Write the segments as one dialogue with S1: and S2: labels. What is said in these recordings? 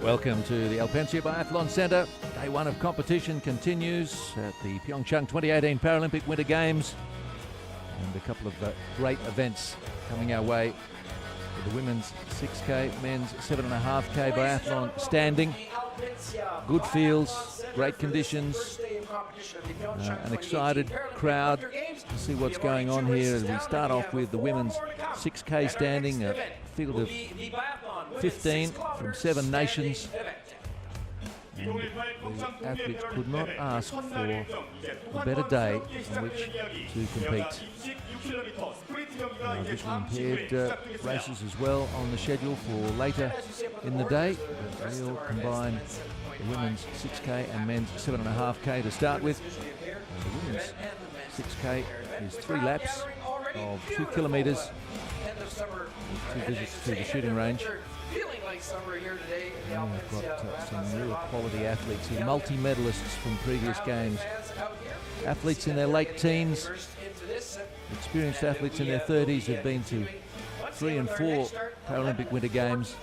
S1: Welcome to the Biathlon Centre. Day one of competition continues at the PyeongChang 2018 Paralympic Winter Games. And a couple of great events coming our way. For the women's 6K, men's 7.5K biathlon standing. Good fields, great conditions, an excited crowd to see what's going on here as we start off with the women's 6K standing, a field of 15 from 7 nations. And the athletes could not ask for a better day on which to compete. Visually impaired races as well on the schedule for later in the day. We'll combine the women's 6K and men's 7.5K to start with. The women's 6K is 3 laps of 2 kilometres, 2 visits to the shooting range. And we've got some real quality athletes here, multi-medalists from previous games, athletes in their late teens, experienced athletes in their 30s have been to 3 and 4 Paralympic Winter Games,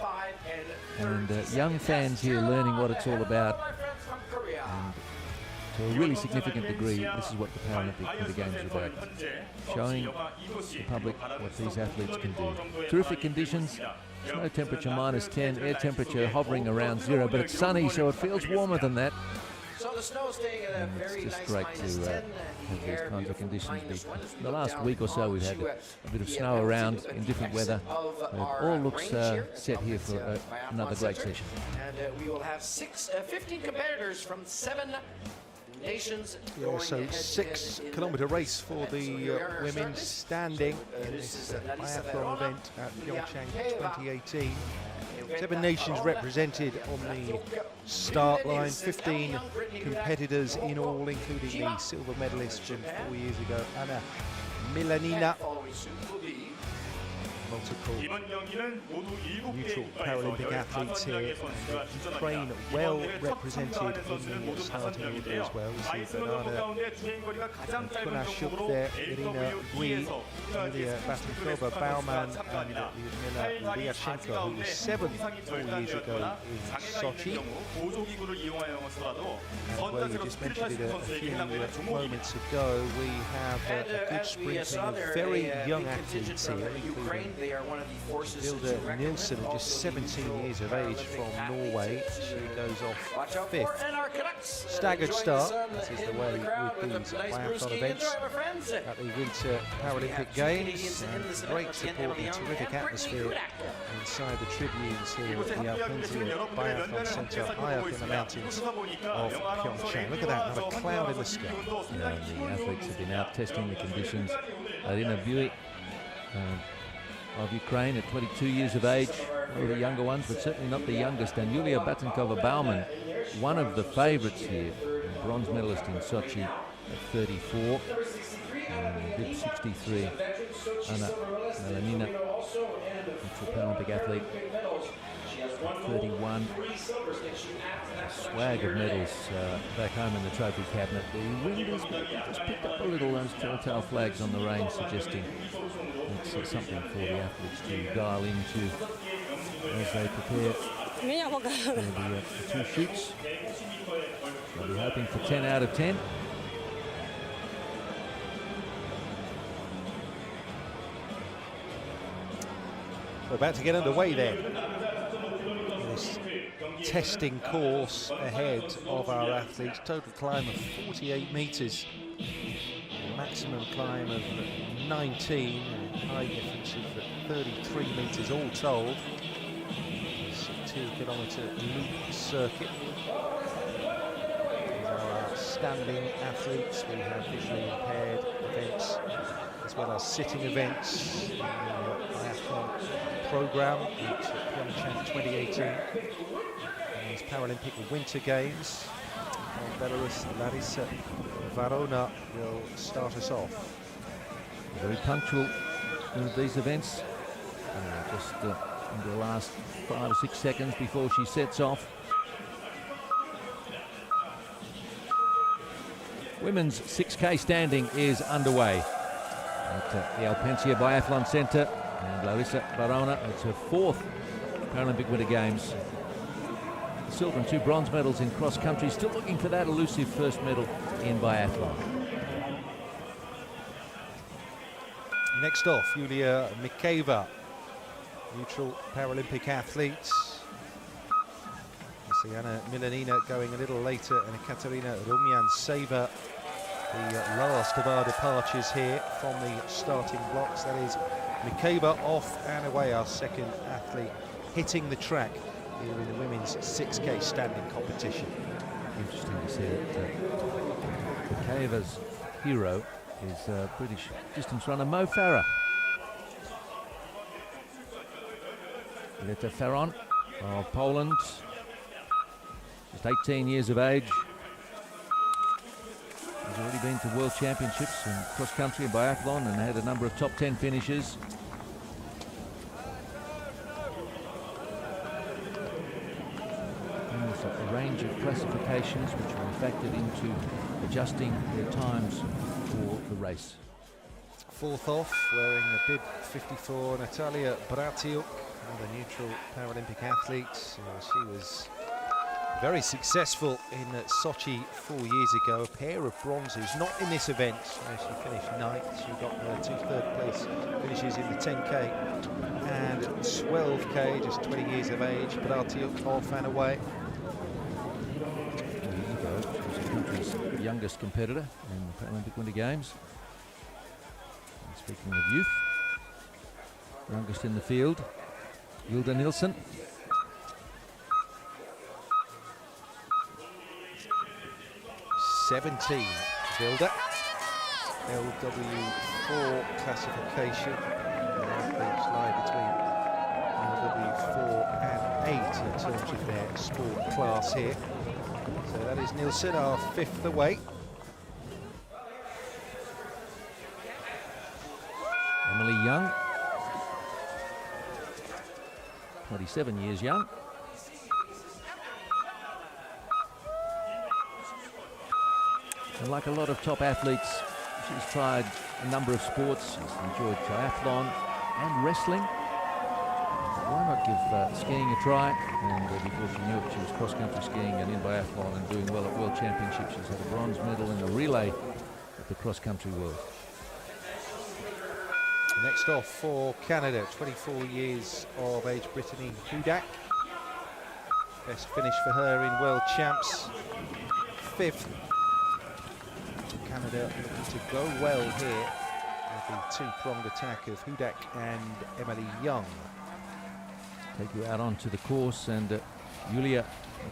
S1: and young fans here learning what it's all about. And to a really significant degree, this is what the Paralympic Winter Games are about, showing the public what these athletes can do. Terrific conditions. Snow temperature -10, air temperature hovering around 0, but it's sunny, so it feels warmer than that. And it's just great to have these kinds of conditions. The last week or so we've had a bit of snow around in different weather. It all looks set here for another great session.
S2: And we will have 15 competitors from 7 nations.
S3: So 6-kilometre race for the women standing in this biathlon event at PyeongChang 2018. 7 nations represented on the start line, 15 competitors in all, including the silver medalist from 4 years ago, Anna Milanina. Multiple neutral Paralympic athletes here. Ukraine well represented in the starting order as well. We see Bernarda Kunashuk there, Irina Gui, Lidziya Batankova, Bauman, and Lyudmila Lyachenko, who was 7th 4 years ago in Sochi. And where you just mentioned it a few moments ago, we have a good sprinkling of very young athletes here, including
S2: they are one of the forces.
S3: Hilda Nielsen, just 17 years of age from Norway. She goes off 5th. Staggered start, this is the way with these biathlon events at the Winter Paralympic Games. And great support and terrific atmosphere inside the tribunes here at the Biathlon Centre, high up in the mountains of PyeongChang. Look at that, not a cloud in the sky.
S1: Yeah, the athletes have been out testing the conditions. Irina Gui of Ukraine at 22 years of age, one of the younger ones, but certainly not the youngest. And Lyudmila Batankova-Bauman, one of the favourites here, bronze medalist in Sochi at 34, and 63. Anna Milanina, neutral Paralympic athlete, at 31. A swag of medals back home in the trophy cabinet. The wind has just picked up a little, those telltale flags on the range suggesting it's something for the athletes to dial into as they prepare for the 2 shoots. They'll be hoping for 10 out of 10.
S3: We're about to get underway then. This testing course ahead of our athletes. Total climb of 48 metres. Maximum climb of 19. High difference of 33 metres all told. It's a 2-kilometre loop circuit. These are our standing athletes. We have visually impaired events as well as sitting events in the biathlon programme at PyeongChang 2018. And these Paralympic Winter Games. Belarus, Larissa Varona will start us off.
S1: Very punctual in these events. Just in the last 5 or 6 seconds before she sets off. Women's 6K standing is underway at the Biathlon Centre. And Larissa Varona, it's her 4th Paralympic Winter Games. silver and 2 bronze medals in cross country. Still looking for that elusive first medal in biathlon.
S3: Next off, Lidziya Mikheeva, neutral Paralympic athletes. Oksana Milanina going a little later, and Katerina Rumyan-Seva, the last of our departures here from the starting blocks. That is Mikheeva off and away, our second athlete hitting the track here in the women's 6K standing competition.
S1: Interesting to see that Mikheeva's hero is British distance runner Mo Farah. Lidziya Ferron of Poland, just 18 years of age. He's already been to World Championships in cross country and biathlon and had a number of top 10 finishes. And there's a range of classifications which will be factored into adjusting their times for the race.
S3: Fourth off, wearing a bib 54, Natalia Bratiuk, another neutral Paralympic athlete. She was very successful in Sochi 4 years ago. A pair of bronzes, not in this event. She finished 9th. She got 2 third-place finishes in the 10K and 12K, just 20 years of age. Bratiuk off and away.
S1: She's the country's youngest competitor in the Paralympic Winter Games. And speaking of youth, youngest in the field, Hilda Nilsson. '17, Hilda. LW4 classification. Athletes lie between LW4 and 8 in terms of their sport class here. So that is Nilsson, our 5th away. Emily Young, 27 years young. And like a lot of top athletes, she's tried a number of sports. She's enjoyed triathlon and wrestling. Why not give skiing a try? And before she knew it, she was cross-country skiing and in biathlon and doing well at World Championships. She's had a bronze medal in the relay at the cross-country world.
S3: Next off for Canada, 24 years of age, Brittany Hudak. Best finish for her in World Champs, 5th. Canada looking to go well here with the two-pronged attack of Hudak and Emily Young.
S1: Take you out onto the course, and Lidziya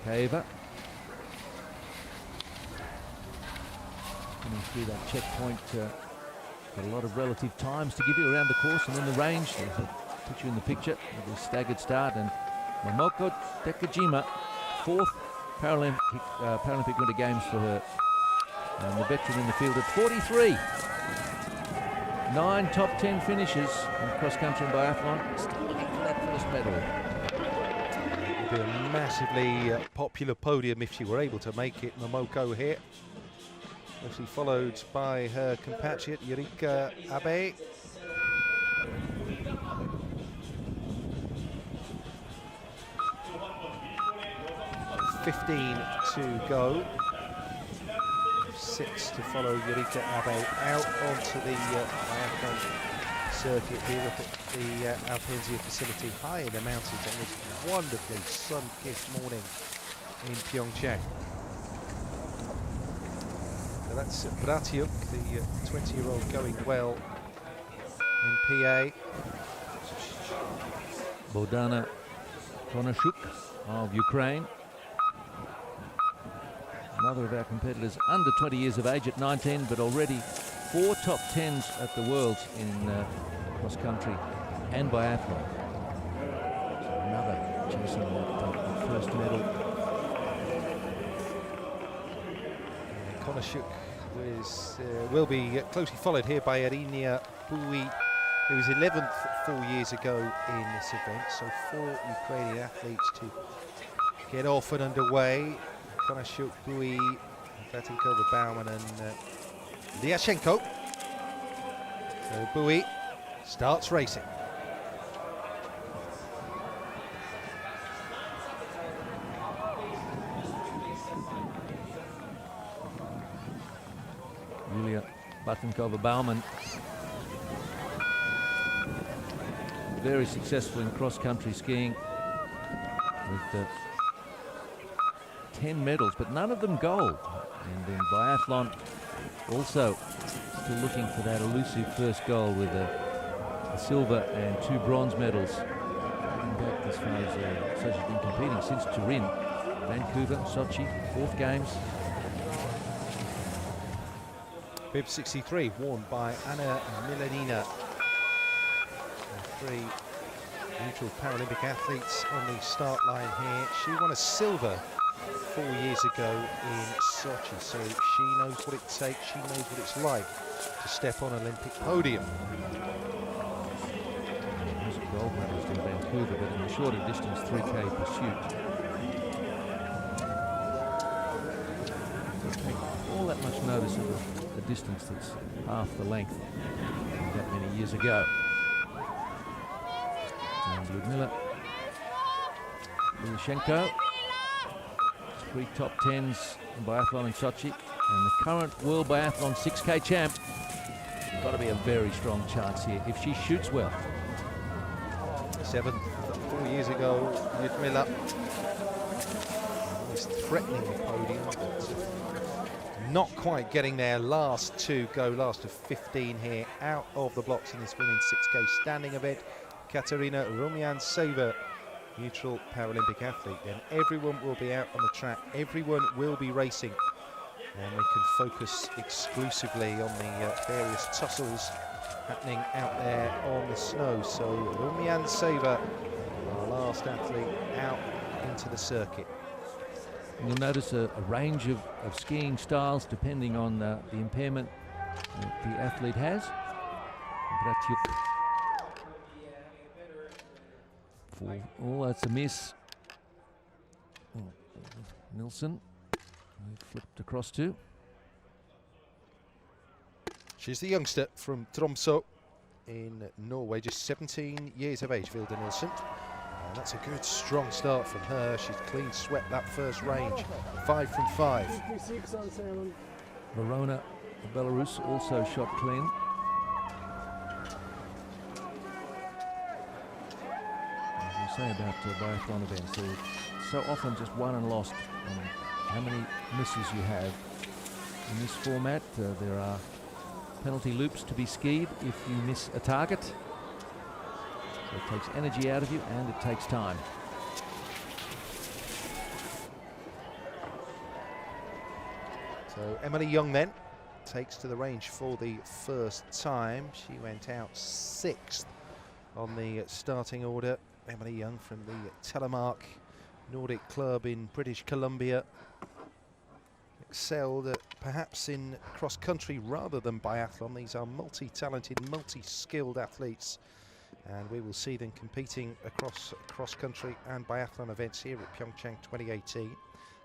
S1: Mikheeva coming through that checkpoint. Got a lot of relative times to give you around the course and in the range. Put you in the picture with a staggered start. And Momoko Takajima, 4th Paralympic Winter Games for her. And the veteran in the field at 43. 9 top 10 finishes in cross-country and biathlon. Still looking for that first medal.
S3: It would be a massively popular podium if she were able to make it, Momoko here. Closely followed by her compatriot Yurika Abe. .15 to go. 6 to follow Yurika Abe out onto the biathlon circuit here up at the Alpenzia facility high in the mountains on this wonderfully sun-kissed morning in PyeongChang. So that's Bratiuk, the 20-year-old, going well in PA.
S1: Bogdana Konashuk of Ukraine. Another of our competitors under 20 years of age at 19, but already 4 top 10s at the Worlds in cross-country and biathlon. So another chasing that first medal.
S3: Konashuk will be closely followed here by Irina Bui, who was 11th 4 years ago in this event. So 4 Ukrainian athletes to get off and underway. Konashuk, Bui, Vlatinkova, Bauman and Lyashenko. So Bui starts racing.
S1: Lidziya Batankova-Baumann. Very successful in cross-country skiing with 10 medals, but none of them gold. And in biathlon, also still looking for that elusive first gold with a silver and 2 bronze medals. Dating back as far as so she's been competing since Turin, Vancouver, Sochi, 4th games.
S3: Bib 63 worn by Anna Milanina. 3 neutral Paralympic athletes on the start line here. She won a silver 4 years ago in Sochi, so she knows what it takes, she knows what it's like to step on an Olympic podium.
S1: She was a gold medalist in Vancouver, but in the shorter distance 3K pursuit. Doesn't take all that much notice of the distance that's half the length that many years ago. And Ludmila Lukashenko, 3 top 10s in biathlon in Sochi, and the current world biathlon 6K champ. Got to be a very strong chance here if she shoots well.
S3: 7th 4 years ago, Ludmila was threatening the podium, but not quite getting there. Last to go, last of 15 here, out of the blocks in this women's 6K standing event. Katerina Rumyantseva, neutral Paralympic athlete. Then everyone will be out on the track, everyone will be racing, and we can focus exclusively on the various tussles happening out there on the snow. So Rumyantseva, our last athlete out into the circuit.
S1: You'll notice a range of skiing styles depending on the impairment that the athlete has. Oh, that's a miss. Oh, Nilsson, flipped across to.
S3: She's the youngster from Tromsø in Norway, just 17 years of age, Vilde Nilsson. And that's a good, strong start from her. She's clean swept that first range, 5 from 5.
S1: Verona, Belarus, also shot clean. Say about biathlon events, they're so often just won and lost on how many misses you have. In this format, there are penalty loops to be skied if you miss a target. So it takes energy out of you and it takes time.
S3: So Emily Young then takes to the range for the first time. She went out 6th on the starting order. Emily Young from the Telemark Nordic Club in British Columbia. Excelled perhaps in cross-country rather than biathlon. These are multi-talented, multi-skilled athletes, and we will see them competing across cross-country and biathlon events here at PyeongChang 2018.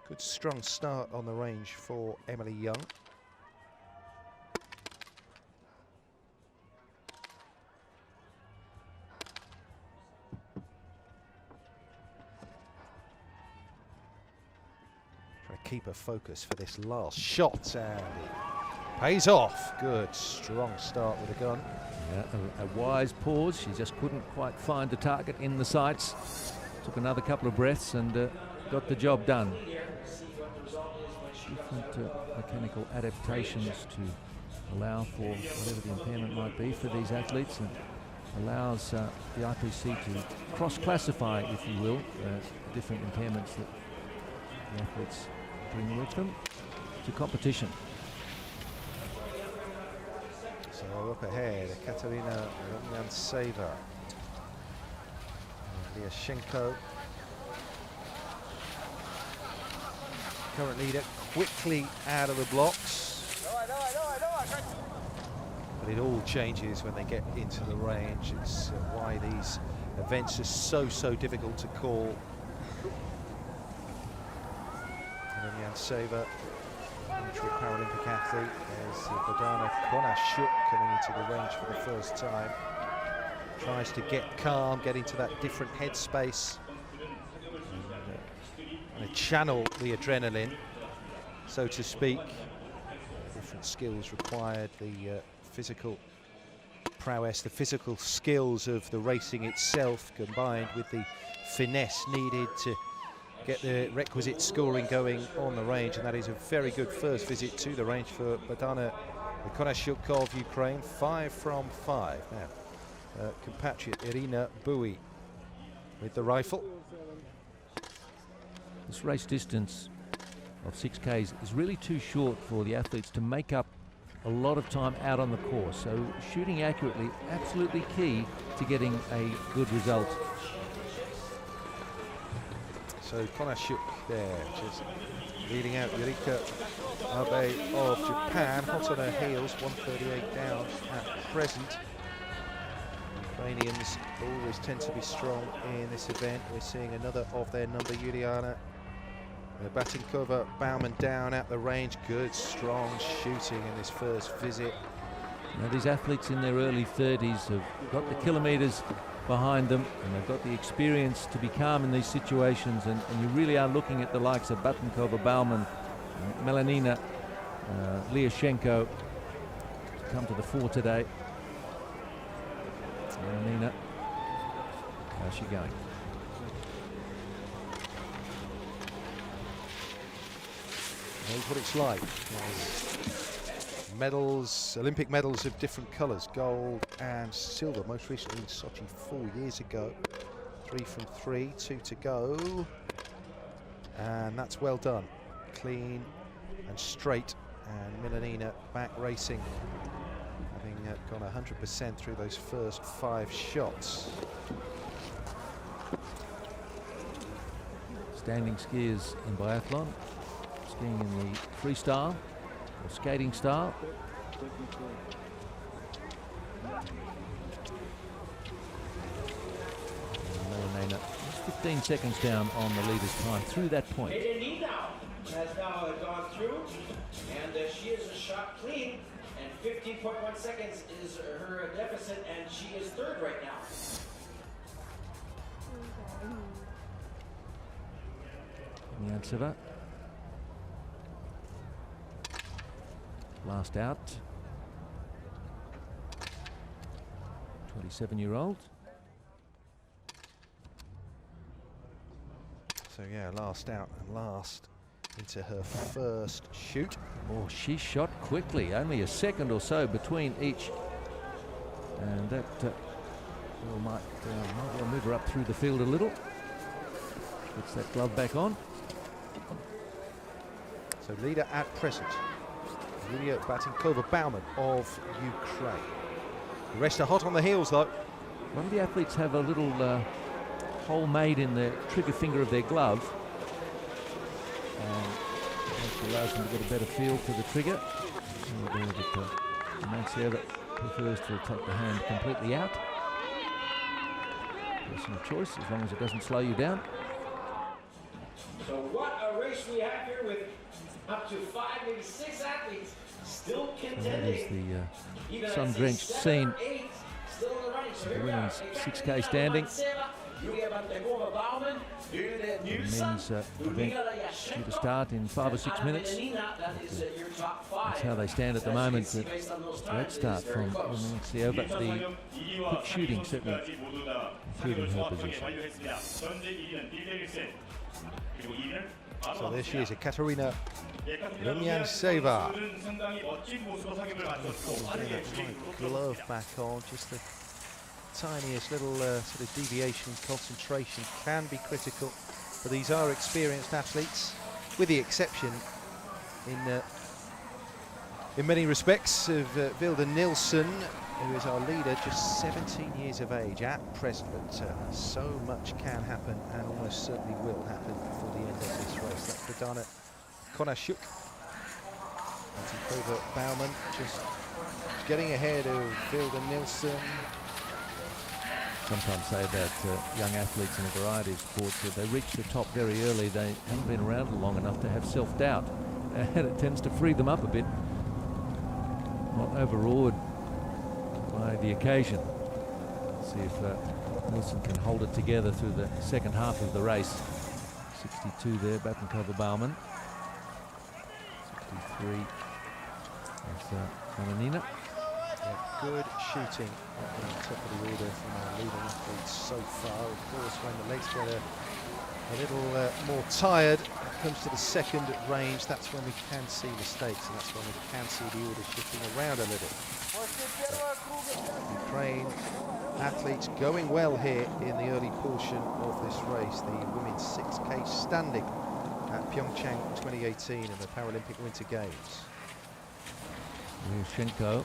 S3: Good strong start on the range for Emily Young. Keep her focus for this last shot, and it pays off. Good, strong start with a gun.
S1: Yeah, a wise pause. She just couldn't quite find the target in the sights. Took another couple of breaths and got the job done. Different mechanical adaptations to allow for whatever the impairment might be for these athletes, and allows the IPC to cross-classify, if you will, different impairments that the athletes bring with them to competition.
S3: So up ahead, Katerina Rumyantseva, Liashenko, current leader, quickly out of the blocks. But it all changes when they get into the range. It's why these events are so difficult to call. Rumyantseva, neutral Paralympic athlete. There's Bogdana Konashuk coming into the range for the first time. Tries to get calm, get into that different headspace, and channel the adrenaline, so to speak. Different skills required, the physical prowess, the physical skills of the racing itself, combined with the finesse needed to get the requisite scoring going on the range. And that is a very good first visit to the range for Bogdana Konashuk of Ukraine. 5 from 5. Now, compatriot Irina Bui with the rifle.
S1: This race distance of 6Ks is really too short for the athletes to make up a lot of time out on the course. So shooting accurately, absolutely key to getting a good result.
S3: So Konashuk there, just leading out Yurika Abe of Japan, hot on her heels, 138 down at present. Ukrainians always tend to be strong in this event. We're seeing another of their number, Yuliana Batinkova Bauman, down at the range. Good, strong shooting in this first visit.
S1: Now these athletes in their early 30s have got the kilometres behind them, and they've got the experience to be calm in these situations, and you really are looking at the likes of Batinkova Bauman, Melanina Lyashenko to come to the fore today. Melanina, how's she going?
S3: Knows what it's like. Medals, Olympic medals of different colours, gold and silver, most recently in Sochi 4 years ago. 3 from 3, 2 to go. And that's well done. Clean and straight. And Milanina back racing, having gone 100% through those first 5 shots.
S1: Standing skiers in biathlon, skiing in the freestyle or skating style. Melanina 15 seconds down on the leader's time through that point.
S2: Has now gone through, and she is a shot clean, and 15.1 seconds is her deficit, and she is 3rd right now.
S1: Yartseva. Last out. 27-year-old.
S3: So yeah, last out and last into her first shoot.
S1: Oh, she shot quickly, only a second or so between each. And that might well move her up through the field a little. Gets that glove back on.
S3: So leader at present, Yulia Batinkova Bauman of Ukraine. The rest are hot on the heels though.
S1: One of the athletes have a little hole made in the trigger finger of their glove. And allows them to get a better feel for the trigger. Hrafeyeva prefers to take the hand completely out. Personal choice, as long as it doesn't slow you down.
S2: So what a race we have here with up to 5, maybe 6 athletes still contending.
S1: That is the sun-drenched scene. The women's 6K standing. The men's event due to start in 5 or 6 minutes. That's how they stand at the moment. Great start from Hrafeyeva. The quick shooting certainly improving her position.
S3: So there she is, Ekaterina Rumyantseva. Glove back on, just the tiniest little sort of deviation, concentration can be critical, but these are experienced athletes, with the exception in many respects of Vilda Nilsson, who is our leader, just 17 years of age at present, but so much can happen and almost certainly will happen before the end of this race. That's Bogdana Konashuk. Batinkova Bauman just getting ahead of Vilda Nilsson.
S1: Sometimes say about young athletes in a variety of sports that they reach the top very early. They haven't been around long enough to have self-doubt, and it tends to free them up a bit. Not overawed by the occasion. See if Nilsson can hold it together through the second half of the race. 62 there, Batinkova Bauman. 63 Melanina.
S3: Yeah, good shooting at the top of the order from our leading athletes so far. Of course, when the legs get a little more tired, when it comes to the second range, that's when we can see mistakes, and that's when we can see the order shifting around a little. Ukraine athletes going well here in the early portion of this race. The women's 6K standing at PyeongChang 2018 in the Paralympic Winter Games.
S1: Ryushenko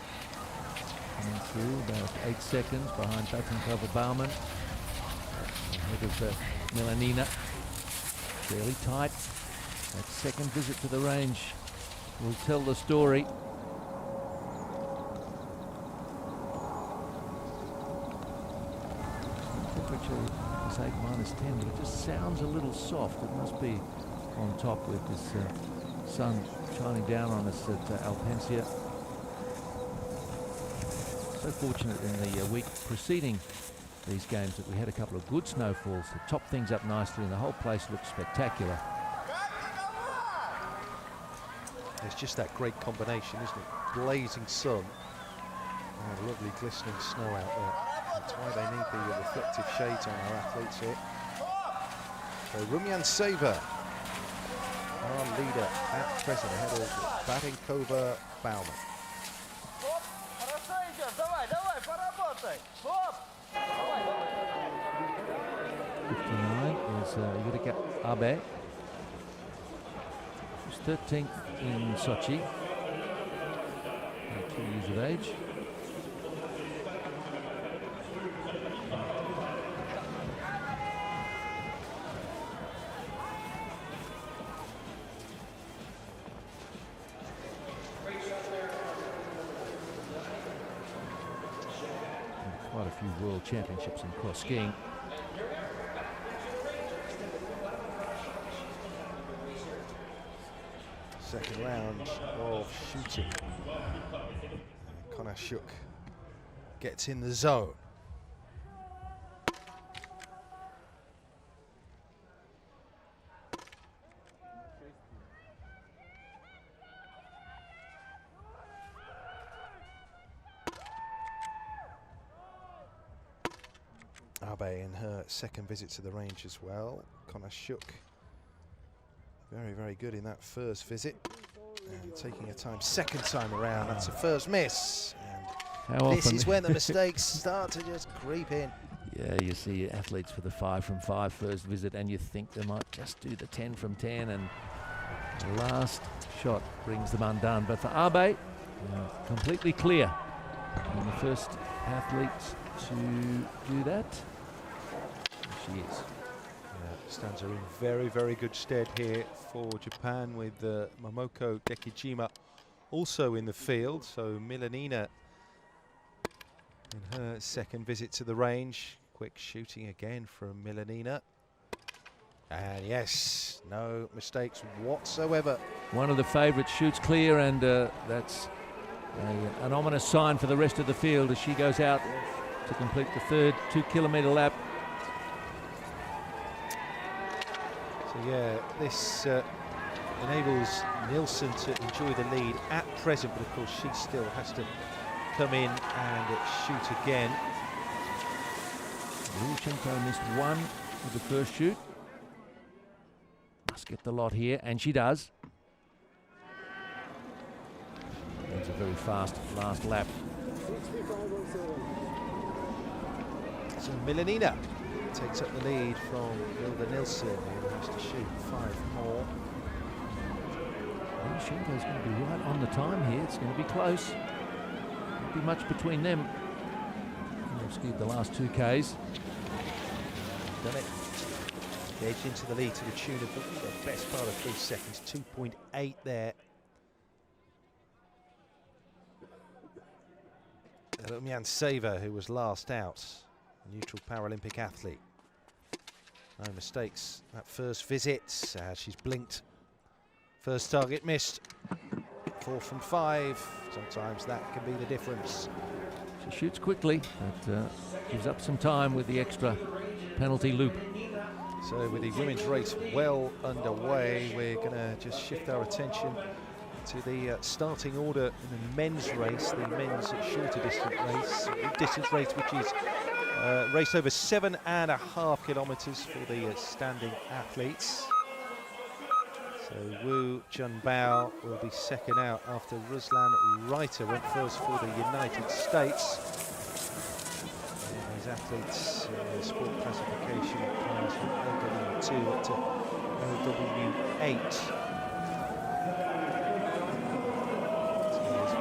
S1: coming through about 8 seconds behind Batankova Baumann. Ahead of Melanina. Fairly tight. That second visit to the range will tell the story. Temperature is 8 -10, but it just sounds a little soft. It must be on top with this sun shining down on us at Alpensia. So fortunate in the week preceding these games that we had a couple of good snowfalls to top things up nicely, and the whole place looks spectacular.
S3: It's just that great combination, isn't it? Blazing sun and lovely glistening snow out there. That's why they need the reflective shades on our athletes here. So Rumyanseva, our leader at present, ahead of Batankova Baumann.
S1: 59 is Yurika Abe. She's 13th in Sochi, 2 years of age. Quite a few world championships in cross skiing.
S3: Second round of shooting. Konashuk gets in the zone. Abe in her second visit to the range as well. Konashuk very, very good in that first visit. And taking her time, second time around, that's a first miss. And this is when the mistakes start to just creep in.
S1: Yeah, you see athletes for the 5 from 5 first visit, and you think they might just do the 10 from 10, and the last shot brings them undone. But for Abe, completely clear. And the first athlete to do that, she is.
S3: Stands her in very, very good stead here for Japan, with Momoko Dekijima also in the field. So Melanina in her second visit to the range. Quick shooting again from Melanina. And yes, no mistakes whatsoever.
S1: One of the favourites shoots clear, and that's an ominous sign for the rest of the field as she goes out to complete the third 2-kilometre lap.
S3: So yeah, this enables Nilsson to enjoy the lead at present, but of course she still has to come in and shoot again.
S1: Ryushenko missed one with the first shoot. Must get the lot here, and she does. It's a very fast last lap.
S3: So Melanina takes up the lead from Hilda Nilsson, who has to shoot 5 more.
S1: Ryushenko's going to be right on the time here. It's going to be close. Won't be much between them. They've skied the last 2 Ks.
S3: Done it. Edged into the lead to the tune of the best part of 3 seconds, 2.8 there. Rumyanseva, who was last out, neutral Paralympic athlete. No mistakes at first visit. She's blinked. First target missed. 4 from 5. Sometimes that can be the difference.
S1: She shoots quickly, but gives up some time with the extra penalty loop.
S3: So with the women's race well underway, we're going to just shift our attention to the starting order in the men's race, the men's shorter distance race, which is race over 7.5 kilometres for the standing athletes. So Wu Junbao will be second out after Ruslan Reiter went first for the United States. And these athletes sport classification class from LW2 up to LW8. So there's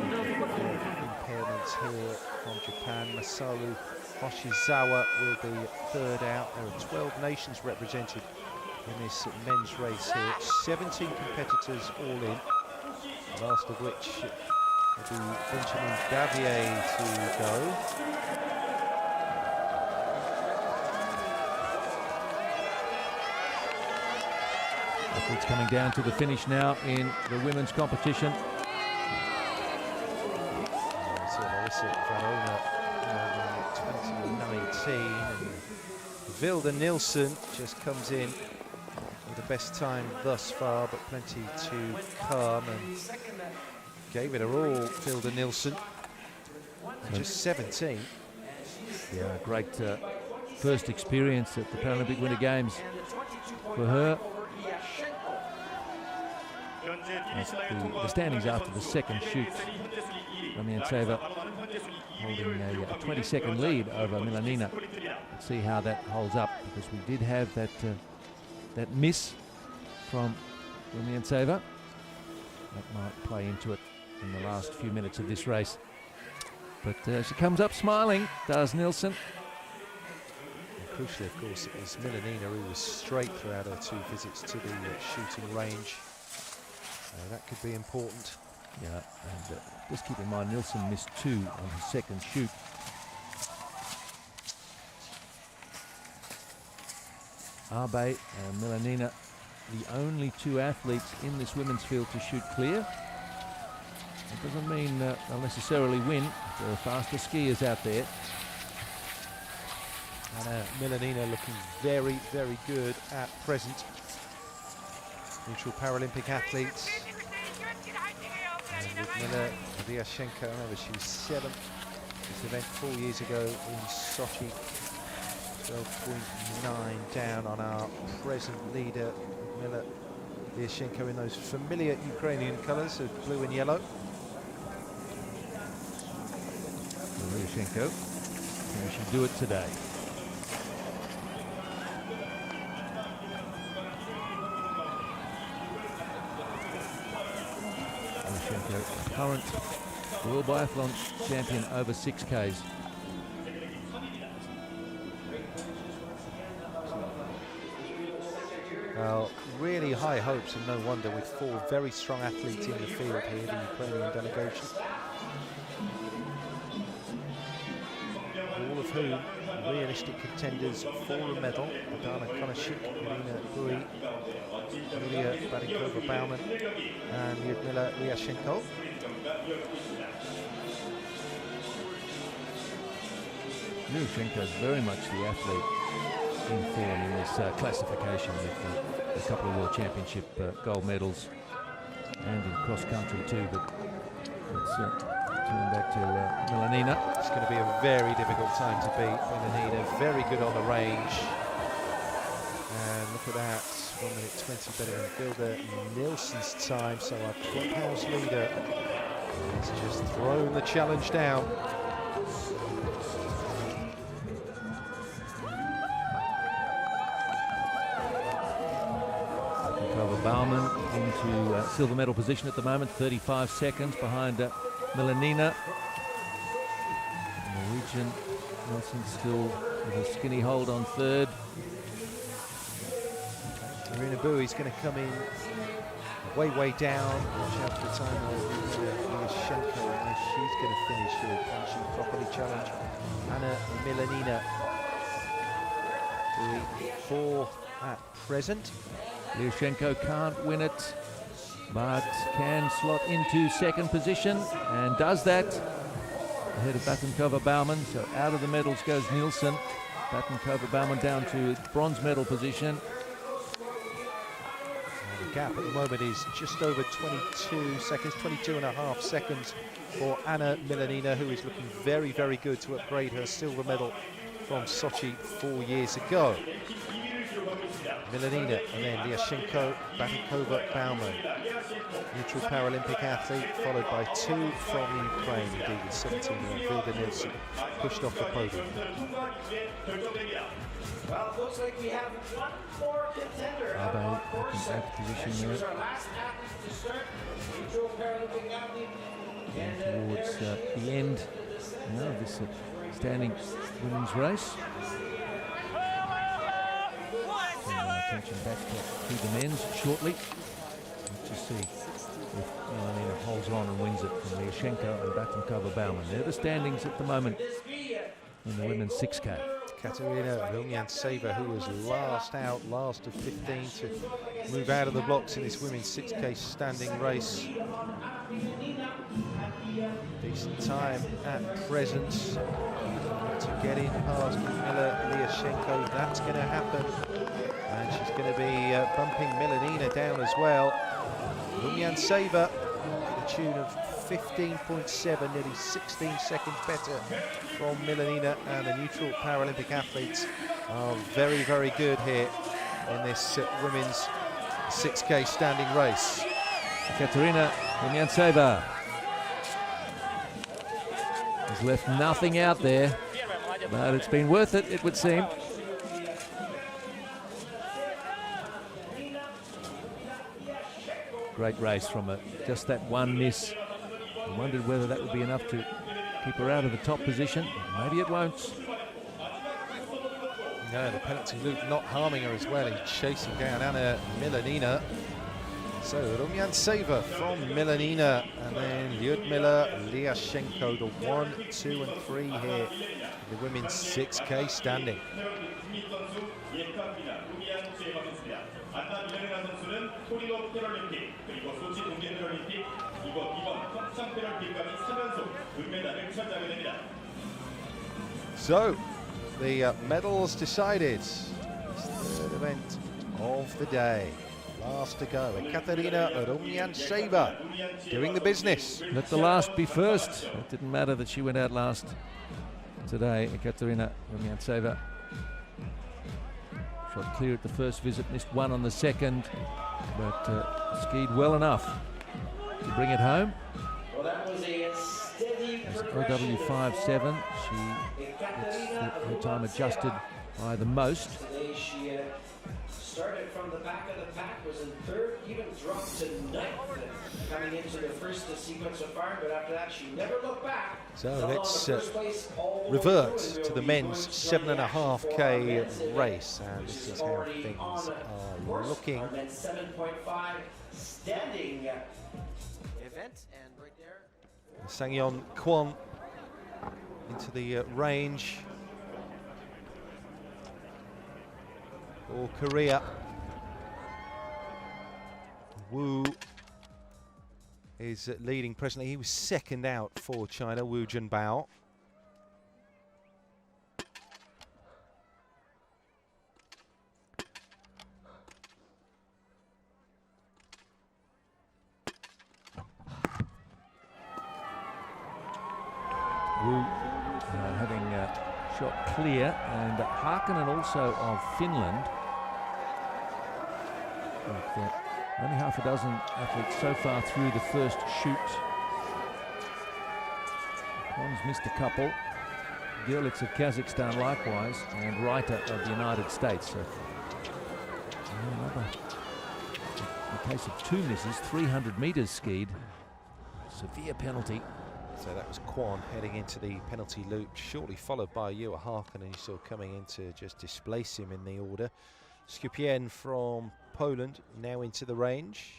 S3: impairments here from Japan. Masaru Hoshizawa will be third out. There are 12 nations represented in this men's race here. 17 competitors all in, the last of which will be Benjamin Davier to go.
S1: Athletes coming down to the finish now in the women's competition.
S3: So Larissa Varona in 2019, and Vilda Nilsson just comes in with the best time thus far, but plenty to come, and gave it her all, Vilda Nilsson, just 17.
S1: Yeah, great first experience at the Paralympic Winter Games for her. The standings after the second shoot, Hrafeyeva holding a 20-second lead over Milanina. Let's see how that holds up, because we did have that that miss from Hrafeyeva. That might play into it in the last few minutes of this race. But she comes up smiling, does Nilsson.
S3: And crucially, of course, it was Milanina who was straight throughout her 2 visits to the shooting range. That could be important.
S1: Yeah, and just keep in mind, Nilsson missed 2 on his second shoot. Abe and Milanina, the only 2 athletes in this women's field to shoot clear. It doesn't mean they'll necessarily win. There are faster skiers out there.
S3: And Milanina looking very, very good at present. Neutral Paralympic athletes. And Lidziya Lidyashenko, remember she was 7th this event 4 years ago in Sochi. 12.9 down on our present leader, Lidziya Lidyashenko, in those familiar Ukrainian colours of blue and yellow.
S1: Lidyashenko, can she do it today? Current World Biathlon champion over 6Ks.
S3: Well, really high hopes, and no wonder, with 4 very strong athletes in the field here, the Ukrainian delegation. All of whom realistic contenders for a medal. Adana Konashik, Irina Bui, Yulia Badinkova-Bauman and Lidziya Lidyashenko.
S1: Lidyashenko is very much the athlete in form in this classification, with a couple of World Championship gold medals, and in cross country too. But let's turn back to Milanina.
S3: It's going to be a very difficult time to beat. Milanina very good on the range, and look at that, 1 minute 20 better than Vilda Nilsson's time. So our clubhouse leader has just thrown the challenge down.
S1: Bauman into silver medal position at the moment, 35 seconds behind Milanina. Norwegian Nelson still with a skinny hold on third.
S3: Irina Bui's going to come in way down. Watch out for the time of Lidyashenko, and she's going to finish here. Can she properly challenge Anna Milanina? 4 at present.
S1: Lidyashenko can't win it, but can slot into second position, and does that ahead of Badinkova-Bauman. So out of the medals goes Nilsson. Badinkova-Bauman down to bronze medal position.
S3: gap at the moment is just over 22 seconds, 22.5 seconds for Anna Milanina, who is looking very, very good to upgrade her silver medal from Sochi 4 years ago. Milanina and then Liashenko, Batikova, Bauman. Neutral Paralympic athlete, followed by two from Ukraine, indeed with 17-year-old Vilda Nilsson pushed off the podium.
S2: Well, it looks like we have one more contender.
S1: Abe looking at position
S2: She
S1: there.
S2: was our last athlete to start. Neutral Paralympic athlete. And
S1: Towards
S2: there she
S1: the
S2: is.
S1: end of this standing women's race. Attention back to the men's shortly. Let's just see if Milanina holds on and wins it from Liashenko and Batikova Bauman. They're the standings at the moment in the women's 6K.
S3: Katerina Rumyantseva, who was last of 15 to move out of the blocks in this women's 6K standing race. Decent time at present to get in past Mila Liashenko. That's going to happen. And she's going to be bumping Milanina down as well. Rumyantseva to the tune of 15.7, nearly 16 seconds better from Milanina, and the neutral Paralympic athletes are very, very good here in this women's 6K standing race.
S1: Katerina Rumyantseva has left nothing out there, but it's been worth it, it would seem. Great race from her. Just that one miss. I wondered whether that would be enough to keep her out of the top position. Maybe it won't.
S3: No, the penalty loop not harming her as well in chasing down Anna Milanina. So Rumyantseva from Milanina, and then Lyudmila Liashenko, the 1, 2 and 3 here, the women's 6K standing. So, the medals decided. Third event of the day. Last to go, Katerina Rumyantseva doing the business.
S1: Let the last be first. It didn't matter that she went out last today. Katerina Rumyantseva shot clear at the first visit, missed one on the second, but skied well enough to bring it home.
S2: Well, that was a steady
S1: OW57. She gets her time adjusted by the most.
S2: Today she started from the back of the pack, was in third, even dropped to ninth coming into the first sequence of fire, but after that she never looked back.
S3: So let's revert to the men's 7.5K race, and this is how things are looking.
S2: 7.5 standing event, and right there.
S3: Sangyeon Kwon into the range for Korea. Wu is leading presently. He was second out for China, Wu Junbao.
S1: Wu having shot clear, and Harkonnen also of Finland. With, only half a dozen athletes so far through the first shoot. One's missed a couple. Gerlitz of Kazakhstan likewise, and Reiter of the United States. So, in the case of two misses, 300 metres skied. Severe penalty.
S3: So that was Kwon heading into the penalty loop, shortly followed by Yua Harkonnen, you saw coming in to just displace him in the order. Skupien from Poland now into the range.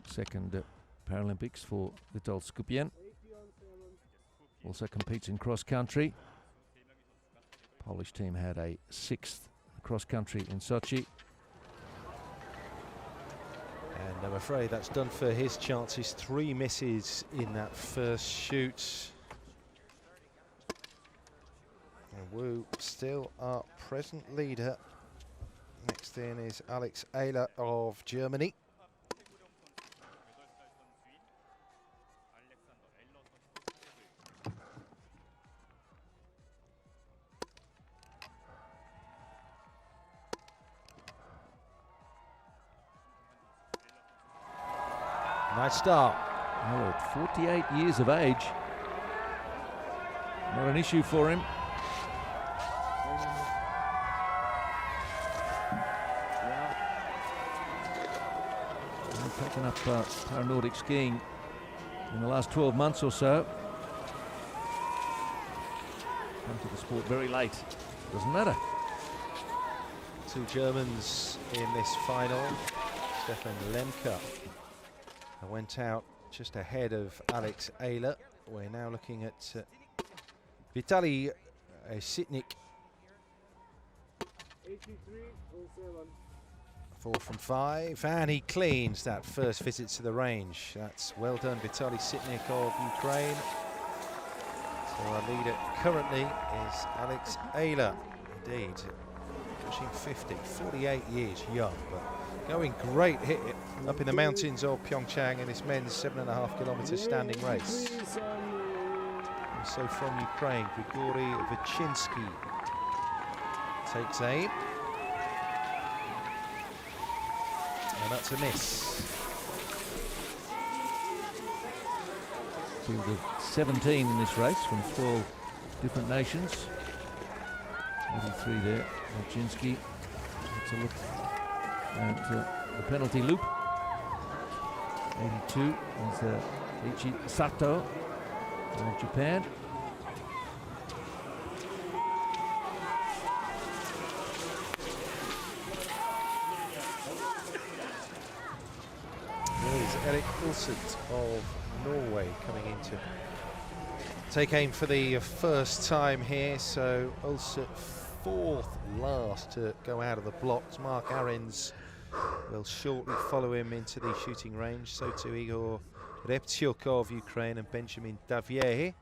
S1: Second Paralympics for Witold Skupien. Also competes in cross country. Polish team had a 6th cross country in Sochi.
S3: And I'm afraid that's done for his chances. 3 misses in that first shoot. And Wu still our present leader. Next in is Alex Ehler of Germany. Nice start.
S1: Well, at 48 years of age, not an issue for him. Taken up Paranordic skiing in the last 12 months or so. Come to the sport very late. Doesn't matter.
S3: 2 Germans in this final. Stefan Lemke went out just ahead of Alex Ehler. We're now looking at Vitaly Sitnik. 4 from 5, and he cleans that first visit to the range. That's well done, Vitaly Sitnik of Ukraine. So our leader currently is Alex Ehler, indeed, pushing 50, 48 years young, but going great hit up in the mountains of PyeongChang in this men's 7.5 kilometer standing race. And so from Ukraine, Grigory Vichinsky takes aim. And that's a miss.
S1: Field of 17 in this race from 12 different nations. 83 there, Marczynski. Let's a look at the penalty loop. 82 is Ichi Sato of Japan.
S3: Erik Ulset of Norway coming in to take aim for the first time here. So Ulset 4th last to go out of the blocks. Mark Arens will shortly follow him into the shooting range. So too Igor Reptyuk of Ukraine and Benjamin Davier.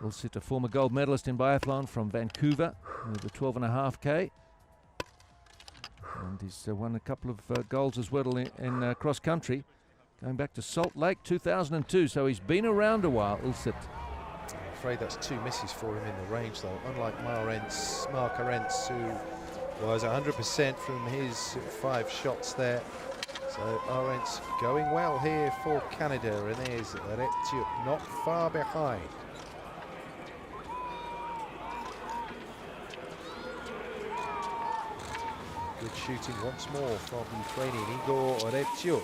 S1: Ulset, a former gold medalist in biathlon from Vancouver with the 12.5K. And he's won a couple of golds as well in cross country. Going back to Salt Lake 2002, so he's been around a while, Ulset.
S3: I'm afraid that's 2 misses for him in the range, though. Unlike Mark Arentz, who was 100% from his 5 shots there. So Arentz going well here for Canada, and there's Reptyuk not far behind. Good shooting once more from Ukrainian Igor Reptyuk.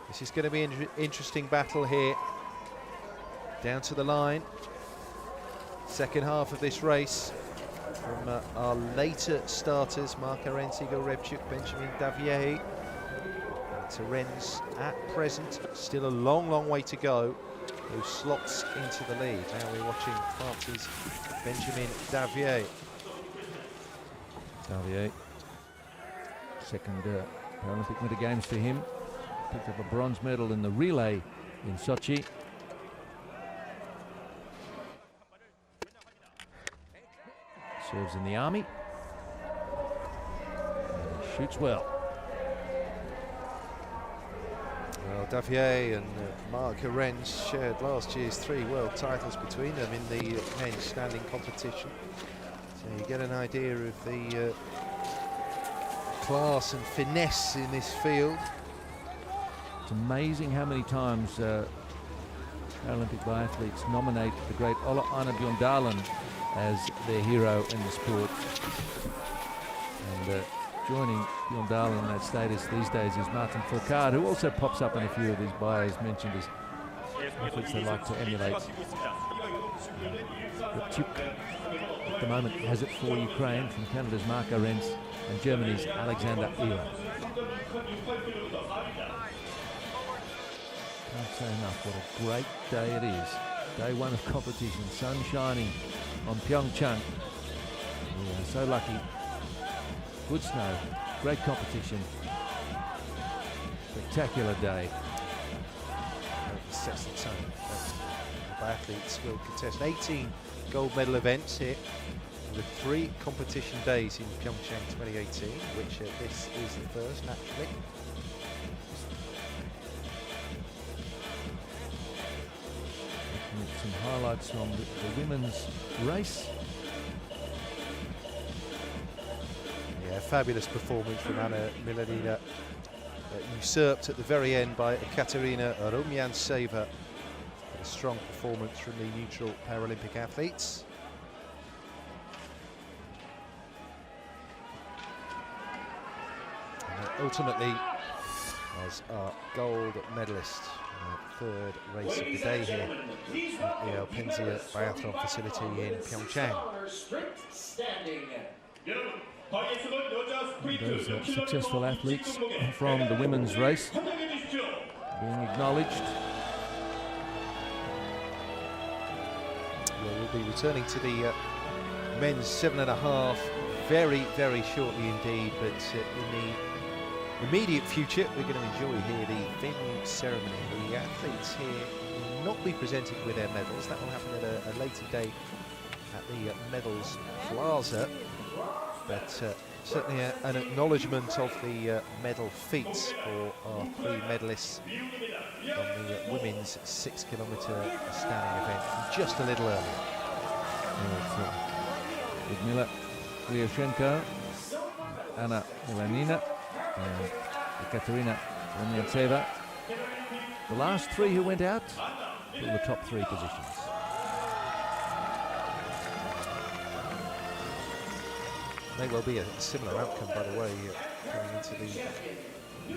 S3: This is going to be an interesting battle here. Down to the line. Second half of this race from our later starters, Mark Arentz, Igor Reptyuk, Benjamin Davier. Arentz at present, still a long, long way to go. Who slots into the lead. Now we're watching France's Benjamin Davier.
S1: Davier, second Paralympic Winter Games for him. Picked up a bronze medal in the relay in Sochi. Serves in the army. And he shoots well.
S3: Well, Davier and Mark Arentz shared last year's 3 world titles between them in the men's standing competition. So you get an idea of the class and finesse in this field.
S1: It's amazing how many times Paralympic biathletes nominate the great Oksana Bjørndalen as their hero in the sport. And joining Bjørndalen in that status these days is Martin Fourcade, who also pops up in a few of these bios mentioned as athletes they like to emulate. Reptyuk at the moment has it for Ukraine, from Canada's Mark Arentz and Germany's Alexander Ehler. Can't say enough what a great day it is. Day 1 of competition, sun shining on PyeongChang. We are so lucky. Good snow, great competition. spectacular day.
S3: Sets the tone. The biathletes will contest 18 gold medal events here with 3 competition days in PyeongChang 2018, which this is the first, naturally.
S1: Some highlights from the women's race.
S3: Yeah, fabulous performance from Anna Milanina, usurped at the very end by Katerina Rumyanceva. A strong performance from the neutral Paralympic athletes. And ultimately, as our gold medalist, third race of the day here at the Lidziya Biathlon facility in PyeongChang.
S1: Those successful athletes from the women's race being acknowledged.
S3: Well, we'll be returning to the men's 7.5 very, very shortly indeed, but in the immediate future we're going to enjoy here the venue ceremony. The athletes here will not be presented with their medals. That will happen at a later date at the medals plaza, but certainly an acknowledgement of the medal feats for our 3 medalists on the women's 6 kilometre standing event from just a little earlier.
S1: Lidziya Biatchenko, Anna Milanina, and Katerina Rumyanceva. The last 3 who went out were the top 3 positions.
S3: May well be a similar outcome, by the way, coming into the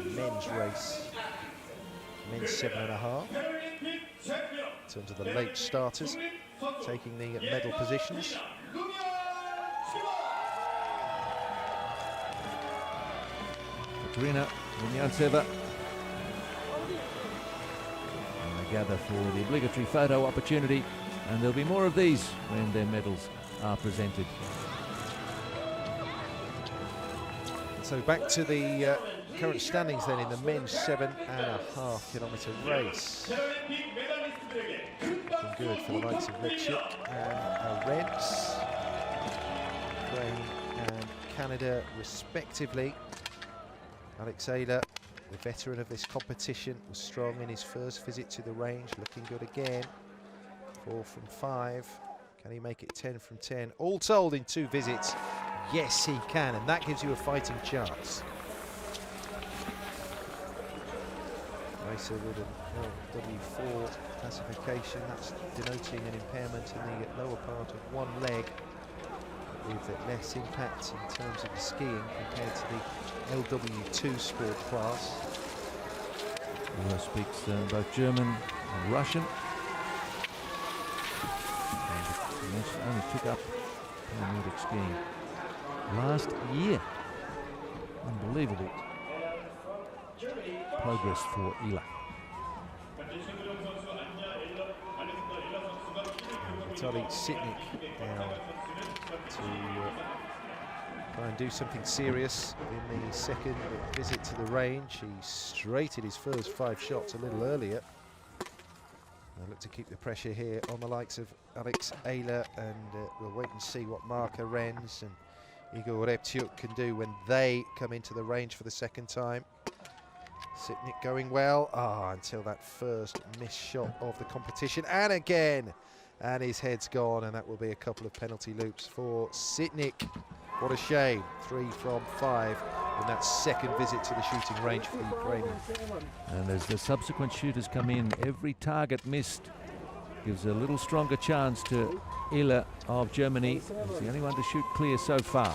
S3: men's race, men's 7.5. In terms of the late starters taking the medal positions.
S1: Katerina Rumyanceva. And they gather for the obligatory photo opportunity, and there'll be more of these when their medals are presented.
S3: So back to the current standings then in the men's 7.5 kilometre race. Looking good for the likes of Lidziya and Rents, Ukraine and Canada respectively. Alex Ayler, the veteran of this competition, was strong in his first visit to the range, looking good again. 4 from 5. Can he make it 10 from 10? All told in 2 visits. Yes, he can, and that gives you a fighting chance. Racer with an W4 classification, that's denoting an impairment in the lower part of one leg, with less impact in terms of the skiing compared to the LW2 sport class.
S1: He speaks both German and Russian. And he only took up Nordic skiing last year. Unbelievable progress for Ila.
S3: Vitaly Sitnik down to try and do something serious in the second visit to the range. He straighted his first 5 shots a little earlier. I look to keep the pressure here on the likes of Alex Ayler, and we'll wait and see what Marka Rens and Igor Reptyuk can do when they come into the range for the second time. Sitnik going well, until that first missed shot of the competition, and again, and his head's gone, and that will be a couple of penalty loops for Sitnik. What a shame, 3 from 5 in that second visit to the shooting range for the Ukrainian.
S1: And as the subsequent shooters come in, every target missed gives a little stronger chance to Ila of Germany. He's the only one to shoot clear so far.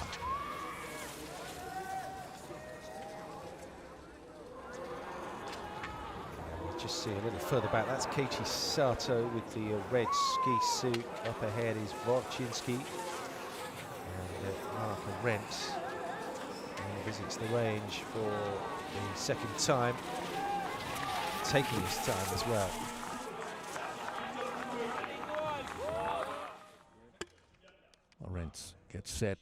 S3: Just see a little further back, that's Keiichi Sato with the red ski suit. Up ahead is Vorchinsky and Marka Rents. He visits the range for the second time, taking his time as well.
S1: Rents gets set.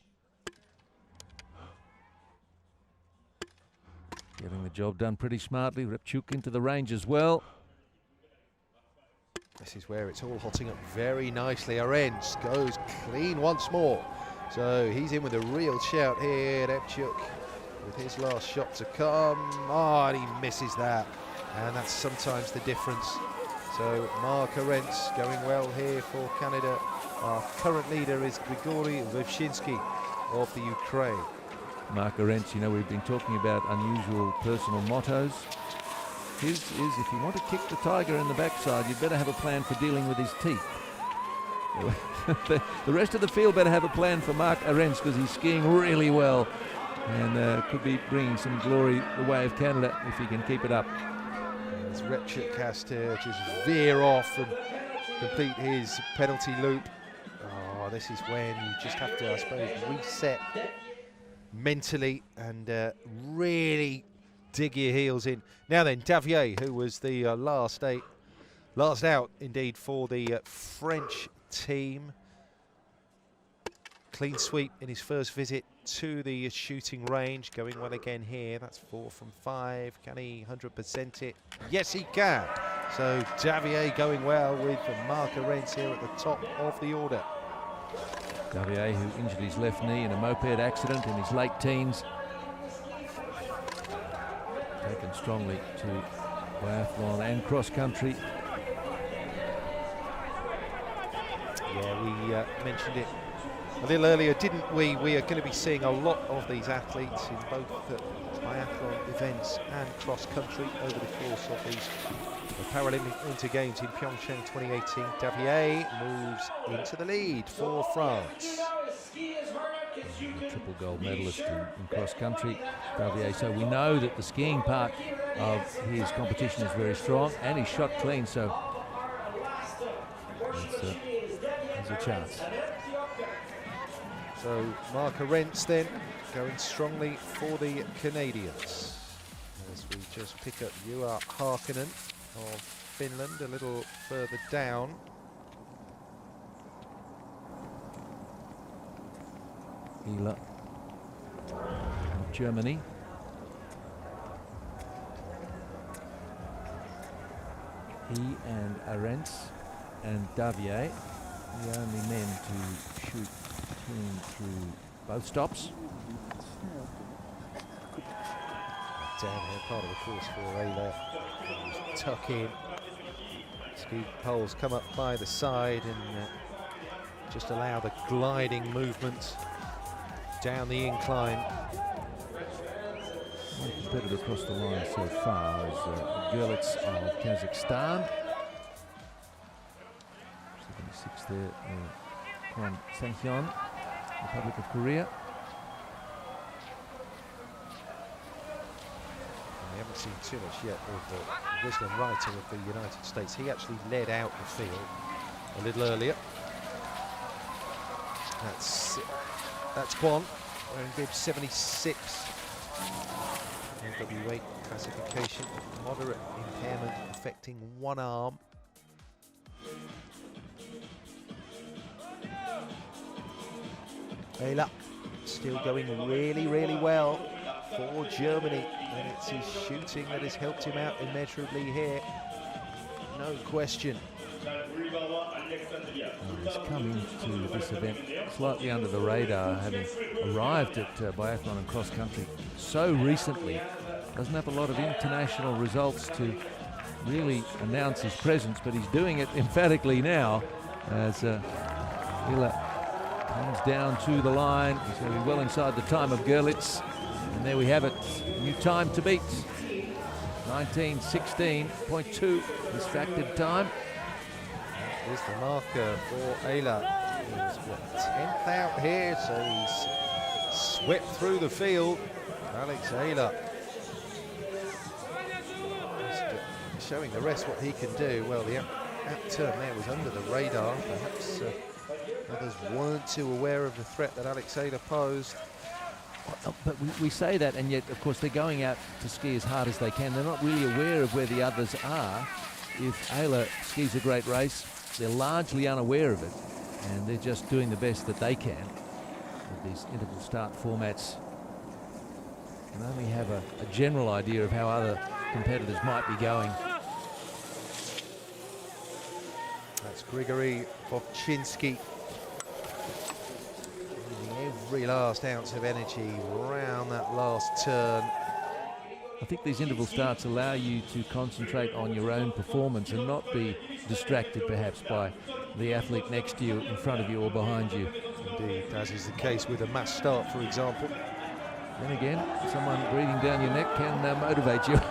S1: Getting the job done pretty smartly. Repchuk into the range as well.
S3: This is where it's all hotting up very nicely. Arends goes clean once more. So he's in with a real shout here. Repchuk with his last shot to come. Oh, and he misses that. And that's sometimes the difference. So Mark Arends going well here for Canada. Our current leader is Grigory Vivshinsky of the Ukraine.
S1: Mark Arends, you know, we've been talking about unusual personal mottos. His is, if you want to kick the tiger in the backside, you'd better have a plan for dealing with his teeth. The rest of the field better have a plan for Mark Arends, because he's skiing really well and could be bringing some glory the way of Canada if he can keep it up.
S3: As Repchuk has to just veer off and complete his penalty loop. Oh, this is when you just have to, I suppose, reset mentally and really dig your heels in. Now then, Davier, who was the last out indeed for the French team. Clean sweep in his first visit to the shooting range, going well again here. That's 4 from 5. Can he 100% it? Yes, he can. So Davier going well with Mark Arends here at the top of the order.
S1: Davier, who injured his left knee in a moped accident in his late teens. Taken strongly to biathlon and cross country.
S3: Yeah, we mentioned it a little earlier, didn't we? We are going to be seeing a lot of these athletes in both biathlon events and cross country over the course of these Paralympic Winter Games in PyeongChang 2018. Davier moves into the lead for France.
S1: Triple gold medalist in cross country, Davier. So we know that the skiing part of his competition is very strong, and he's shot clean, so there's a chance.
S3: So Mark Arends then going strongly for the Canadians. As we just pick up Juha Harkinen of Finland a little further down.
S1: Hila of Germany. He and Arends and Davier, the only men to shoot clean through both stops.
S3: Downhill part of the course for Ayla. Tuck in. Ski poles come up by the side and just allow the gliding movement down the incline.
S1: One competitor across the line so far is Gretsch of Kazakhstan. 76 there, Kwon Sang-hyun, Republic of Korea.
S3: We haven't seen too much yet of Wisdom Wrighter of the United States. He actually led out the field a little earlier. That's Kwon wearing bib 76. NW8 classification, moderate impairment affecting one arm. Ayla still going really, really well for Germany, and it's his shooting that has helped him out immeasurably here. No question.
S1: He's come into this event slightly under the radar, having arrived at biathlon and cross country so recently. Doesn't have a lot of international results to really announce his presence, but he's doing it emphatically now as Hila comes down to the line. He's going to be well inside the time of Gretsch, and there we have it, new time to beat. 19:16.2 distracted time.
S3: Here's the marker for Ayla. He's 10th out here, so he's swept through the field. Alex Ayla showing the rest what he can do. Well, the out turn there was under the radar. Perhaps others weren't too aware of the threat that Alex Ayla posed.
S1: But we say that, and yet, of course, they're going out to ski as hard as they can. They're not really aware of where the others are. If Ayla skis a great race, they're largely unaware of it, and they're just doing the best that they can with these interval start formats. can only have a general idea of how other competitors might be going.
S3: That's Grigory Vovchinsky. Every last ounce of energy around that last turn.
S1: I think these interval starts allow you to concentrate on your own performance and not be distracted perhaps by the athlete next to you, in front of you or behind you.
S3: Indeed, as is the case with a mass start, for example.
S1: Then again, someone breathing down your neck can motivate you.
S3: So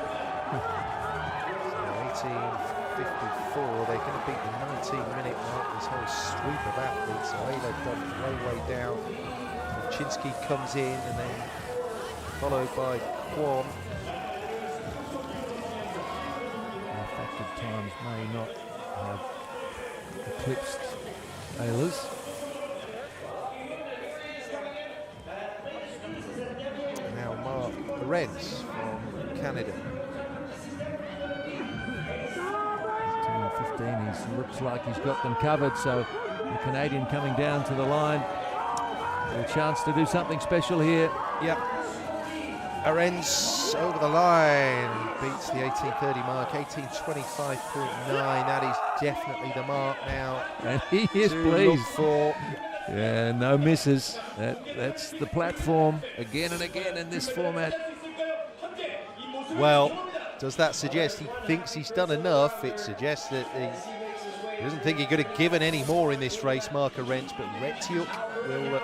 S3: 18:54, they're going to beat the 19-minute mark, this whole sweep of athletes. So they've done way down. Chinsky comes in and then followed by Kwon.
S1: Factored times may not have eclipsed Ayla's.
S3: Now Mark Lorenz from Canada.
S1: 15, he looks like he's got them covered, so the Canadian coming down to the line. A chance to do something special here.
S3: Yep. Lorenz over the line, beats the 18:30 mark, 18:25.9. That is definitely the mark now.
S1: And he is pleased. Yeah, no misses. That's the platform again and again in this format.
S3: Well, does that suggest he thinks he's done enough? It suggests that he doesn't think he could have given any more in this race, Mark Lorenz, but Hrafeyeva will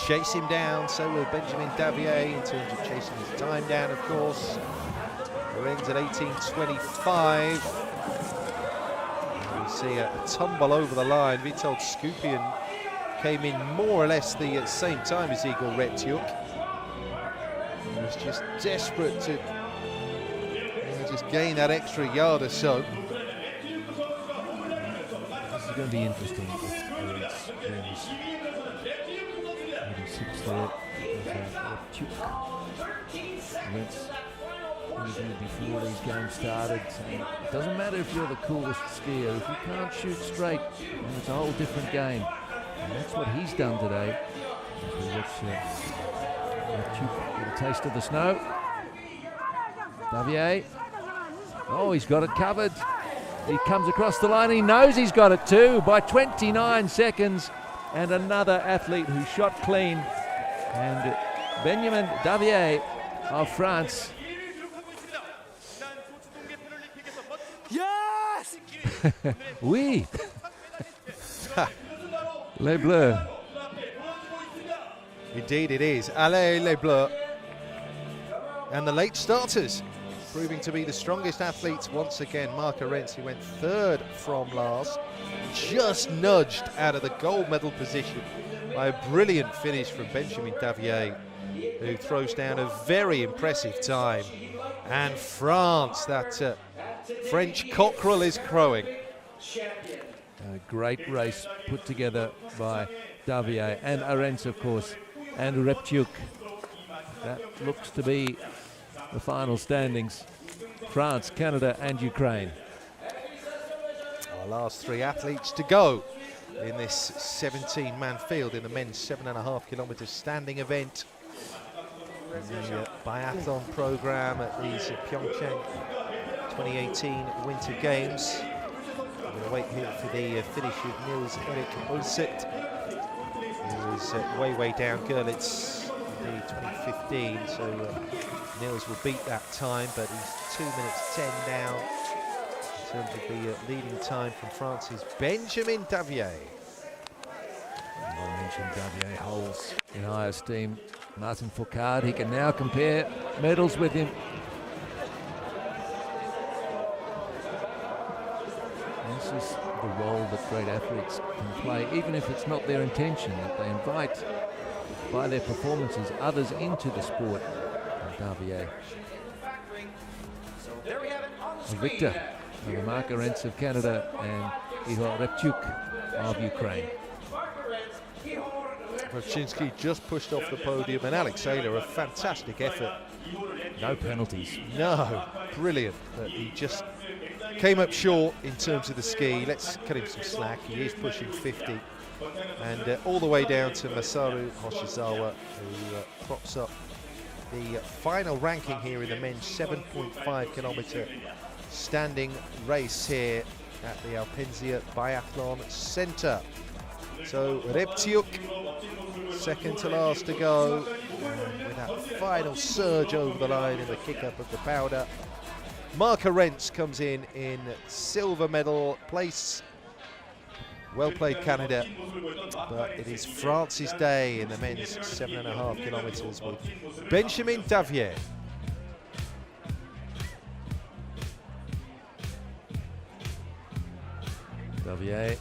S3: chase him down. So will Benjamin Davier in terms of chasing his time down, of course. Lorenz at 18:25. We see a tumble over the line. Witold Skupian came in more or less the same time as Igor Hrafeyeva. He was just desperate to just gain that extra yard or so.
S1: This is going to be interesting with Lorenz. 86 there. Lorenz interviewed before these games started, saying it doesn't matter if you're the coolest skier, if you can't shoot straight, then it's a whole different game. And that's what he's done today. Let's get a taste of the snow. Davier. Oh, he's got it covered. He comes across the line. He knows he's got it too by 29 seconds. And another athlete who shot clean. And Benjamin Davier of France.
S4: Yes!
S1: Oui. Les Bleus.
S3: Indeed it is. Allez les Bleus. And the late starters proving to be the strongest athletes once again. Mark Lorenz, who went third from last, just nudged out of the gold medal position by a brilliant finish from Benjamin Davier, who throws down a very impressive time. And France, that French cockerel is crowing.
S1: A great race put together by Davier and Lorenz, of course, and Hrafeyeva. That looks to be the final standings. France, Canada and Ukraine.
S3: Our last three athletes to go in this 17-man field in the men's 7.5 kilometre standing event. The biathlon programme at these PyeongChang 2018 Winter Games. We're going to wait here for the finish of Niels Erik Olseth. He was way down Görlitz in 2015, so Niels will beat that time, but he's 2 minutes 10 now in terms of the leading time from France's Benjamin Davier.
S1: I mentioned Davier holds in high esteem Martin Fourcade. He can now compare medals with him. This is the role that great athletes can play, even if it's not their intention, that they invite, by their performances, others into the sport. Davier. Victor, Mark Lorenz of Canada and Igor Hrafeyeva of Ukraine.
S3: Vovchinsky just pushed off the podium, and Alex Ayler, a fantastic effort.
S1: No penalties.
S3: No, brilliant. But he just came up short in terms of the ski. Let's cut him some slack. He is pushing 50. And all the way down to Masaru Hoshizawa, who props up the final ranking here in the men's 7.5 kilometre standing race here at the Lidziya Biathlon Centre. So Hrafeyeva, second to last to go, and with that final surge over the line in the kick-up of the powder, Marka Rentz comes in silver medal place. Well played, Canada, but it is France's day in the men's 7.5 kilometres with Benjamin Davier.
S1: Davier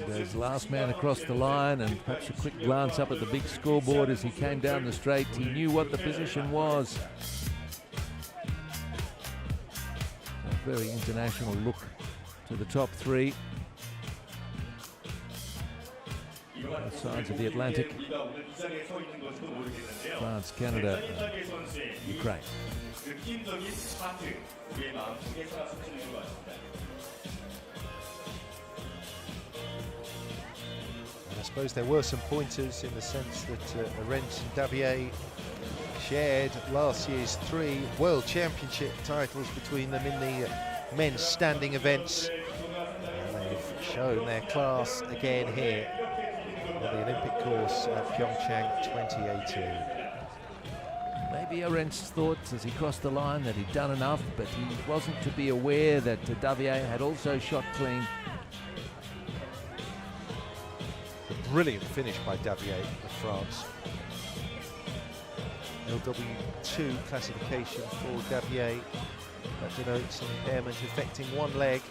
S1: goes last man across the line, and perhaps a quick glance up at the big scoreboard as he came down the straight. He knew what the position was. A very international look to the top three. Both sides of the Atlantic. France, Canada, Ukraine.
S3: And I suppose there were some pointers in the sense that Rentz and Davier shared last year's 3 World Championship titles between them in the men's standing events. And they've shown their class again here on the Olympic course at PyeongChang 2018.
S1: Maybe Rentz thought as he crossed the line that he'd done enough, but he wasn't to be aware that Davier had also shot clean.
S3: A brilliant finish by Davier of France. LW2 classification for Davier. That denotes an impairment affecting one leg.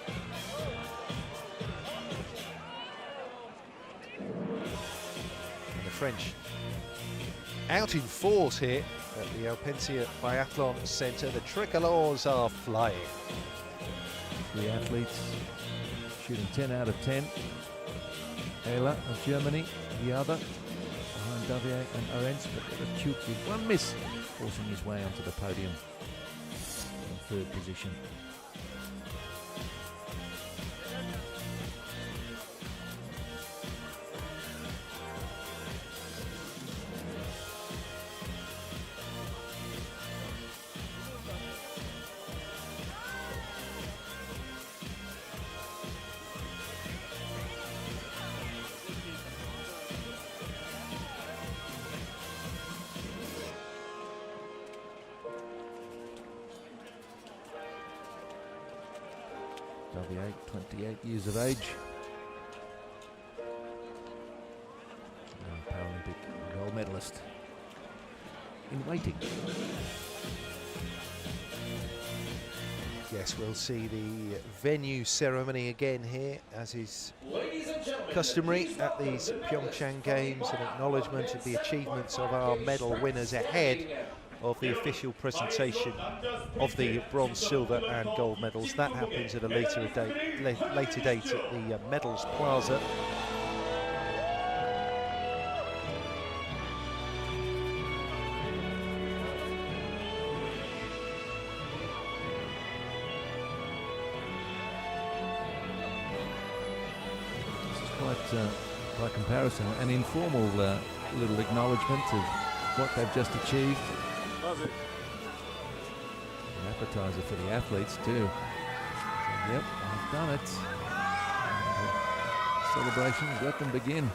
S3: And the French out in force here at the Lidziya Biathlon Centre. The tricolores are flying.
S1: The athletes shooting 10 out of 10. Ela of Germany, the other, behind Davier and Rentz, but Hrafeyeva with one miss, forcing his way onto the podium in 3rd position. Davier, 28 years of age. Paralympic gold medalist in waiting.
S3: Yes, we'll see the venue ceremony again here, as is customary at these PyeongChang Games, an acknowledgement of the achievements of our medal winners ahead of the official presentation of the bronze, silver and gold medals. That happens at a later date at the Medals Plaza.
S1: By comparison, an informal little acknowledgement of what they've just achieved. An appetizer for the athletes too. So, yep, I've done it. Celebrations, let them begin.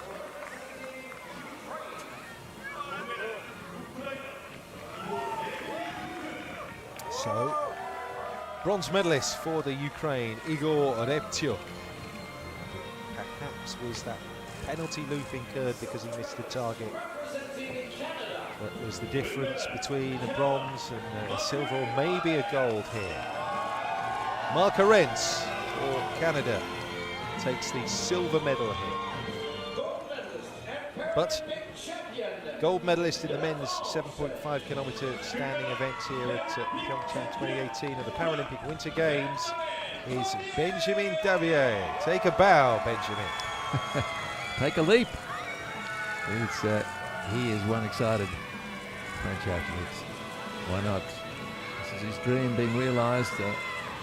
S3: So, bronze medalist for the Ukraine, Igor Hrafeyeva. Perhaps was that penalty loop incurred because he missed the target. That was the difference between a bronze and a silver, or maybe a gold here. Marka Rentz for Canada takes the silver medal here. But gold medalist in the men's 7.5 kilometre standing events here at PyeongChang 2018 of the Paralympic Winter Games is Benjamin Davier. Take a bow, Benjamin.
S1: Take a leap. He is one excited French athletes. Why not? This is his dream being realised.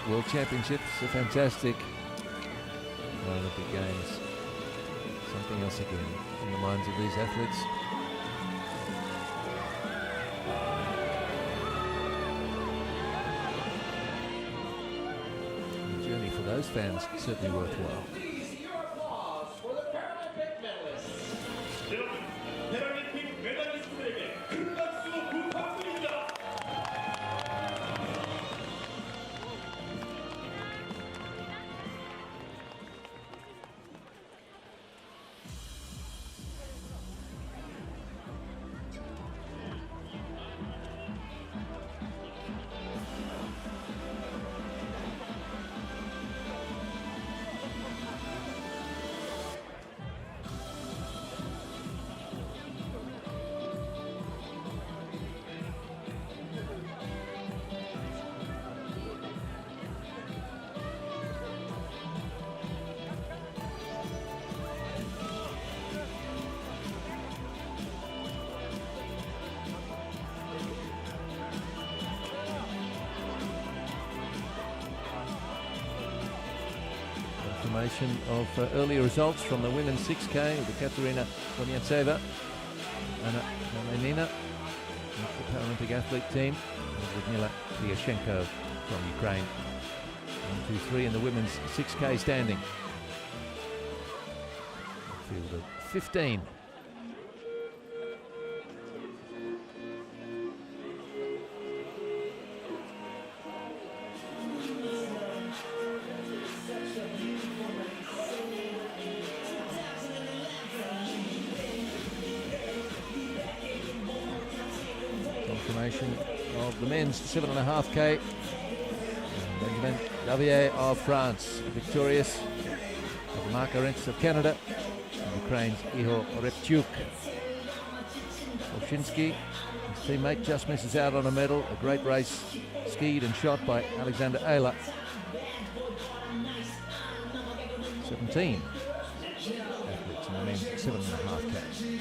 S1: World Championships are fantastic. Paralympic Games, something else again in the minds of these athletes. those fans certainly worthwhile.
S2: Please, your applause for the Paralympic medalists.
S4: 패럴림픽 메달리스트들에게 큰 박수 부탁드립니다.
S1: Confirmation of earlier results from the women's 6K with Katerina Hrafeyeva, Anna Kalenina of the Paralympic athlete team, and Lidziya Biathlon from Ukraine. 1, 2, 3 in the women's 6K standing. Field of 15. Confirmation of the men's 7.5K. Benjamin Davier of France, victorious over Mark Arentz of Canada, and Ukraine's Ihor Repchuk. Olshinsky, his teammate, just misses out on a medal. A great race skied and shot by Alexander Ayla. 17 athletes in the men's 7.5K.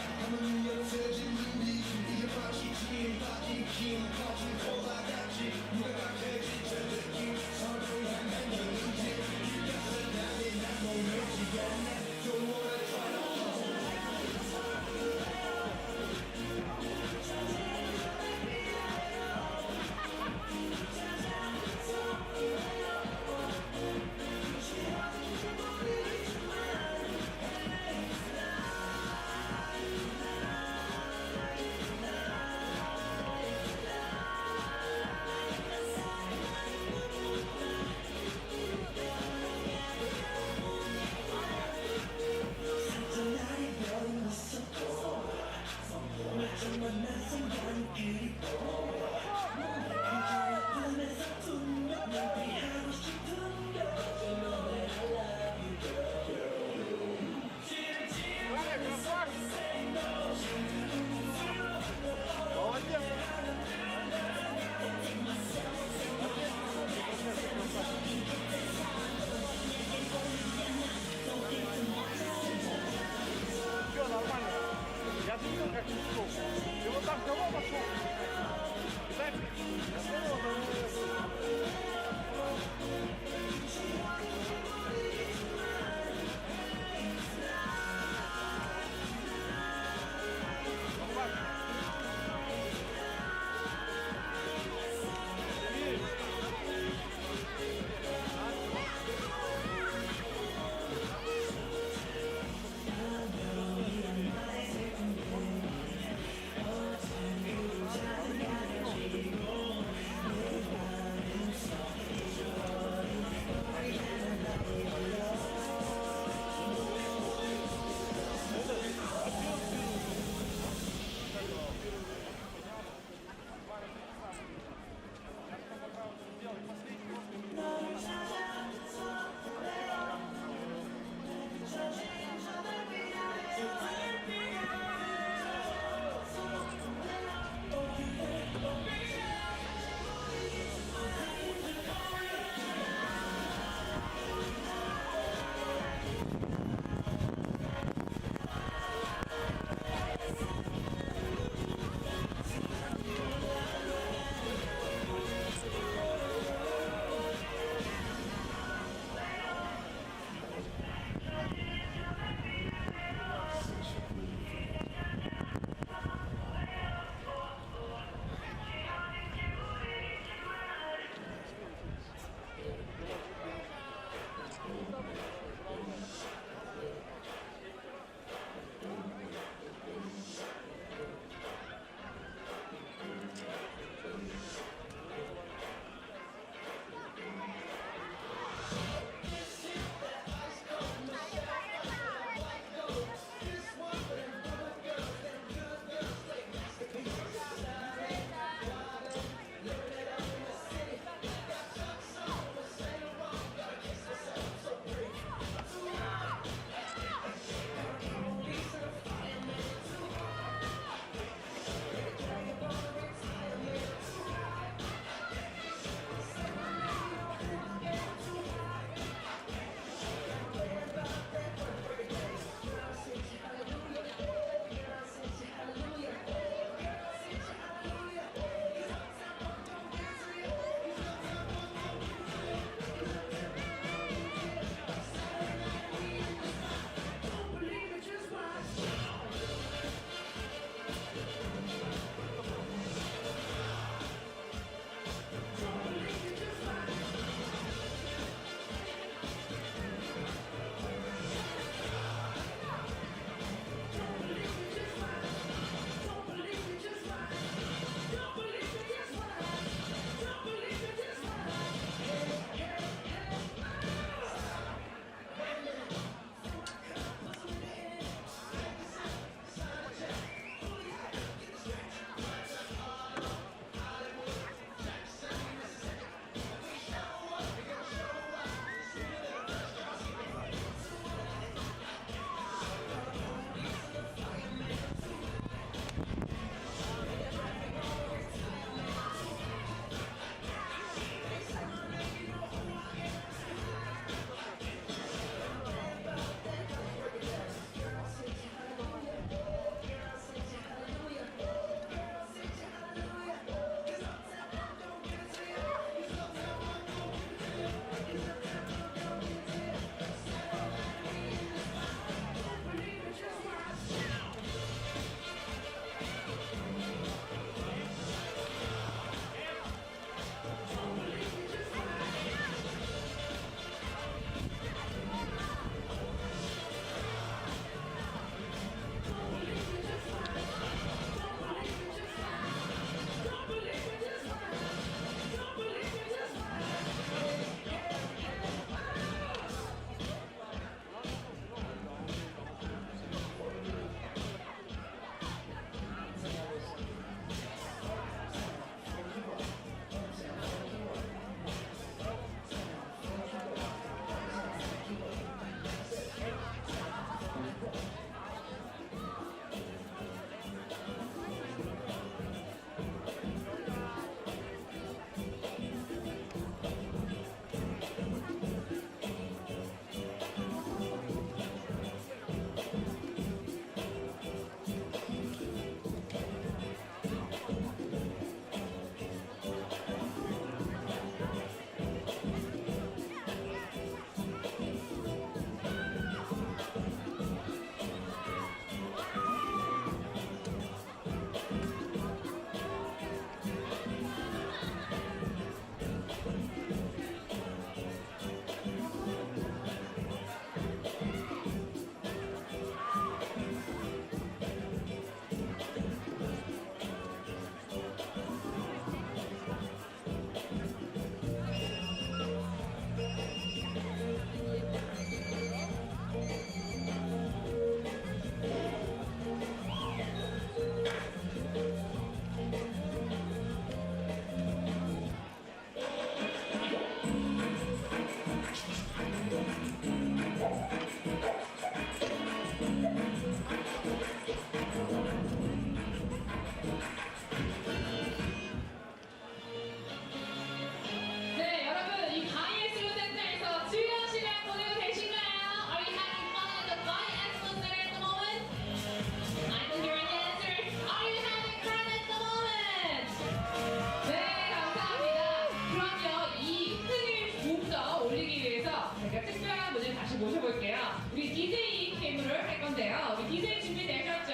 S5: 모셔볼게요. 우리 DJ 팀을 할 건데요. 우리 DJ 준비되셨죠?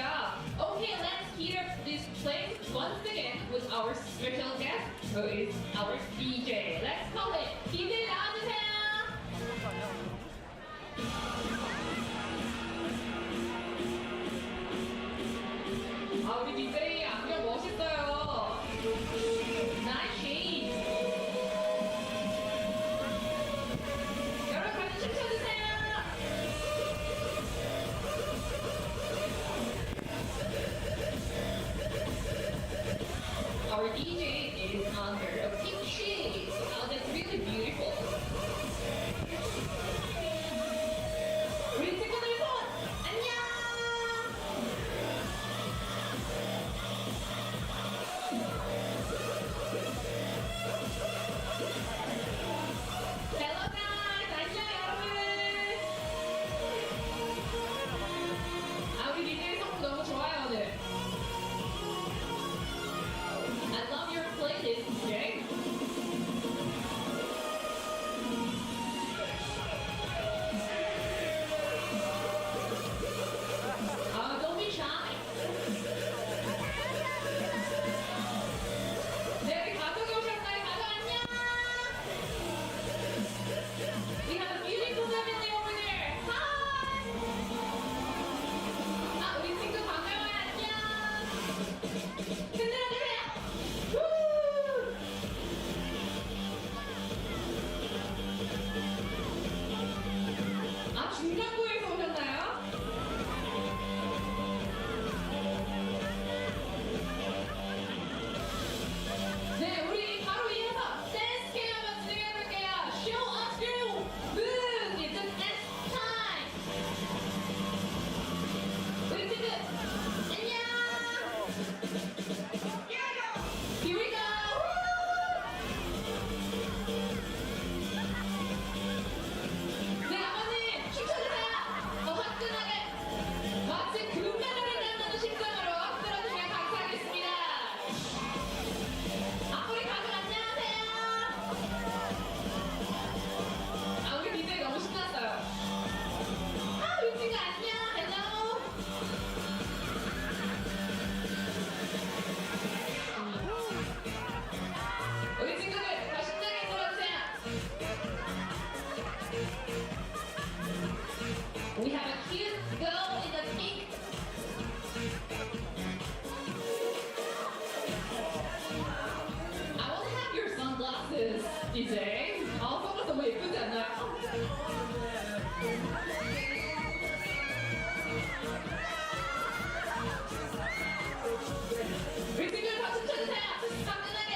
S5: Okay, let's heat up this place once again with our special guest, who is our DJ. Let's call it DJ 나와주세요. 아, 우리 DJ 안경 멋있어요. Nice shade. 여러분 같이 춤춰주세요. Our DJ is under a pink shade. Oh, that's really beautiful. 우리 친구들 손 안녕. Hello guys, 안녕 여러분. 아, 우리 DJ 성우 너무 좋아요 오늘. I love your playlist, DJ. Don't be shy. 네, 우리 가족이 오셨어요. 가족 안녕. We have a beautiful family over there. Hi. 아, 우리 친구 반가워요. 안녕. 흔들어주세요. 후. 아, 중랑구에서 오셨나요? 네, 우리 바로 이어서 댄스 게임 한번 진행해볼게요. Show us your move. It's a dance time. 우리 친구 안녕. Here we go. 네, 아버님 춤춰주세요. 더 화끈하게 마치 금메달을 따는 심정으로 흔들어주시면 감사하겠습니다. 아, 우리 가족 안녕하세요. 아, 우리 DJ 너무 신났어요. 아, 우리 친구 안녕. 헬로. 우리 친구들 더 신나게 놀아주세요. We have a cute girl in the pink. I will have your sunglasses, DJ. 아, 선글라스 너무 예쁘지 않나요? 우리 친구들 더 춤춰주세요. 화끈하게.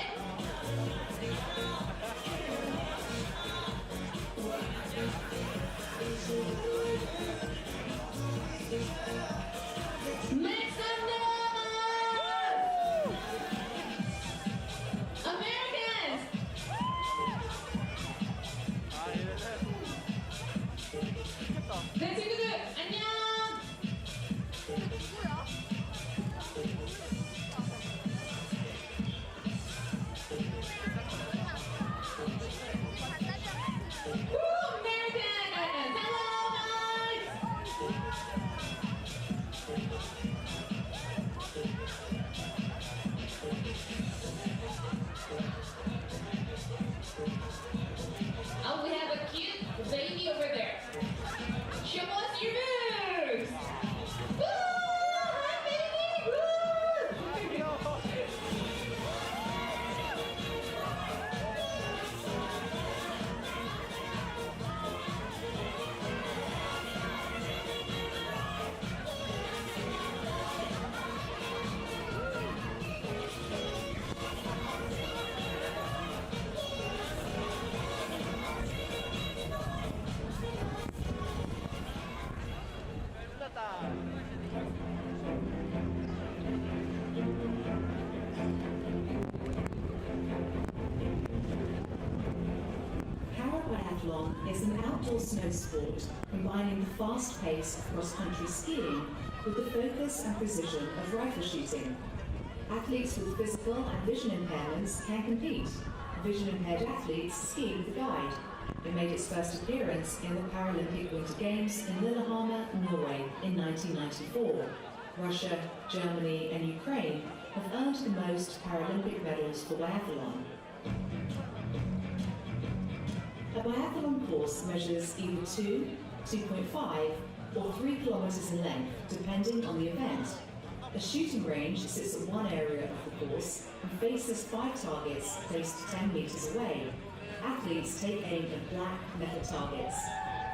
S5: Make some noise! Americans! 네, 친구들 안녕! Woo, Americans! Hello, guys! Oh, we have a cute baby over there. Show us your moves! Woo! Hi, baby! Woo!
S6: Biathlon is an outdoor snow sport combining the fast pace of cross-country skiing with the focus and precision of rifle shooting. Athletes with physical and vision impairments can compete. Vision-impaired athletes ski with a guide, It made its first appearance in the Paralympic Winter Games in Lillehammer, Norway in 1994. Russia, Germany and Ukraine have earned the most Paralympic medals for biathlon. A biathlon course measures either 2, 2.5 or 3 kilometers in length, depending on the event. A shooting range sits at one area of the course and faces 5 targets placed 10 meters away. Athletes take aim at black metal targets.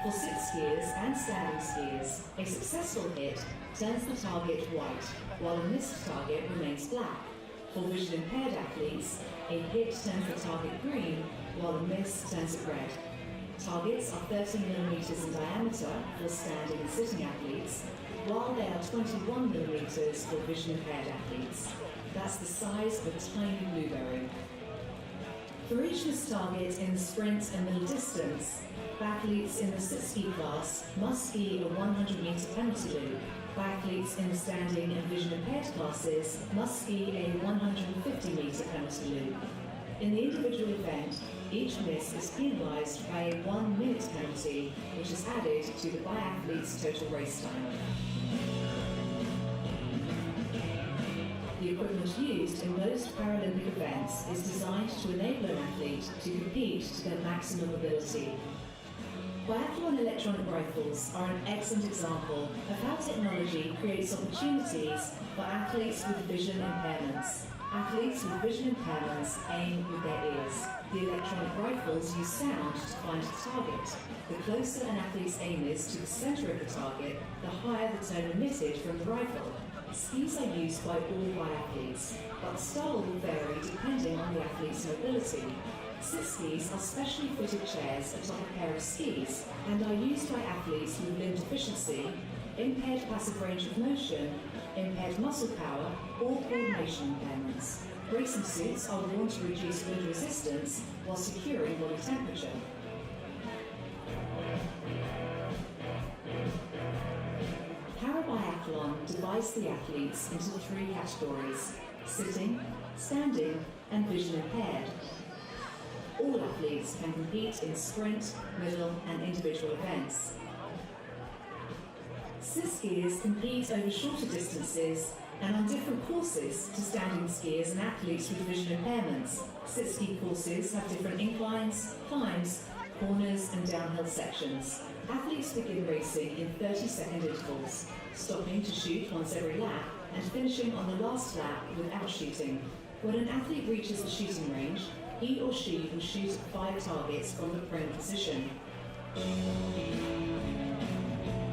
S6: For sit skiers and standing skiers, a successful hit turns the target white, while a missed target remains black. For vision impaired athletes, a hit turns the target green, while a miss turns it red. Targets are 13 millimeters in diameter for standing and sitting athletes, while they are 21 millimeters for vision impaired athletes. That's the size of a tiny blueberry. For each missed target in the sprint and middle distance, athletes in the sit ski class must ski a 100-meter penalty loop. Athletes in the standing and vision impaired classes must ski a 150-meter penalty loop. In the individual event, each miss is penalised by a 1-minute penalty, which is added to the biathlete's total race time. The equipment used in most Paralympic events is designed to enable an athlete to compete to their maximum ability. Biathlon electronic rifles are an excellent example of how technology creates opportunities for athletes with vision impairments. Athletes with vision impairments aim with their ears. The electronic rifles use sound to find a target. The closer an athlete's aim is to the centre of the target, the higher the tone emitted from the rifle. Skis are used by all biathletes, but the style will vary depending on the athlete's mobility. Sit skis are specially fitted chairs atop a pair of skis and are used by athletes with limb deficiency, impaired passive range of motion, impaired muscle power, or coordination impairments. Racing suits are worn to reduce wind resistance while securing body temperature. Parabiathlon divides the athletes into 3 categories: sitting, standing, and vision impaired. All athletes can compete in sprint, middle, and individual events. Sit skiers compete over shorter distances and on different courses to standing skiers and athletes with vision impairments. Sit ski courses have different inclines, climbs, corners, and downhill sections. Athletes begin racing in 30-second intervals, stopping to shoot once every lap and finishing on the last lap without shooting. When an athlete reaches the shooting range, he or she will shoot 5 targets from the prone position.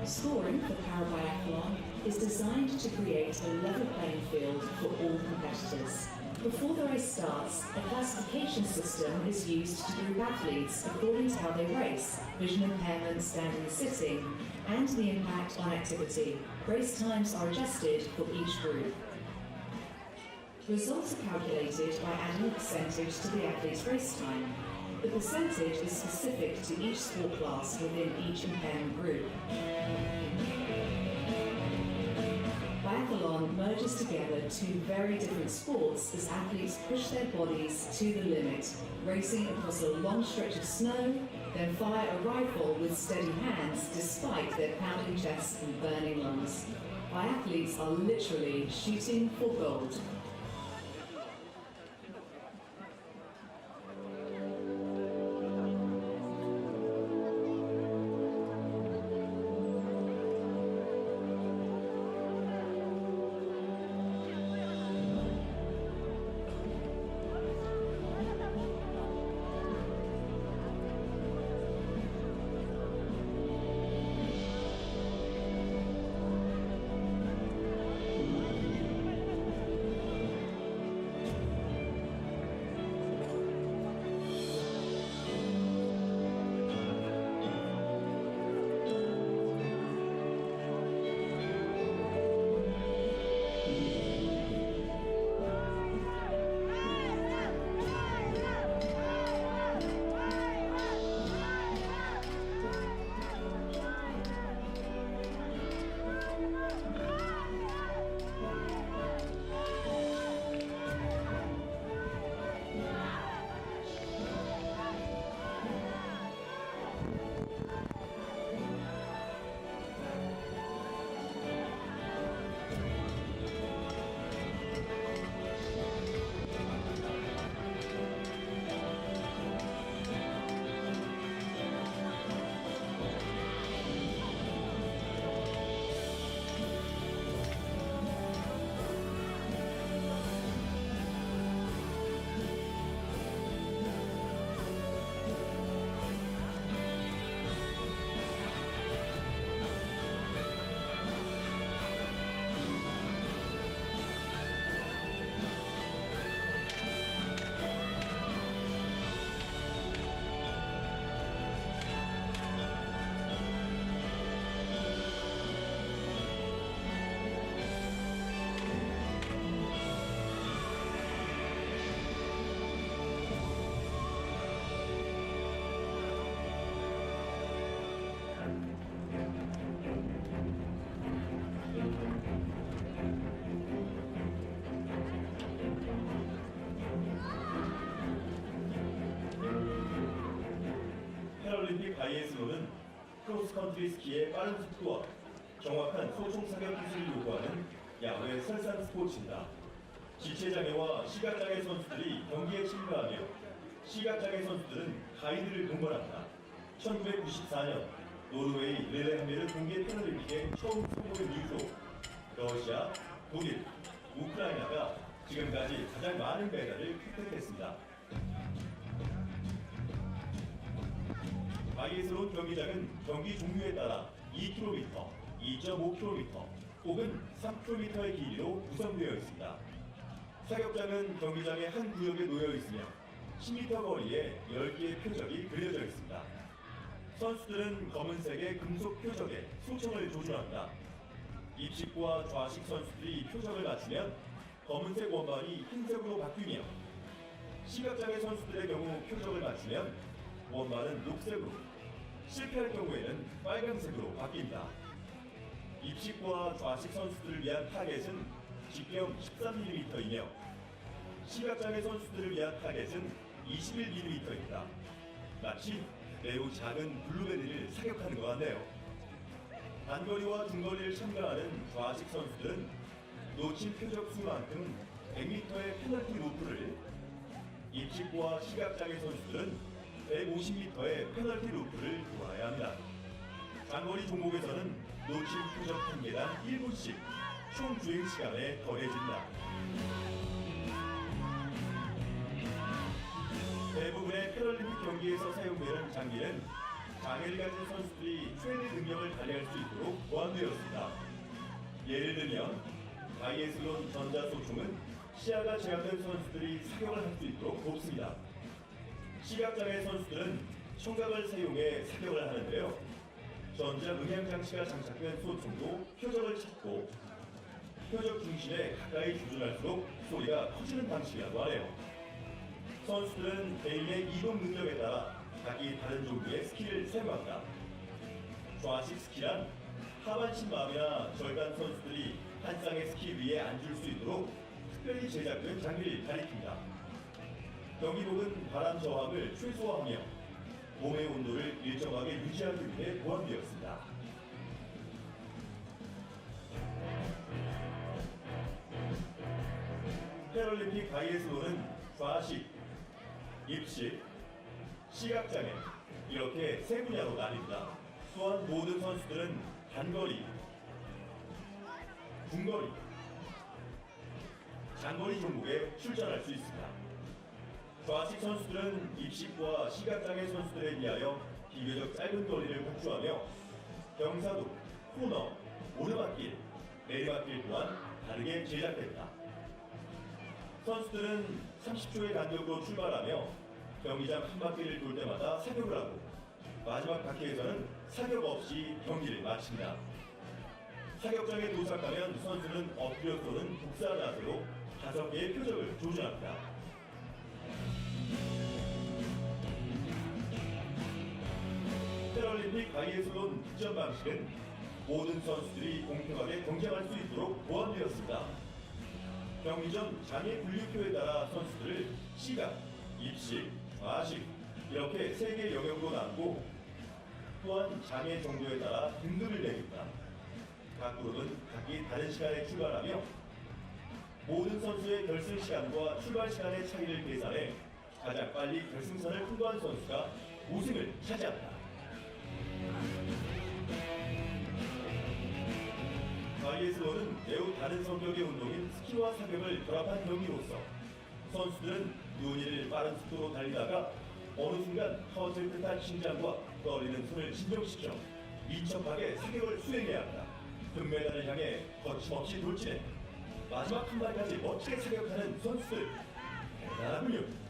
S6: Scoring for Parabiathlon is designed to create a level playing field for all competitors. Before the race starts, a classification system is used to group athletes according to how they race, vision impairment, standing and sitting, and the impact on activity. Race times are adjusted for each group. Results are calculated by adding a percentage to the athlete's race time. The percentage is specific to each sport class within each impairment group. Biathlon merges together 2 very different sports as athletes push their bodies to the limit, racing across a long stretch of snow, then fire a rifle with steady hands despite their pounding chests and burning lungs. Biathletes are literally shooting for gold.
S4: 크로스컨트리 스키의 빠른 속도와 정확한 소총 사격 기술을 요구하는 야외 설상 스포츠입니다. 지체장애와 시각장애 선수들이 경기에 참가하며 시각장애 선수들은 가이드를 동반합니다. 1994년 노르웨이 릴레하메르 동계 패럴림픽에 처음 성공한 이후로 러시아, 독일, 우크라이나가 지금까지 가장 많은 메달을 획득했습니다. 바이애슬론 경기장은 경기 종류에 따라 2km, 2.5km 혹은 3km의 길이로 구성되어 있습니다. 사격장은 경기장의 한 구역에 놓여 있으며 10m 거리에 10개의 표적이 그려져 있습니다. 선수들은 검은색의 금속 표적에 소총을 조준합니다. 입식과 좌식 선수들이 표적을 맞추면 검은색 원반이 흰색으로 바뀌며 시각장애 선수들의 경우 표적을 맞추면 원반은 녹색으로, 실패할 경우에는 빨간색으로 바뀝니다. 입식과 좌식 선수들을 위한 타겟은 직경 13mm이며 시각장애 선수들을 위한 타겟은 21mm입니다. 마치 매우 작은 블루베리를 사격하는 것 같네요. 단거리와 중거리를 참가하는 좌식 선수들은 놓친 표적 수만큼 100m의 페널티 루프를, 입식과 시각장애 선수들은 150m의 페널티 루프를 도와야 합니다. 장거리 종목에서는 놓친 표적 한 개당 1분씩 총 주행 시간에 더해집니다. 대부분의 패럴림픽 경기에서 사용되는 장비는 장애를 가진 선수들이 최대 능력을 발휘할 수 있도록 보완되었습니다. 예를 들면 바이애슬론 전자소총은 시야가 제한된 선수들이 사격을 할 수 있도록 돕습니다. 시각장애 선수들은 청각을 사용해 사격을 하는데요. 전자 음향 장치가 장착된 소총도 표적을 찾고 표적 중심에 가까이 조준할수록 소리가 커지는 방식이라고 하네요. 선수들은 개인의 이동 능력에 따라 각기 다른 종류의 스키를 사용합니다. 좌식 스키란 하반신 마비나 절단 선수들이 한 쌍의 스키 위에 앉을 수 있도록 특별히 제작된 장비를 가리킵니다. 경기복은 바람 저항을 최소화하며 몸의 온도를 일정하게 유지하기 위해 보완되었습니다. 패럴림픽 바이애슬론은 좌식, 입식, 시각장애 이렇게 세 분야로 나뉩니다. 또한 모든 선수들은 단거리, 중거리, 장거리 종목에 출전할 수 있습니다. 좌식 선수들은 입식과 시각장애 선수들에 비하여 비교적 짧은 거리를 복주하며 경사도, 코너, 오르막길, 내리막길 또한 다르게 제작됩니다. 선수들은 30초의 간격으로 출발하며 경기장 한 바퀴를 돌 때마다 사격을 하고 마지막 바퀴에서는 사격 없이 경기를 마칩니다. 사격장에 도착하면 선수는 엎드려 쏘는 복사 자세로 5개의 표적을 조준합니다. 패럴림픽 바이애슬론 득점 방식은 모든 선수들이 공평하게 경쟁할 수 있도록 보완되었습니다. 경기 전 장애 분류표에 따라 선수들을 시각, 입식, 좌식 이렇게 3개 영역으로 나누고 또한 장애 정도에 따라 등급을 매깁니다. 각 그룹은 각기 다른 시간에 출발하며 모든 선수의 결승 시간과 출발 시간의 차이를 계산해 가장 빨리 결승선을 통과한 선수가 우승을 차지합니다. 바이애슬론은 매우 다른 성격의 운동인 스키와 사격을 결합한 경기로서 선수들은 유은이를 빠른 속도로 달리다가 어느 순간 터질 듯한 심장과 떨리는 손을 진정시켜 민첩하게 사격을 수행해야 합니다. 금메달을 향해 거침없이 돌진해 마지막 한 발까지 멋지게 사격하는 선수들 대단하군요.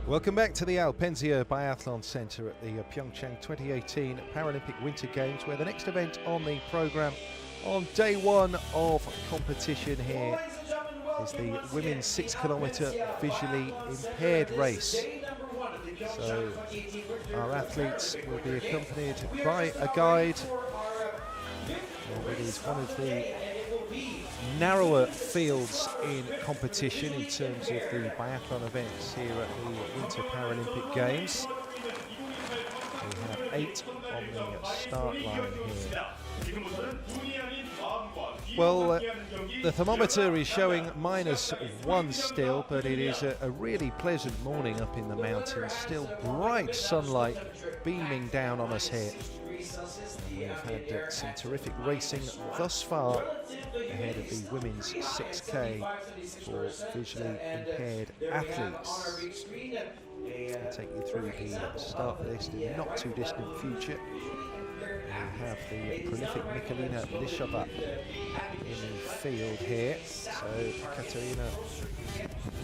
S3: Welcome back to the Alpenzia Biathlon Centre at the PyeongChang 2018 Paralympic Winter Games, where the next event on the programme on day one of competition here is the women's 6 kilometre visually impaired race. So our athletes will be accompanied by a guide, and it is one of the narrower fields in competition in terms of the biathlon events here at the Winter Paralympic Games. We have 8 on the start line here. Well, the thermometer is showing -1 still, but it is a really pleasant morning up in the mountains. Still bright sunlight beaming down on us here. We've had some terrific racing thus far ahead of the women's 6K for visually impaired athletes. I'll take you through the start list in the not too distant future. We have the prolific Nikolina Lidziya in the field here. So Katerina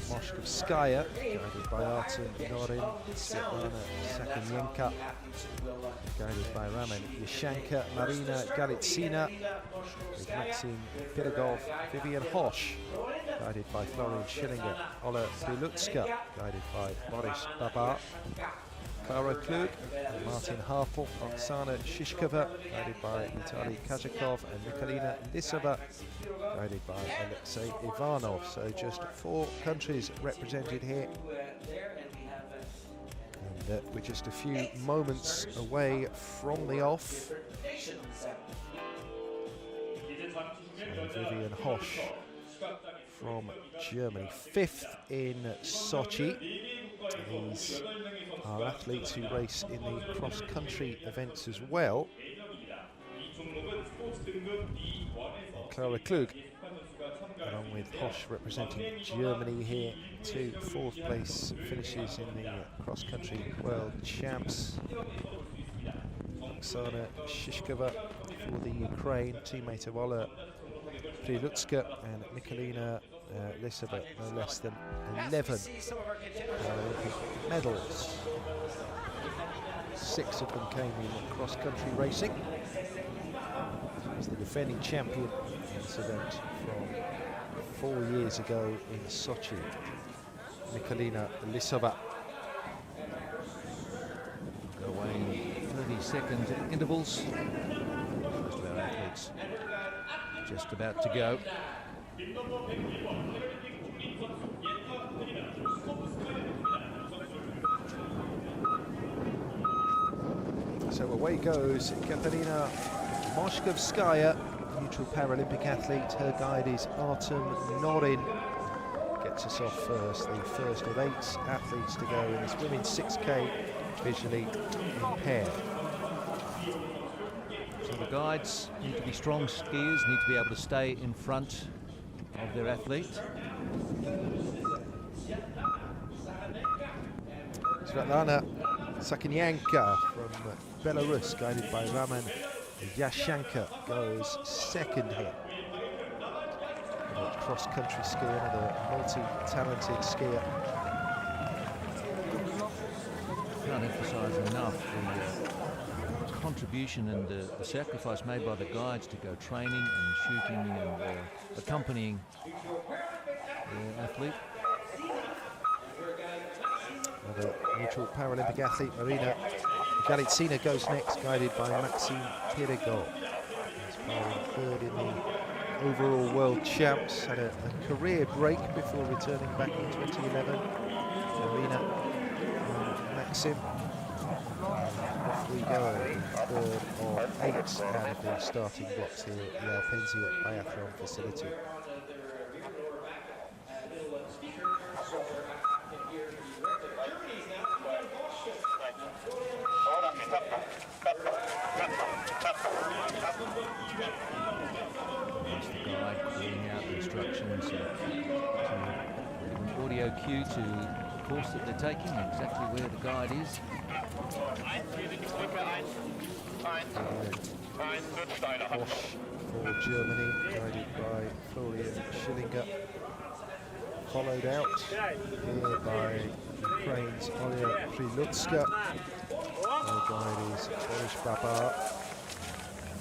S3: Moshkovskaya, guided by Artem Norin, Svetlana Sakinyenka, guided by Raman Yashenka, Marina Galitsina, with Maxim Pirogov, Vivian Hosh, guided by Florian Schillinger, Ola Bilutska, guided by Boris Babar, Clara Klug, Martin Harpel, Oksana Shishkova, guided by Vitaly Kazakov, and Nikolina Lisova, guided by Alexei Ivanov. So just 4 countries represented here. And we're just a few moments away from the off. So Vivian Hosh from Germany, 5th in Sochi. These are athletes who race in the cross-country events as well. And Clara Klug, along with Hosh representing Germany here, 2 4th place finishes in the cross-country world champs. Oksana Shishkova for the Ukraine, teammate of Ola Prilutska, and Nikolina Lisova, no less than 11 Paralympic medals. 6 of them came in cross-country racing. He's the defending champion in this event from 4 years ago in Sochi, Nikolina Lisova.
S1: Go away in 30-second intervals. Most of our athletes just about to go.
S3: So away goes Katerina Moshkovskaya, neutral Paralympic athlete. Her guide is Artem Norin. Gets us off first, the first of 8 athletes to go in this women's 6K visually impaired.
S1: So the guides need to be strong skiers, need to be able to stay in front of their athlete.
S3: Svetlana Sakinyanka from Belarus, guided by Raman Yashenka, goes 2nd here. Cross-country skier, another multi-talented skier.
S1: Can't emphasise enough the contribution and the sacrifice made by the guides to go training and shooting and accompanying the athlete.
S3: Another neutral Paralympic athlete, Marina Galitsina, goes next, guided by Maxim Pirogov. Inspiring 3rd in the overall world champs. Had a career break before returning back in 2011. Marina and Maxim. Off we go, third of 8 out of the starting blocks here at the Alpensia Biathlon facility.
S1: Guide calling out the instructions to give an audio cue to the course that they're taking, exactly where the guide is.
S3: Bosch for Germany, guided by Florian Schillinger. Followed out here by Ukraine's Olia Prilutska. Our guide is Boris Babar.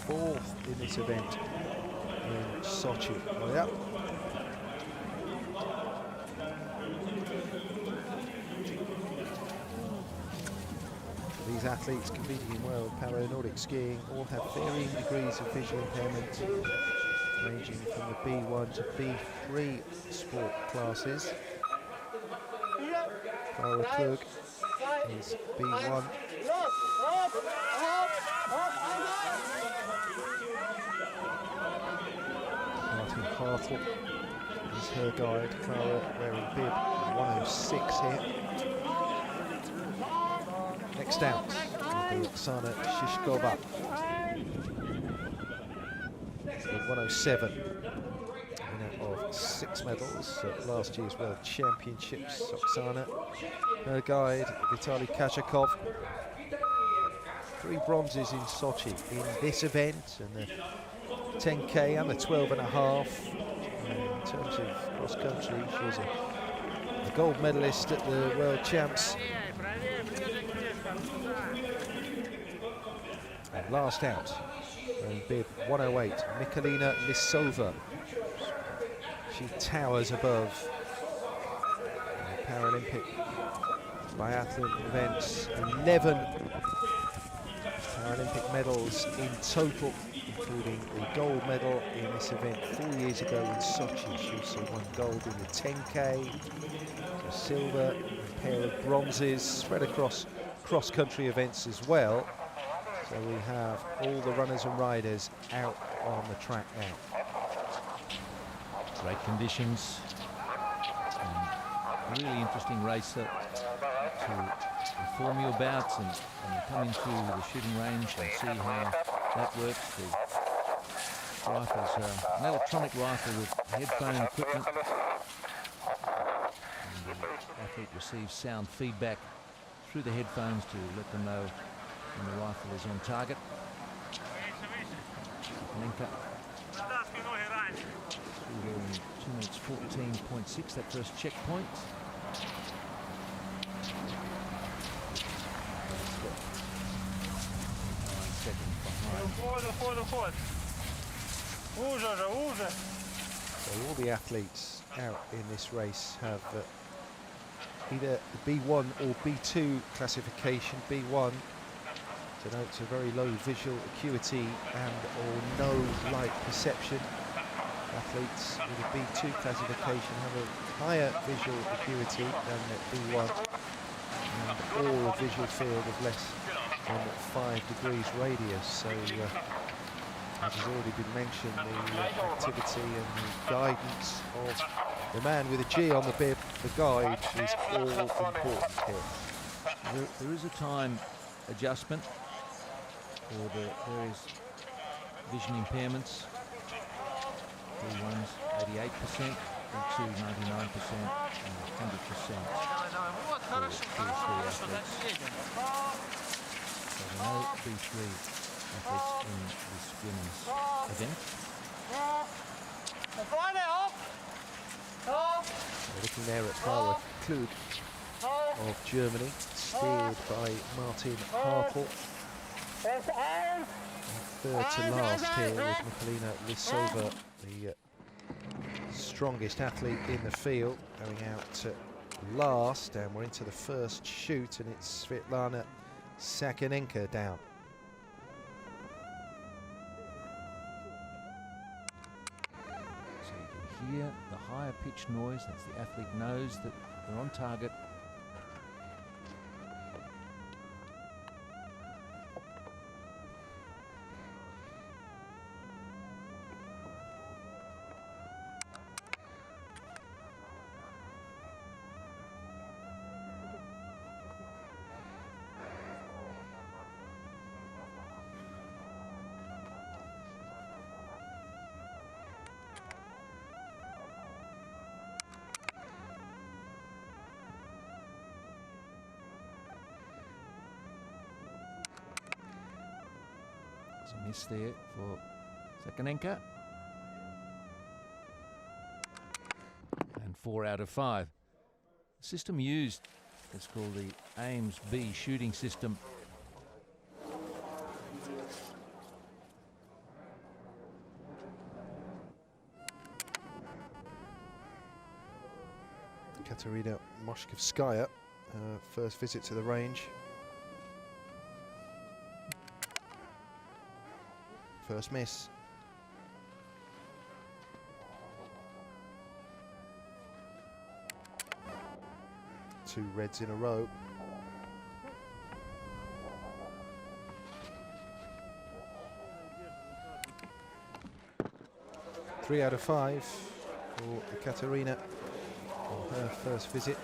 S3: Fourth in this event in Sochi. Oh, yeah. These athletes competing in World Para-Nordic skiing all have varying degrees of visual impairment, ranging from the B1 to B3 sport classes. Clara Klug is B1. Martin Hartl is her guide. Clara wearing bib 106 here. Next out will be Oksana Shishkova with 107. Winner of 6 medals at last year's World Championships. Oksana, her guide Vitaly Kachakov. 3 bronzes in Sochi in this event, and the 10k and the 12.5. In terms of cross country, she was a gold medalist at the World Champs. And last out, wearing bib 108, Mikalina Lisova. She towers above the Paralympic biathlon events. 11 Paralympic medals in total, including the gold medal in this event 4 years ago in Sochi. She also won gold in the 10k, silver, a pair of bronzes spread across cross-country events as well. So we have all the runners and riders out on the track now.
S1: Great conditions. Really interesting race to inform you about and come into the shooting range and see how that works. The rifle's an electronic rifle with headphone equipment. And the athlete receives sound feedback through the headphones to let them know when the rifle is on target. Lenka through in 2 minutes 14.6, that first checkpoint.
S3: So all the athletes out in this race have either the B1 or B2 classification. B1 denotes a very low visual acuity and or no light perception. Athletes with a B2 classification have a higher visual acuity than the B1 and all a visual field of less than 5 degrees radius. So as has already been mentioned, the activity and the guidance of the man with a G on the bib, the guide, is all important here.
S1: There is a time adjustment for the various vision impairments. B1's 88%, B2 99%, and 100% for B3 athletes. So no B3 athletes in this women's event.
S3: We're looking there at Clara Klug of Germany, steered by Martin Hartl. Third to last here with Mikalina Lisova, the strongest athlete in the field, going out last, and we're into the first shoot, and it's Svetlana Sakonenko down.
S1: So you can hear the higher pitched noise. That's the athlete knows that they're on target. There's a miss there for Sakonenka. And 4 out of 5. The system used is called the Ames B shooting system.
S3: Katerina Moshkovskaya, first visit to the range. First miss. Two reds in a row. Three out of 5 for Katerina on her first visit.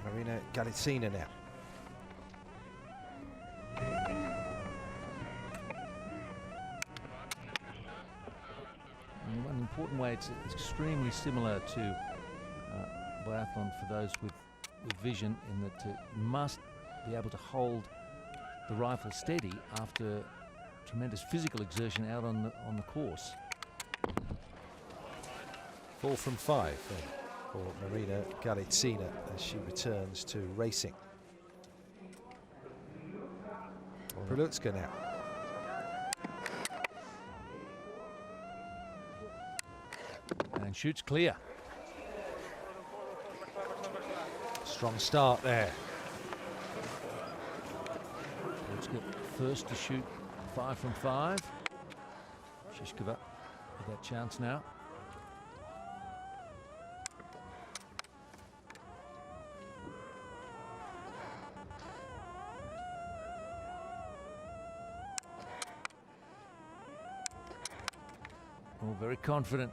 S3: Marina Galitzina now.
S1: In one important way, it's extremely similar to biathlon for those with vision, in that you must be able to hold the rifle steady after tremendous physical exertion out on the course.
S3: 4 from 5 for Marina Galitzina as she returns to racing. Prelutska now.
S1: And shoots clear.
S3: Strong start there.
S1: Prelutska first to shoot 5 from 5. Shishkova with that chance now. Oh, very confident.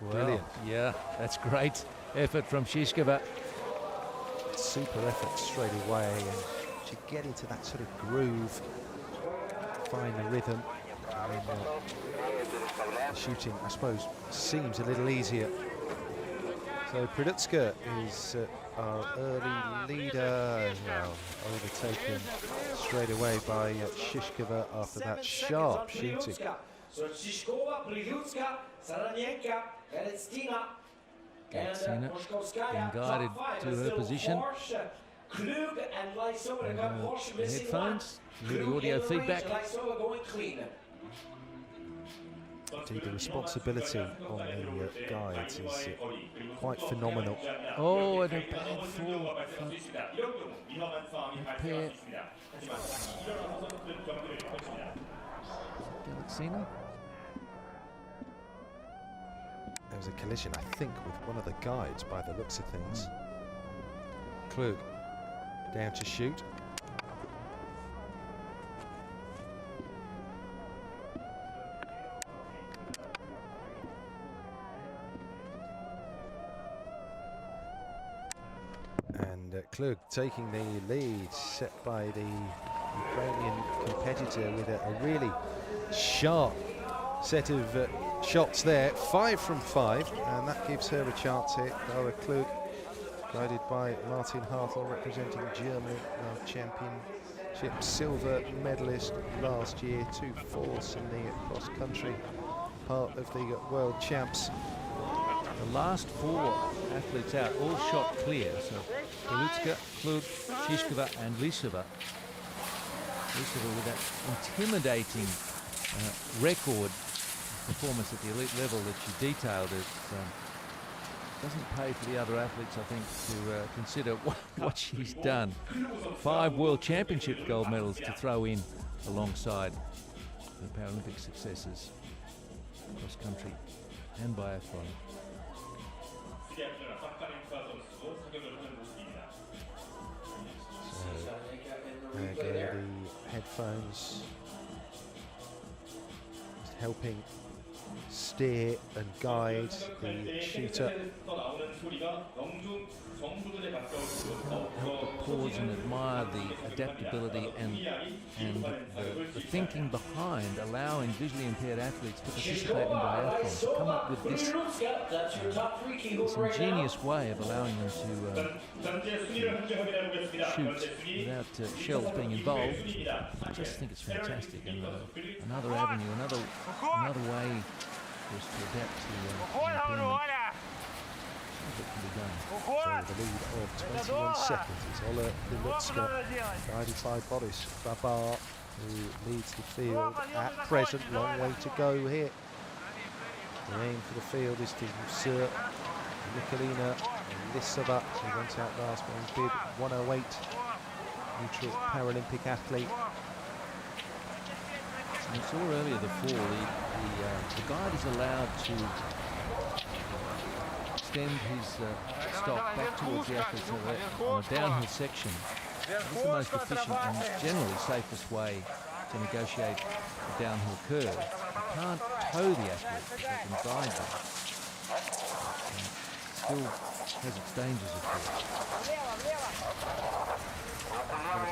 S3: Brilliant.
S1: Well, yeah, that's great effort from Shishkova.
S3: Super effort straight away, and she get into that sort of groove, find the rhythm, and then the shooting, I suppose, seems a little easier. So Prelutska is our early leader, well, overtaken straight away by Shishkova after that sharp shooting.
S2: So Shishkova, Prelutska, Saranenka, Galitzina,
S1: Galitzina being guided to her position.
S2: Klug and Lidziya got Porsche missing
S1: headphones,
S2: one.
S1: the audio
S2: Klug
S1: feedback.
S2: Lidziya going clean.
S3: Indeed, the responsibility on the guides is quite phenomenal.
S1: Oh, and a bad fall for impaired. Galitzina.
S3: There was a collision, I think, with one of the guides by the looks of things. Klug down to shoot. And Klug taking the lead, set by the Ukrainian competitor with a really sharp set of shots there. 5 from 5, and that gives her a chance here. Dara Klug, guided by Martin Hartl, representing Germany, our championship silver medalist last year, 2 fourths in the cross country part of the world champs.
S1: The last 4 athletes out all shot clear. So Prelutska, Klug, Shishkova and Lidziya. Lidziya with that intimidating record performance at the elite level that she detailed. It doesn't pay for the other athletes, I think, to consider what she's done. 5 World Championship gold medals to throw in alongside the Paralympic successes, cross country and biathlon.
S3: So, there go the headphones, just helping steer and guide the shooter.
S1: Pause and admire the adaptability and the thinking behind allowing visually impaired athletes to participate in biathlon, to come up with this ingenious way of allowing them to shoot without shells being involved. I just think it's fantastic, and another avenue, another way for us to adapt to impairment. That can be done.
S3: So the lead of 21 seconds is Ola Lidziya, guided by Boris Babar, who leads the field at present. Long way to go here. The aim for the field is to usurp Nikolina Lidziya, who went out last one, bid 108, neutral Paralympic athlete.
S1: We saw earlier the fall, the guide is allowed to extend his stock back towards the athlete so that on a downhill section. This is the most efficient and generally safest way to negotiate a downhill curve. You can't tow the athlete, but you can guide them. Still has its dangers, of course.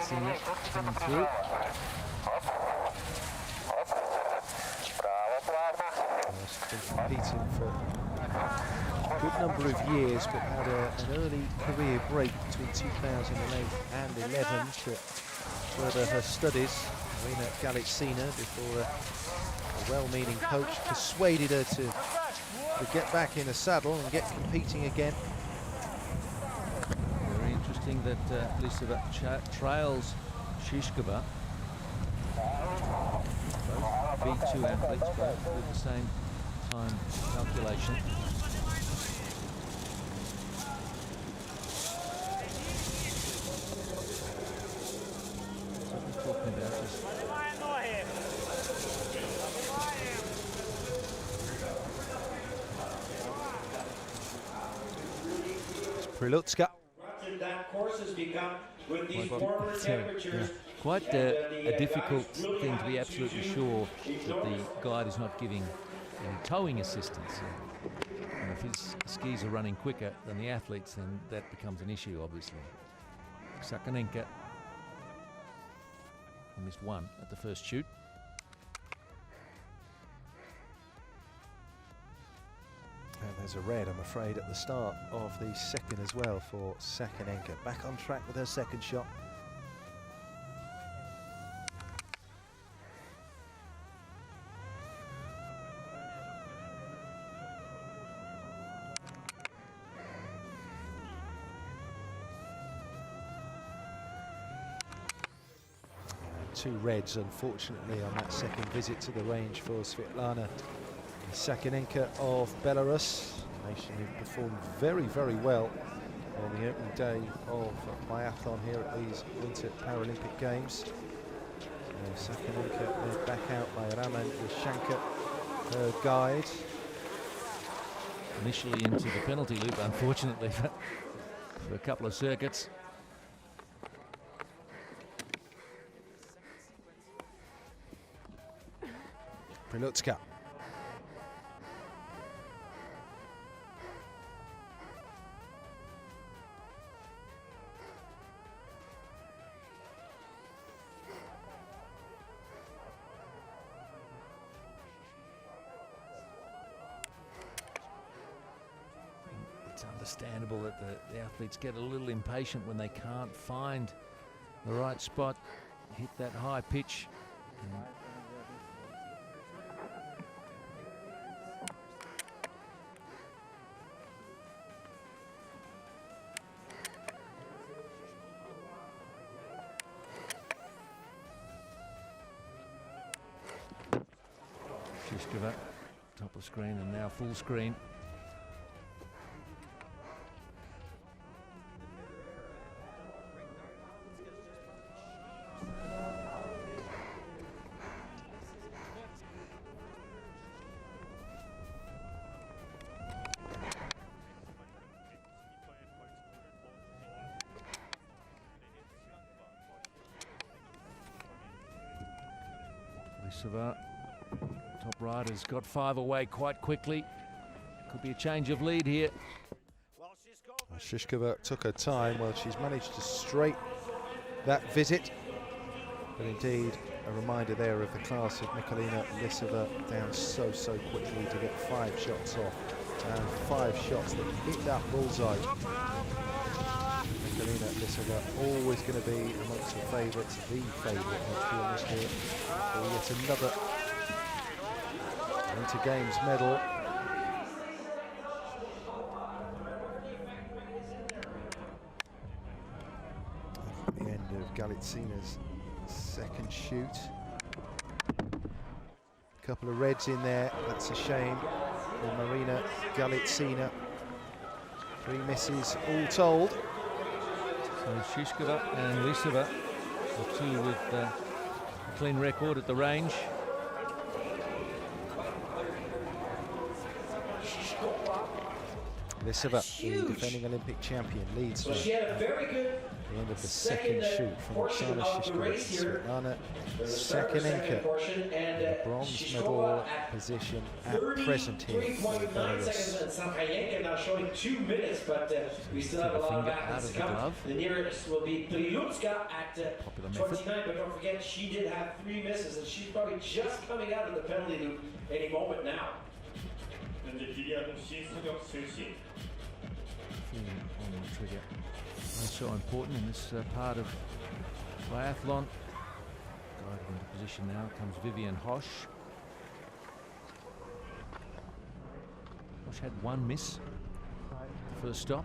S1: Lidziya coming through.
S3: Been competing for a good number of years, but had an early career break between 2008 and 11 to further her studies. Irina Galitsina, before a well-meaning coach persuaded her to get back in the saddle and get competing again.
S1: Very interesting that Lidziya trails Shishkova. Both B2 athletes, both with the same time calculation. What we're talking about is
S3: Prylutska.
S2: That course has become with these warmer temperatures.
S1: Quite a difficult thing to be absolutely sure that the guide is not giving any towing assistance. And if his skis are running quicker than the athletes, then that becomes an issue, obviously. Sakonenka missed one at the first shoot.
S3: And there's a red, I'm afraid, at the start of the second as well for Sakonenka. Back on track with her second shot. Two reds, unfortunately, on that second visit to the range for Svetlana Sakonenka of Belarus, a nation who performed very, very well on the opening day of biathlon here at these Winter Paralympic Games. Sakonenka led back out by Raman Ishanka, her guide.
S1: Initially into the penalty loop, unfortunately, for a couple of circuits.
S3: Prylutska.
S1: It's understandable that the athletes get a little impatient when they can't find the right spot, hit that high pitch. Shishkova, top of screen and now full screen. Lidziya Top rider's got 5 away quite quickly. Could be a change of lead here.
S3: Shishkova took her time. Well, she's managed to straight that visit. But indeed, a reminder there of the class of Michalina Lidziya, down so quickly to get 5 shots off. And 5 shots that hit that bullseye. Michalina Lidziya always going to be amongst the favourites, the favourite, let's be honest here, for yet another Winter Games medal. At the end of Galitsina's second shoot. A couple of reds in there, that's a shame for Marina Galitsina. 3 misses all told.
S1: So Shishkova and Lidziya, the 2 with a clean record at the range.
S3: Lidziya, the defending Olympic champion, leads
S2: So she had a very good
S3: at the end of the second shoot from Oksana Shishkova. Svetlana Sakonenko, the bronze medal position at present here for
S2: 3.9
S3: Belarus.
S2: seconds, and Sakonenko now showing 2 minutes, but we still have a lot of battles to come. The nearest will be Prilutska at 29, but don't forget she did have 3 misses, and she's probably just coming out of the penalty loop any moment now.
S4: 현재 비리아동 씨 성역 실시.
S1: On the trigger. That's so important in this part of biathlon. Guided into position now comes Vivian Hosch. Hosch had 1 miss. First stop.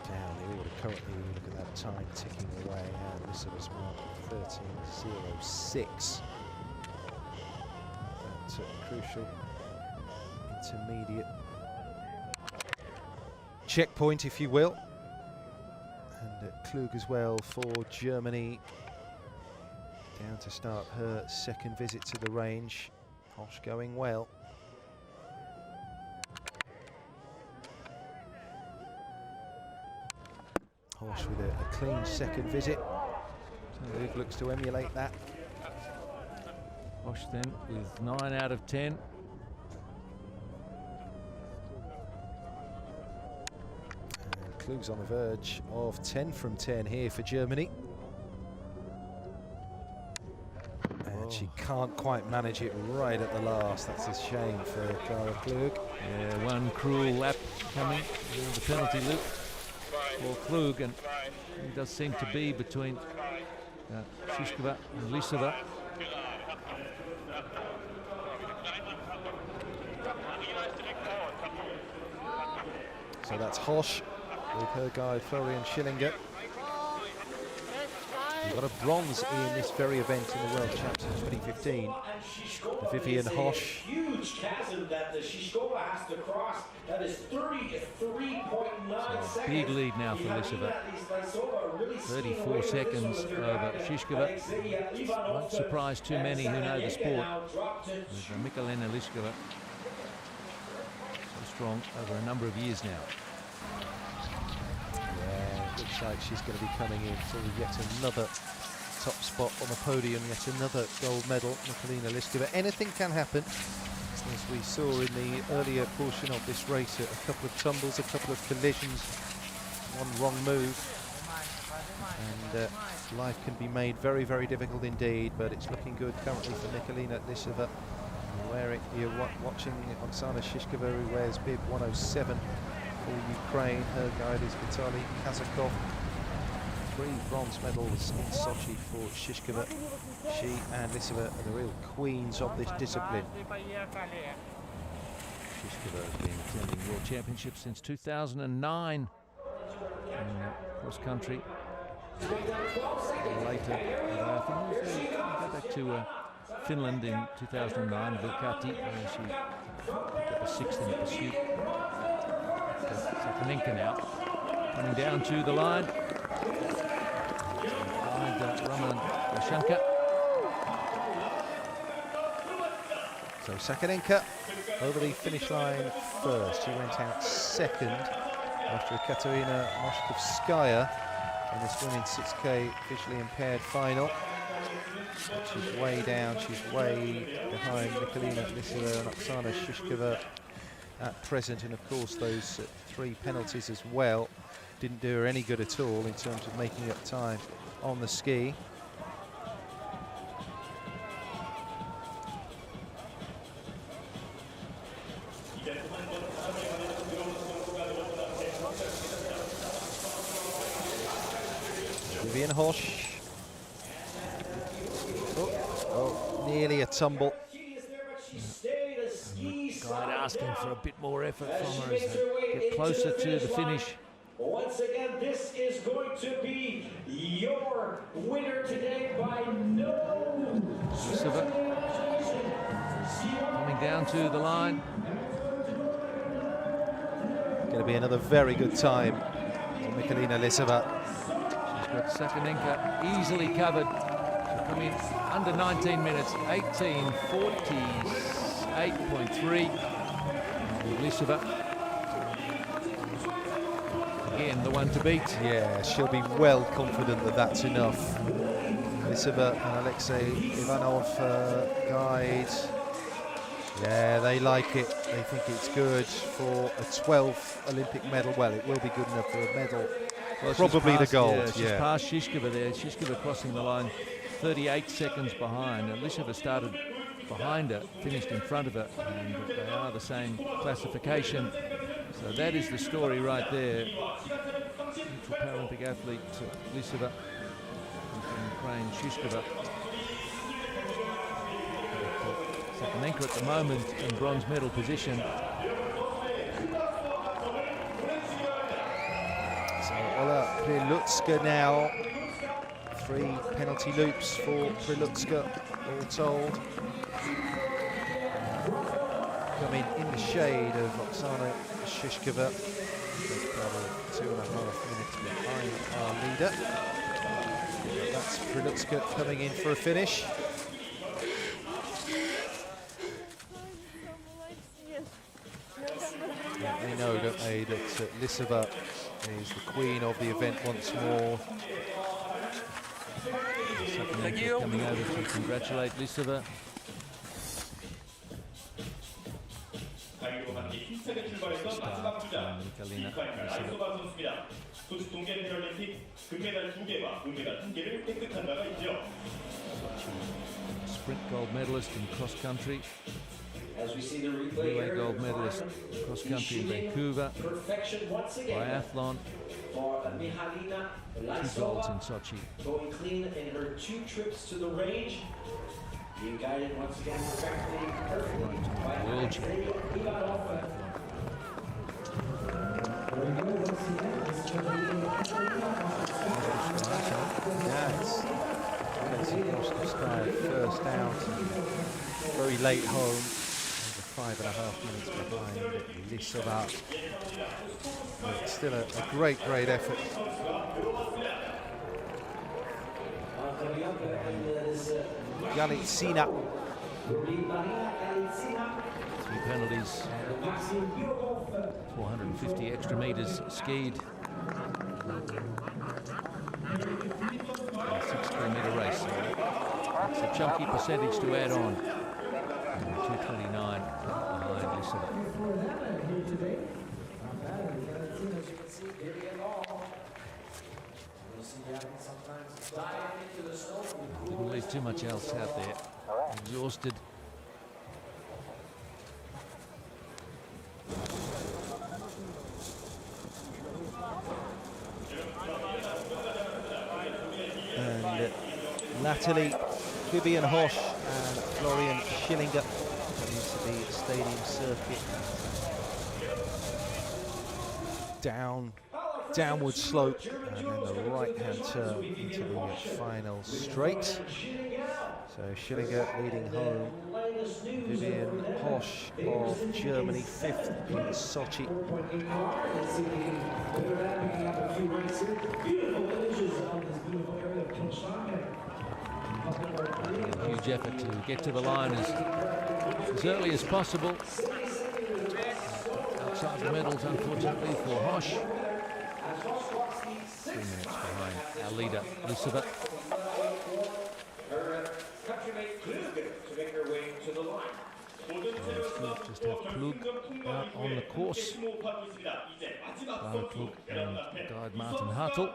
S3: Down the order currently, look at that time ticking away, and Lidziya's mark 13.06. That's a crucial intermediate checkpoint, if you will. And Klug as well for Germany, down to start her second visit to the range. Hosch going well. Hosch with a clean second visit. So Klug looks to emulate that.
S1: Hosch then with 9 out of 10.
S3: And Klug's on the verge of 10 from 10 here for Germany. And she can't quite manage it right at the last. That's a shame for Clara Klug.
S1: Yeah, 1 cruel lap coming in the penalty loop for Klug, and he does seem to be between Shishkova and Lidziya.
S3: So that's Hosch with her guide Florian Schillinger. We've got a bronze in this very event in the World Champs in 2015. Vivian Hosch.
S2: Huge chasm that the Shishkova has to cross. That is 33.9 seconds.
S1: Big lead now for Lidziya. 34 seconds over Shishkova. Won't surprise too many who know the sport. With Michalina Lidziya so strong over a number of years now.
S3: Yeah, it looks like she's going to be coming in for yet another top spot on the podium, yet another gold medal. Michalina Lidziya. Anything can happen, as we saw in the earlier portion of this race. A couple of tumbles, a couple of collisions, 1 wrong move, and life can be made very, very difficult indeed. But it's looking good currently for Michalina Lidziya. You're watching Oksana Shishkova, who wears bib 107 for Ukraine. Her guide is Vitaly Kazakov. 3 bronze medals in Sochi for Shishkova. She and Lidziya are the real queens of this discipline.
S1: Shishkova has been attending World Championships since 2009 in cross country. Later, I think go back to Finland in 2009, Vilkati, where she got the 6th in the pursuit. Sakonenko now coming down to the line. Roman Vashenka.
S3: So Sakonenko over the finish line first. She went out second after Katerina Moshkovskaya in this women's 6K officially impaired final. But she's way down, she's way behind Nikolina Lidziya and Oksana Shishkova at present, and of course those 3 penalties as well didn't do her any good at all in terms of making up time on the ski. Vivian Hosch. Oh, nearly a tumble.
S1: Guide asking for a bit more effort from her as they get closer to the finish.
S2: Once again, this is going to be your winner today by no.
S1: Coming down to the line.
S3: Going to be another very good time for Nikolina Lidziya.
S1: She's got Sakonenko easily covered. She'll come in under 19 minutes, 18:48.3. Lidziya, again, the one to beat.
S3: Yeah, she'll be well confident that that's enough. Lidziya and Alexei Ivanov guide. Yeah, they like it. They think it's good for a 12th Olympic medal. Well, it will be good enough for a medal.
S1: Well,
S3: probably the gold.
S1: Yeah, she's past Shishkova there. Shishkova crossing the line 38 seconds behind. And Lidziya started behind her, finished in front of her, and they are the same classification. So that is the story right there. Paralympic athlete Lidziya from Ukraine, Shishkova. Sakonenko at the moment in bronze medal position.
S3: So Ola Prilutska now. 3 penalty loops for Prilutska, all told. Coming in the shade of Oksana Shishkova. Probably 2.5 minutes behind our leader. That's Prilutska coming in for a finish. Yeah, they know, don't they, that Lidziya is the queen of the event once more.
S1: Thank you. Coming over to congratulate Lidziya.
S4: 소집 동계 패럴림픽 금메달 2개와 은메달 1개를 획득한 바가 있죠.
S1: Sprint gold medalist in cross country.
S2: As we see the replay
S1: Relay gold medalist cross country in Vancouver.
S2: Perfection once again.
S1: Biathlon.
S2: For Mihalina
S1: 2 golds in Sochi.
S2: Going clean in her 2 trips to the range. Being guided once again perfectly by
S1: World champion.
S3: Yes. First out, very late home, over 5.5 minutes behind Lidziya. But still a great effort. Galitsyna.
S1: 3 penalties, 450 extra meters skied. 6-kilometer race. It's a chunky percentage to add on. 2:29 behind Lidziya. Didn't leave too much else out there. Exhausted.
S3: And latterly, Vivian Hosch and Florian Schillinger into the stadium circuit. Downward slope, and then the right-hand turn into the final straight. So Schillinger leading home. Vivian Hosch of Germany, 5th in Sochi.
S1: A huge effort to get to the line as early as possible. Outside the medals, unfortunately, for Hosch. 3 minutes behind leader, Lidziya. Just have Klug out on the course. Klug and guide Martin Hartl.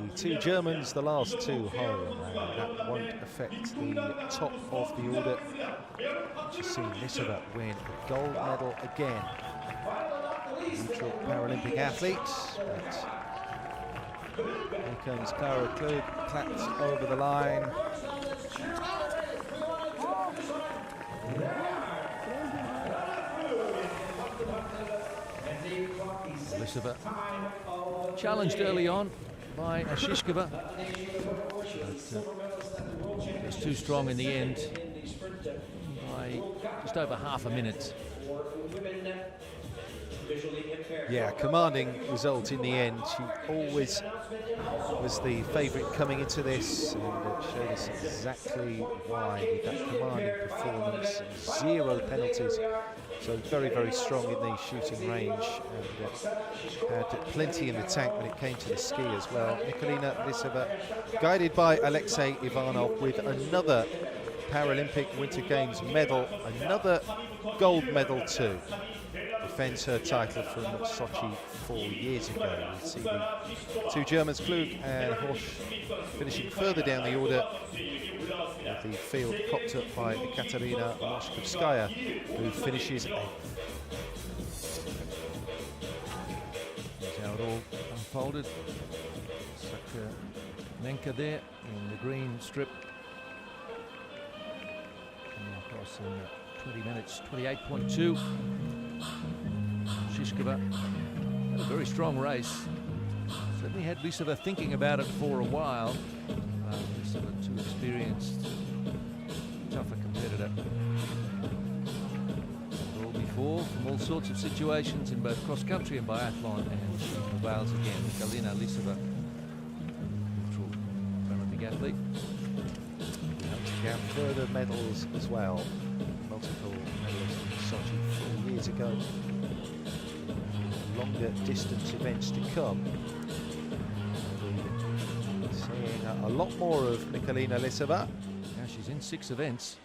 S3: The two Germans, the last two home, and that won't affect the top of the order. Just see Lidziya win a gold medal again. Neutral Paralympic athlete. But here comes Clara Klug, clapped over the line.
S1: Lidziya challenged early on by Hrafeyeva, but was too strong in the end by just over half a minute.
S3: Yeah, commanding result in the end. She always was the favourite coming into this, and it showed us exactly why with that commanding performance, 0 penalties. So very, very strong in the shooting range, and had plenty in the tank when it came to the ski as well. Nikolina Lidziya, guided by Alexei Ivanov, with another Paralympic Winter Games medal, another gold medal too. Defends her title from Sochi 4 years ago. We see the two Germans, Klug and Horsch, finishing further down the order, with the field propped up by Ekaterina Moshkovskaya, who finishes 8th.
S1: That's how it all unfolded. Nenka there in the green strip. Coming across in 20 minutes, 28.2. Hrafeyeva had a very strong race. Certainly had Lidziya thinking about it for a while. Lidziya, too experienced, tougher competitor. All before, from all sorts of situations in both cross-country and biathlon, and she prevails again. Nikolina Lidziya, neutral Paralympic athlete.
S3: Count further medals as well. Multiple medals in Sochi 4 years ago. Longer distance events to come. We'll be seeing a lot more of Nikolina Lidziya.
S1: Now she's in 6 events.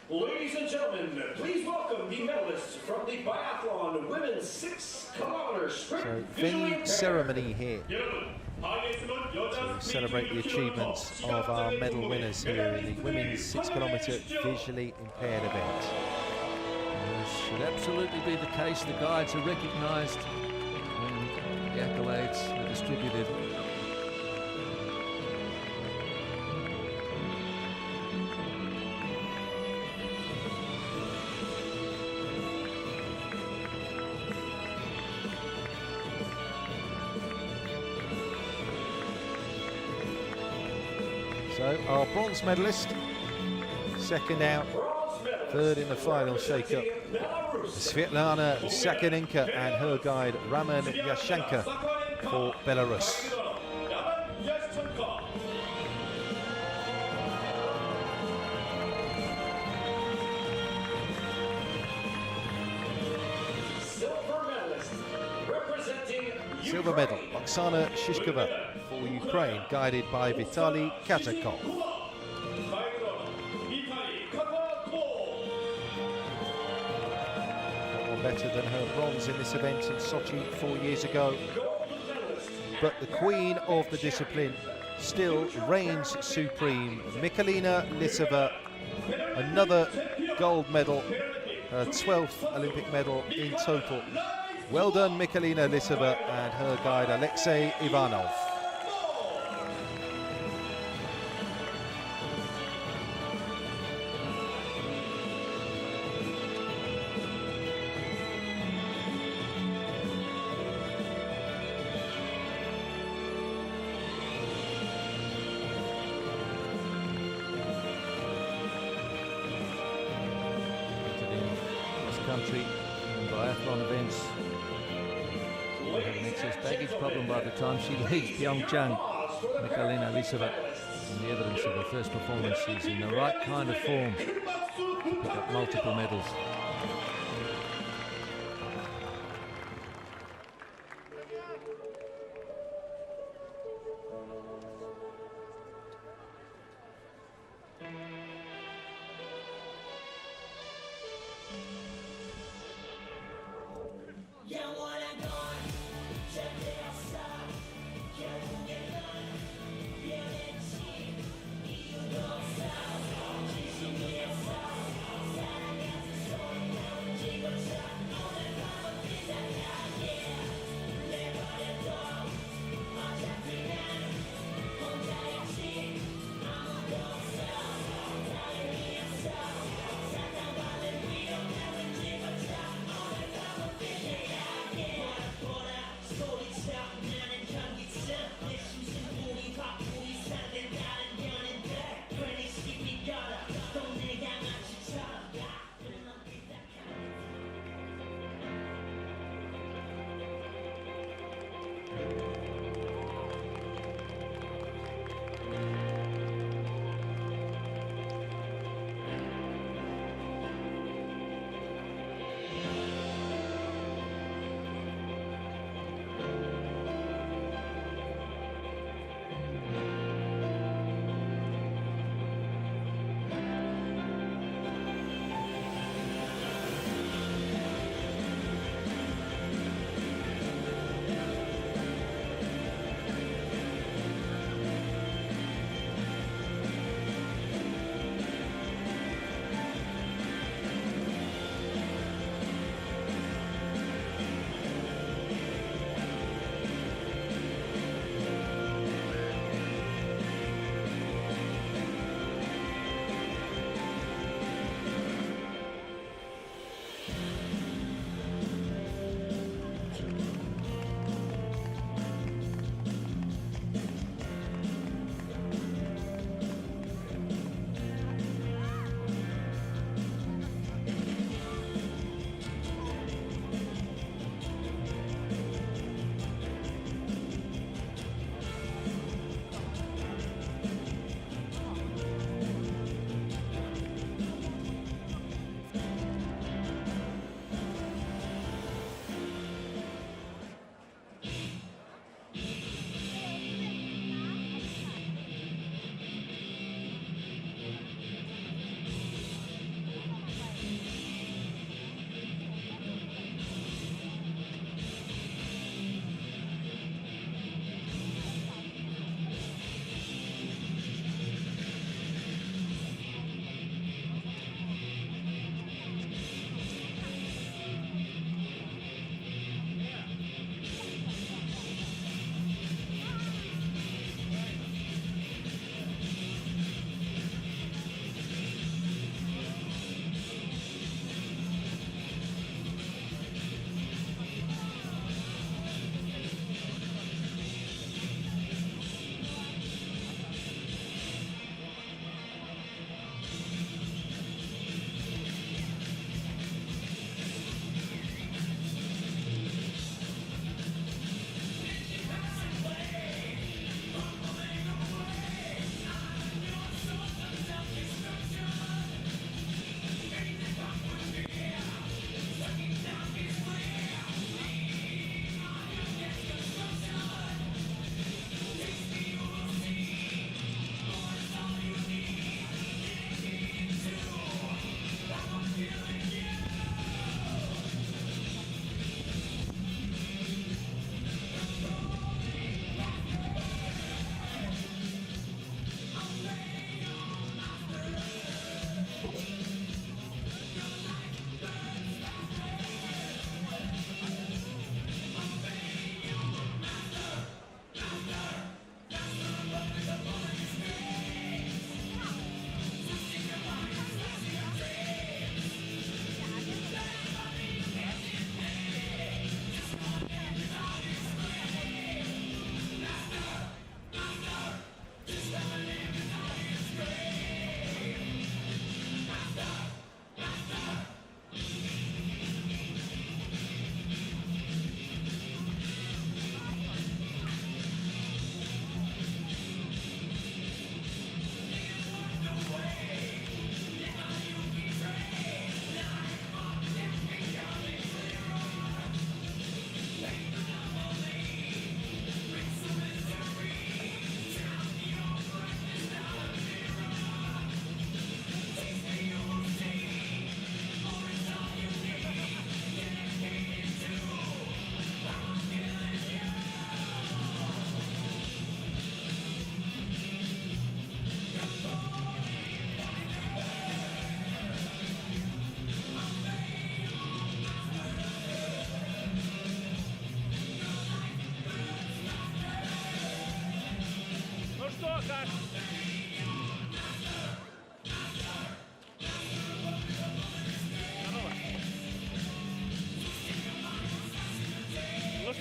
S2: Ladies and gentlemen, please welcome the medalists from the biathlon women's 6 kilometer sprint.
S3: So venue ceremony here to celebrate the achievements of our medal winners here in the women's 6 kilometer visually impaired event.
S1: Should absolutely be the case. The guides are recognised when the accolades are distributed.
S3: So our bronze medalist, second out, third in the final shake-up, Svetlana Sakonenko and her guide Raman Yashenka for Belarus. Silver medal, Oksana Shishkova for Ukraine, guided by Vitaly Kazakov. Better than her bronze in this event in Sochi 4 years ago. But the queen of the discipline still reigns supreme. Nikolina Lidziya, another gold medal, her 12th Olympic medal in total. Well done, Nikolina Lidziya and her guide Alexei Ivanov.
S1: Country and biathlon events. She'll have an excess baggage problem by the time she leaves PyeongChang. Nikolina Lidziya, and the evidence of her first performance, she's in the right kind of form to pick up multiple medals.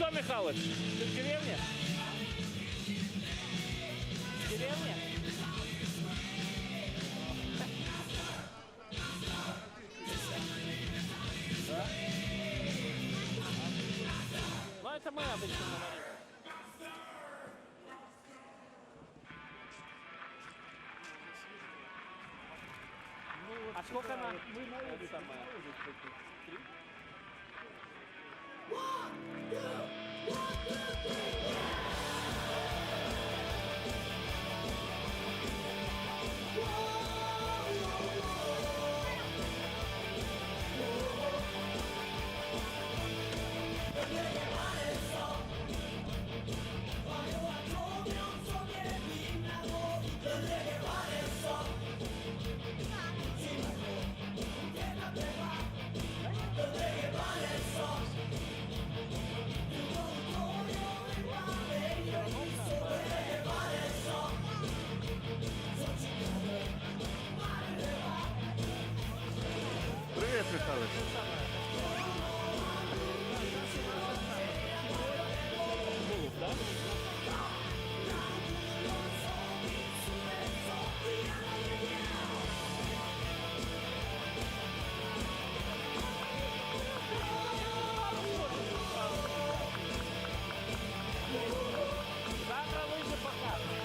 S7: Что, Михалыч, ты в деревне? В деревне? Да? Ну, это мы обычно говорим. А сколько она? Это самое.
S8: Привет, Михалыч.
S7: Завтра лыжи покажут.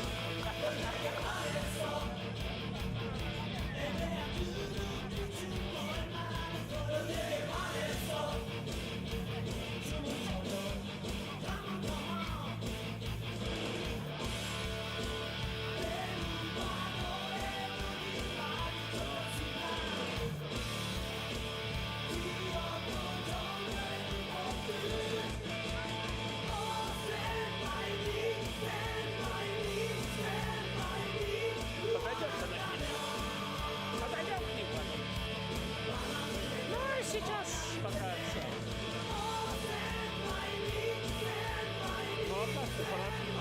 S7: Подойдем к ним. Подойдем к ним. Ну, сейчас покажется. Ну, а как ты Паралимпик?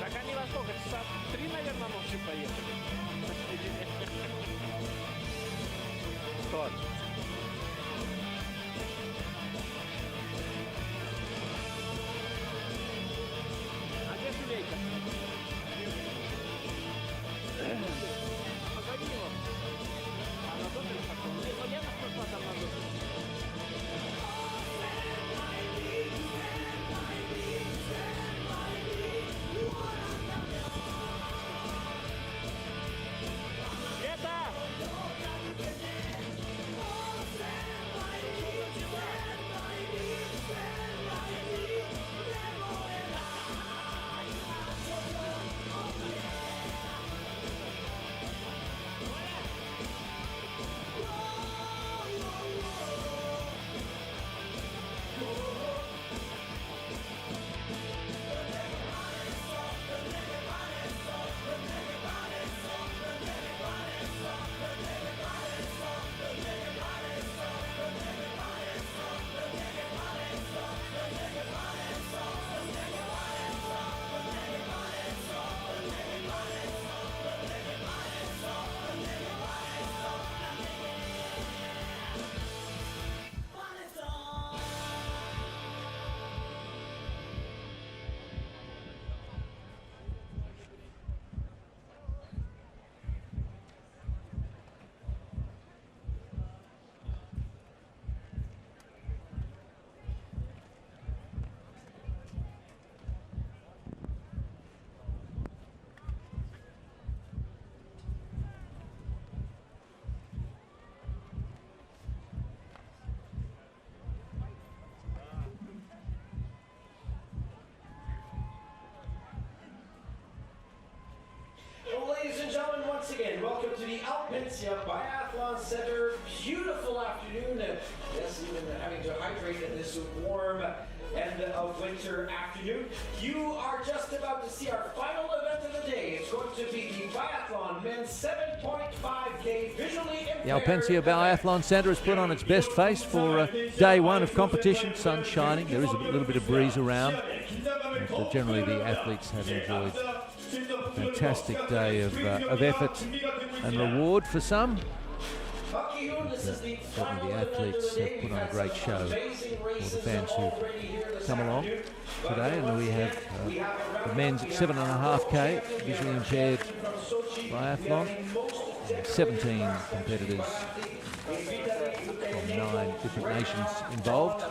S7: Так они во сколько? Часа 3, наверное, ночью поехали.
S8: Кто?
S7: А где Шулейка? Позови его. А на доме пошел? Нет, ну я пошла там на доме.
S2: Ladies and gentlemen, once again, welcome to the Lidziya Biathlon Center. Beautiful afternoon. Yes, even having to hydrate in this warm end of winter afternoon. You are just about to see our final event of the day. It's going to be the Biathlon men's 7.5K visually impaired.
S1: The Lidziya Biathlon Centre has put on its best face for day one of competition. Sun shining. There is a little bit of breeze around. But generally, the athletes have enjoyed a fantastic day of effort and reward for some. Certainly the athletes have put on a great show for the fans who come along today. And we have the men's 7.5K visually impaired biathlon. 17 competitors from 9 different nations involved.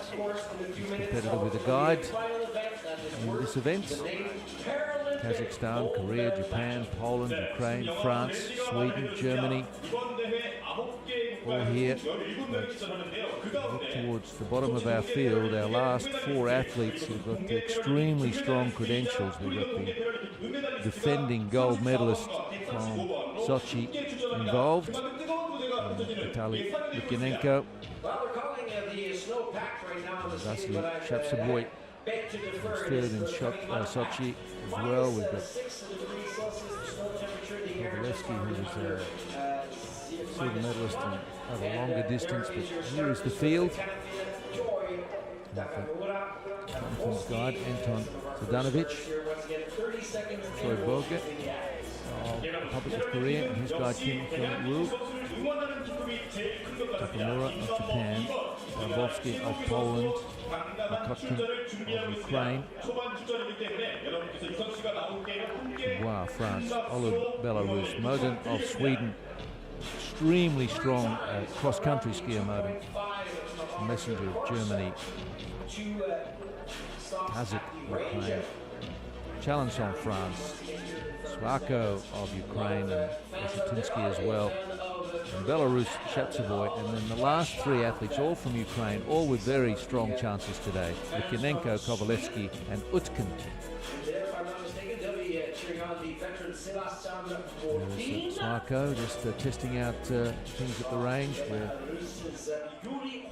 S1: Each competitor with a guide in this event. Kazakhstan, Korea, Japan, Poland, Ukraine, France, Sweden, Germany, all here. Look towards the bottom of our field. Our last 4 athletes who've got extremely strong credentials. We've got the defending gold medalist from Sochi involved, Vitaly Litvinenko, Vasily Shapsaboy, third in Sochi as well. We've got Kovalevsky, who was a silver medalist at a longer distance, but here is the field. Jonathan's guide, Anton Zdanovic, Troy Boga, Republic of Korea, and his guide Kim Kyung-woo, Takamura of Japan, Barbowski of Poland, Makotkin of Ukraine, Wow, France, Olive Belarus, Moden of Sweden, extremely strong cross-country skier Moden, Messenger of Germany, Kazakh Ukraine, Chalençon France, Svako of Ukraine, and Osetinsky as well, and Belarus, Shapsaboy, and then the last 3 athletes, all from Ukraine, all with very strong chances today. Litvinenko, Kovalevsky, and Utkin. Svako just testing out things at the range, where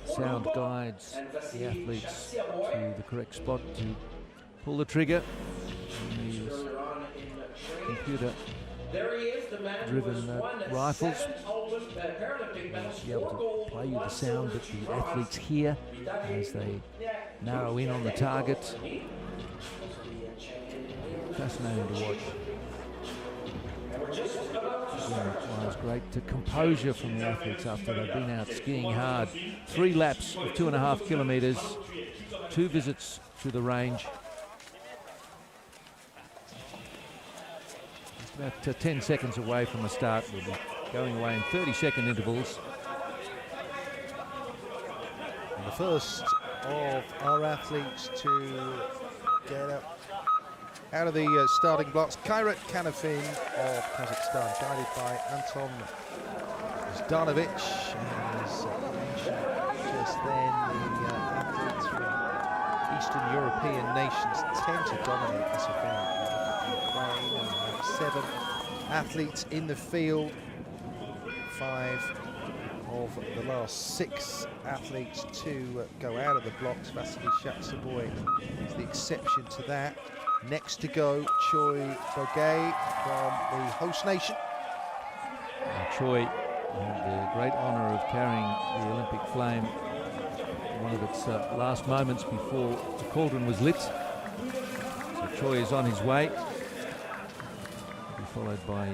S1: sound guides the athletes to the correct spot to pull the trigger. And these computer-driven rifles be able to play you the sound that the athletes hear as they narrow in on the target. Fascinating to watch. Again, requires great composure from the athletes after they've been out skiing hard. 3 laps of 2.5 kilometres, 2 visits to the range. Just about 10 seconds away from the start. We'll be going away in 30-second intervals.
S3: And the first of our athletes to get up out of the starting blocks, Kairat Kanafin of Kazakhstan, guided by Anton Zdanovic. And as mentioned just then, the athletes from Eastern European nations tend to dominate this event. Ukraine, and we have 7 athletes in the field. 5 of the last 6 athletes to go out of the blocks. Vasily Shapsaboy is the exception to that. Next to go, Choi Bogay from the host nation.
S1: Choi had the great honour of carrying the Olympic flame one of its last moments before the cauldron was lit. So Choi is on his way. He'll be followed by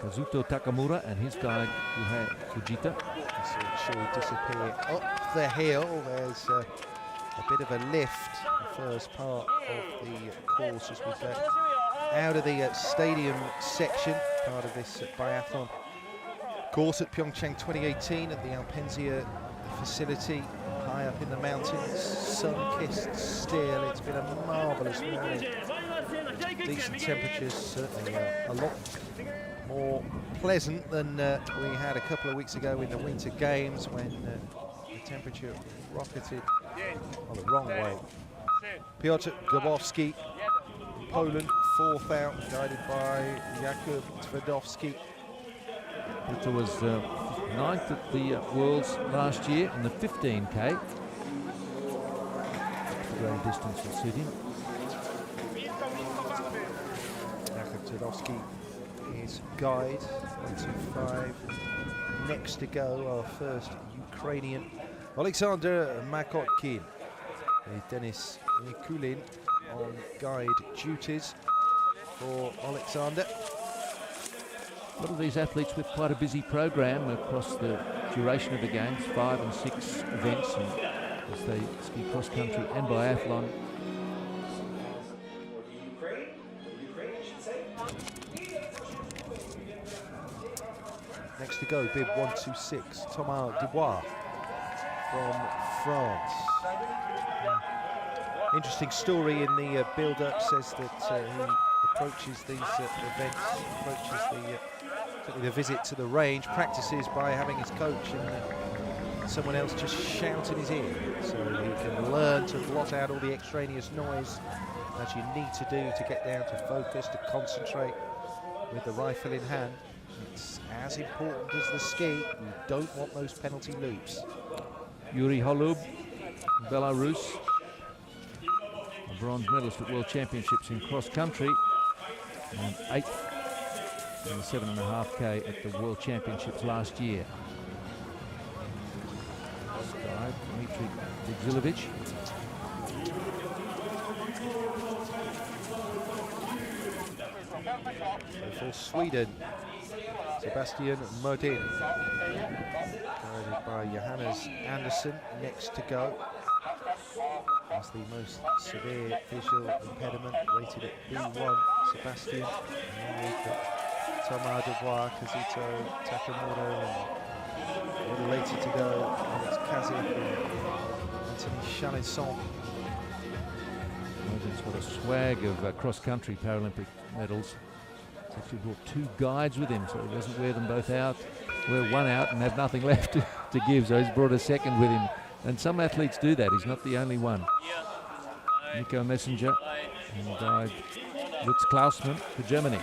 S1: Kazuto Takamura and his guide Yuhei Fujita.
S3: You see Choi disappear up the hill. There's a bit of a lift, the first part of the course as we go out of the stadium section, part of this biathlon course at PyeongChang 2018 at the Alpenzia facility, high up in the mountains, sun-kissed still. It's been a marvellous morning. Decent temperatures, certainly a lot more pleasant than we had a couple of weeks ago in the Winter Games, when the temperature rocketed the wrong way. Piotr Grabowski, Poland, 4th out, guided by Jakub Twardowski.
S1: Piotr was 9th at the Worlds last year in the 15K. Great distance will suit him.
S3: Jakub Twardowski, his guide, 125. Next to go, our first Ukrainian, Alexander Makotkin. Denis Nikulin on guide duties for Alexander.
S1: A lot of these athletes with quite a busy program across the duration of the games, 5 and 6 events, and as they ski cross country and biathlon.
S3: Next to go, bib 126, Thomas Dubois from France. Interesting story in the build-up, says that he approaches these events, approaches the visit to the range, practices by having his coach and someone else just shout in his ear, so he can learn to blot out all the extraneous noise as you need to do to get down to focus, to concentrate with the rifle in hand. It's as important as the ski. You don't want those penalty loops.
S1: Yuri Holub, Belarus, a bronze medalist at World Championships in cross country, and 8th in the 7.5K at the World Championships last year. This guy, Dmitry Didzilovich.
S3: For Sweden, Sebastian Modin, guided by Johannes Andersson, next to go. That's the most severe visual impediment, rated at B1, Sebastian. And then we've got Thomas Dubois, Kazuto Takamura, and a little later to go, it's Kazik and Anthony Chalençon.
S1: Modin's got a swag of cross-country Paralympic medals. He's actually brought 2 guides with him, so he doesn't wear them both out, wear one out and have nothing left to give, so he's brought a second with him. And some athletes do that, he's not the only one. Nico Messenger and guide Lutz Klausmann for Germany.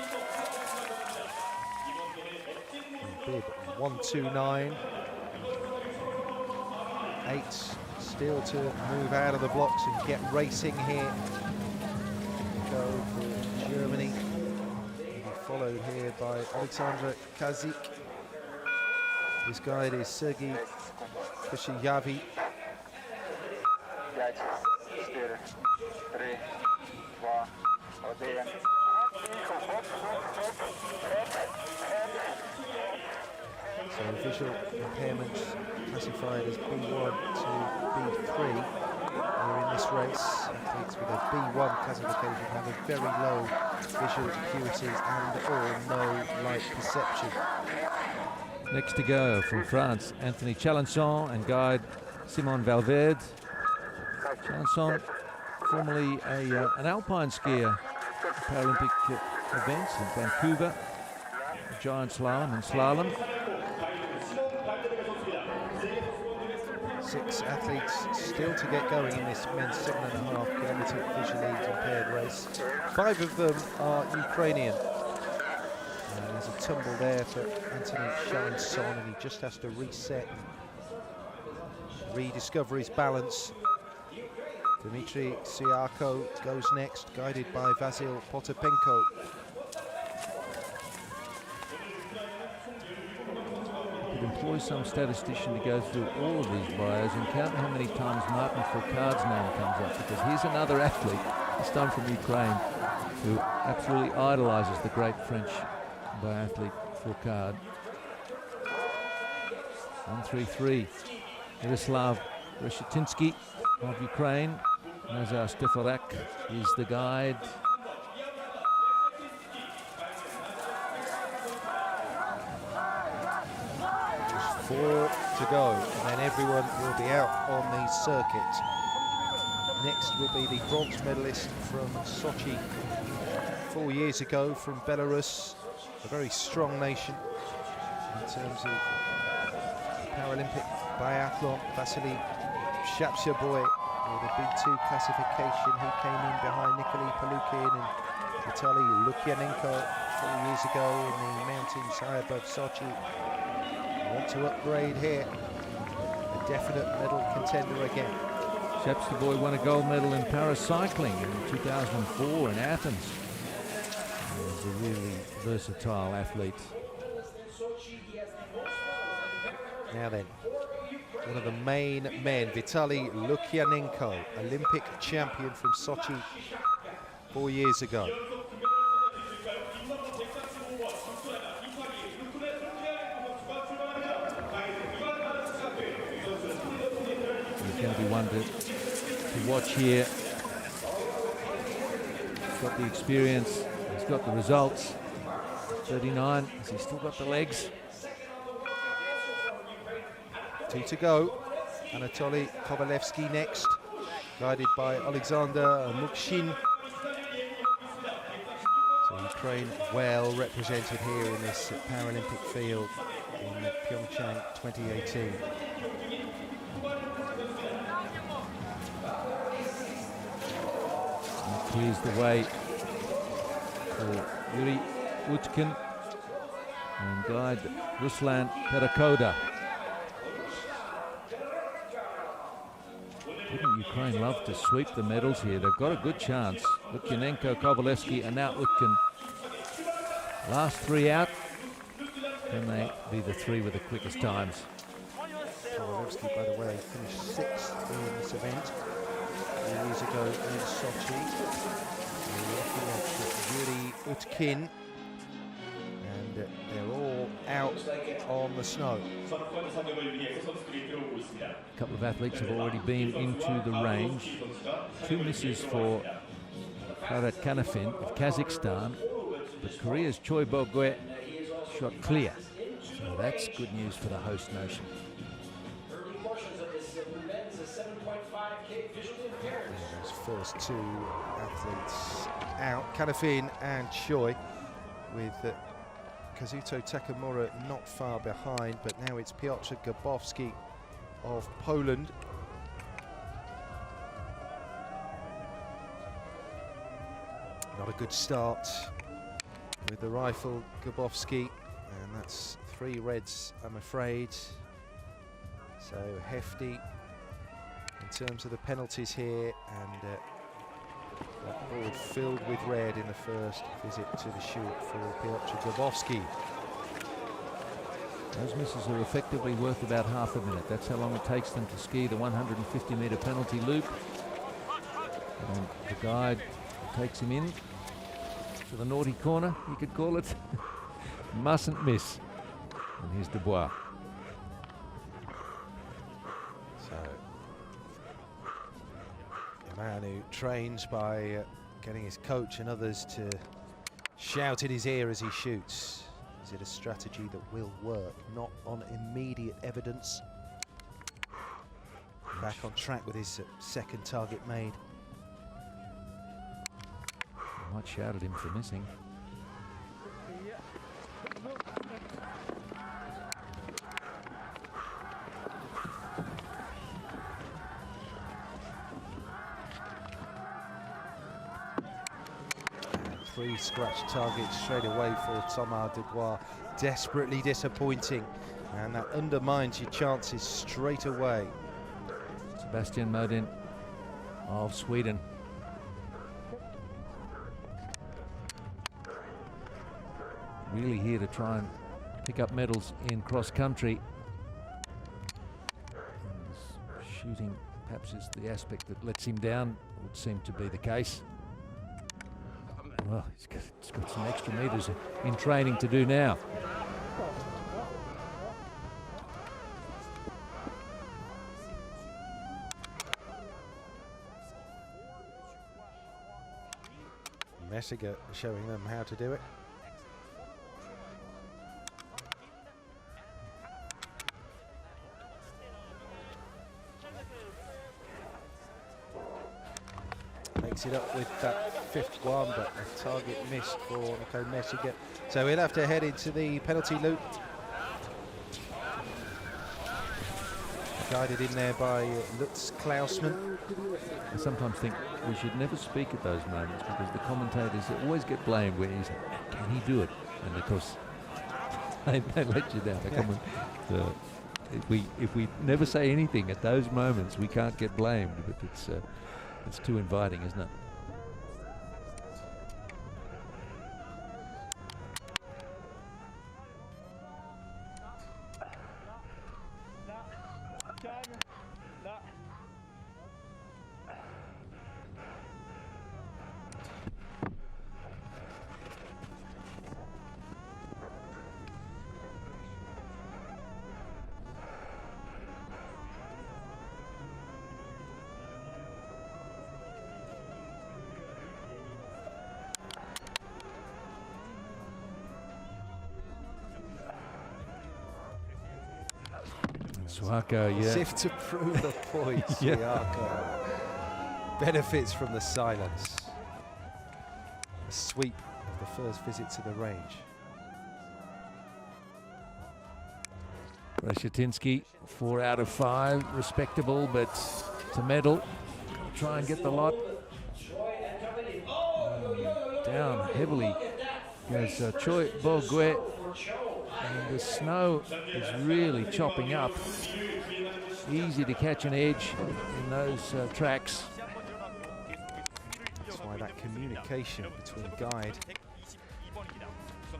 S3: Bib 129. 8 still to move out of the blocks and get racing here. Go for Germany. Followed here by Alexandra Kazik. His guide is Sergei Hrafeyeva. So visual impairments classified as B1 to B3 are in this race. Athletes with a B1 classification have a very low visual acuity and or no light perception.
S1: Next to go from France, Anthony Chalençon and guide Simon Valverde. Chalençon, formerly an alpine skier, Paralympic events in Vancouver, giant slalom and slalom.
S3: 6 athletes still to get going in this men's 7.5 kilometre visually impaired race. 5 of them are Ukrainian. And there's a tumble there for Anthony Chalençon, and he just has to reset, rediscover his balance. Dmitry Siarko goes next, guided by Vasil Potapenko.
S1: Employ some statistician to go through all of these bios and count how many times Martin Fourcade's name comes up, because here's another athlete, this time from Ukraine, who absolutely idolises the great French biathlete Fourcade. 133. Yaroslav Reshetinsky of Ukraine. Nazar Stefarak is the guide.
S3: Just 4 to go, and then everyone will be out on the circuit. Next will be the bronze medalist from Sochi 4 years ago from Belarus, a very strong nation in terms of Paralympic biathlon. Vasily Shapsyaboy with a B2 classification. He came in behind Nikolai Palukin and Vitaly Lukyanenko 4 years ago in the mountains high above Sochi. Want to upgrade here. A definite medal contender again.
S1: Shapsyaboy won a gold medal in paracycling in 2004 in Athens. He's a really versatile athlete.
S3: Now then, one of the main men, Vitaly Lukyanenko, Olympic champion from Sochi 4 years ago.
S1: going to be one to watch here. He's got the experience, he's got the results. 39, has he still got the legs?
S3: 2 to go. Anatoly Kovalevsky next, guided by Alexander Mukshin. So Ukraine well represented here in this Paralympic field in PyeongChang 2018.
S1: And clears the way for Yuri Utkin and guide Ruslan Perakoda. Wouldn't Ukraine love to sweep the medals here? They've got a good chance. Lukyanenko, Kovalevsky, and now Utkin. Last 3 out. Can they be the 3 with the quickest times?
S3: Kovalevsky, by the way, finished 6th in this event 3 years ago in Sochi. We're looking at Yuri Utkin, and they're all out on the snow.
S1: A couple of athletes have already been into the range. 2 misses for Karat Kanafin of Kazakhstan, but Korea's Choi Bo-gwe shot clear. So that's good news for the host nation.
S3: Those first 2 athletes out, Kanafin and Choi, with Kazuto Takamura not far behind, but now it's Piotr Gabowski of Poland. Not a good start with the rifle, Gabowski, and that's 3 reds, I'm afraid. So hefty in terms of the penalties here, and that board filled with red in the first visit to the chute for Piotr Gabowski.
S1: Those misses are effectively worth about half a minute. That's how long it takes them to ski the 150-metre penalty loop. And the guide takes him in to the naughty corner, you could call it. Mustn't miss. And here's Dubois.
S3: So, a man who trains by getting his coach and others to shout in his ear as he shoots. Is it a strategy that will work? Not on immediate evidence. Back on track with his second target made.
S1: I might shout at him for missing.
S3: And 3 scratch targets straight away for Thomas Dubois. Desperately disappointing, and that undermines your chances straight away.
S1: Sebastian Modin of Sweden. Really here to try and pick up medals in cross country. And shooting perhaps is the aspect that lets him down, would seem to be the case. Well, he's got some extra meters in training to do now.
S3: Messiger showing them how to do it. Makes it up with that 5th one, but a target missed for Nico Messiger. So he'll have to head into the penalty loop. Guided in there by Lutz Klausmann.
S1: I sometimes think we should never speak at those moments because the commentators always get blamed when he's like, can he do it? And of course, they let you down. They come with, if we never say anything at those moments, we can't get blamed. But it's too inviting, isn't it? Suharto, yeah.
S3: As if to prove the point,
S1: Yeah.
S3: Suharto benefits from the silence. A sweep of the first visit to the range.
S1: Breshetinsky, 4 out of 5, respectable, but to medal, try and get the lot. Down heavily goes Choi Bo-gue, and the snow is really chopping up. Easy to catch an edge in those tracks.
S3: That's why that communication between guide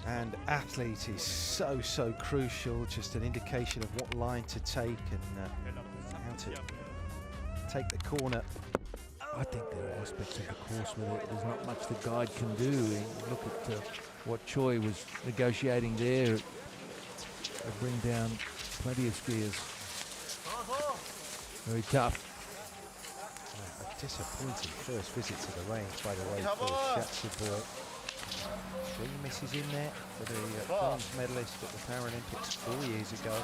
S3: and athlete is so crucial. Just an indication of what line to take and how to take the corner.
S1: I think there are aspects of the course where there's not much the guide can do. Look at what Choi was negotiating there. They bring down plenty of skiers. Very tough.
S3: A disappointing first visit to the range, by the way, for Hrafeyeva. 3 misses in there for the bronze medalist at the Paralympics 4 years ago.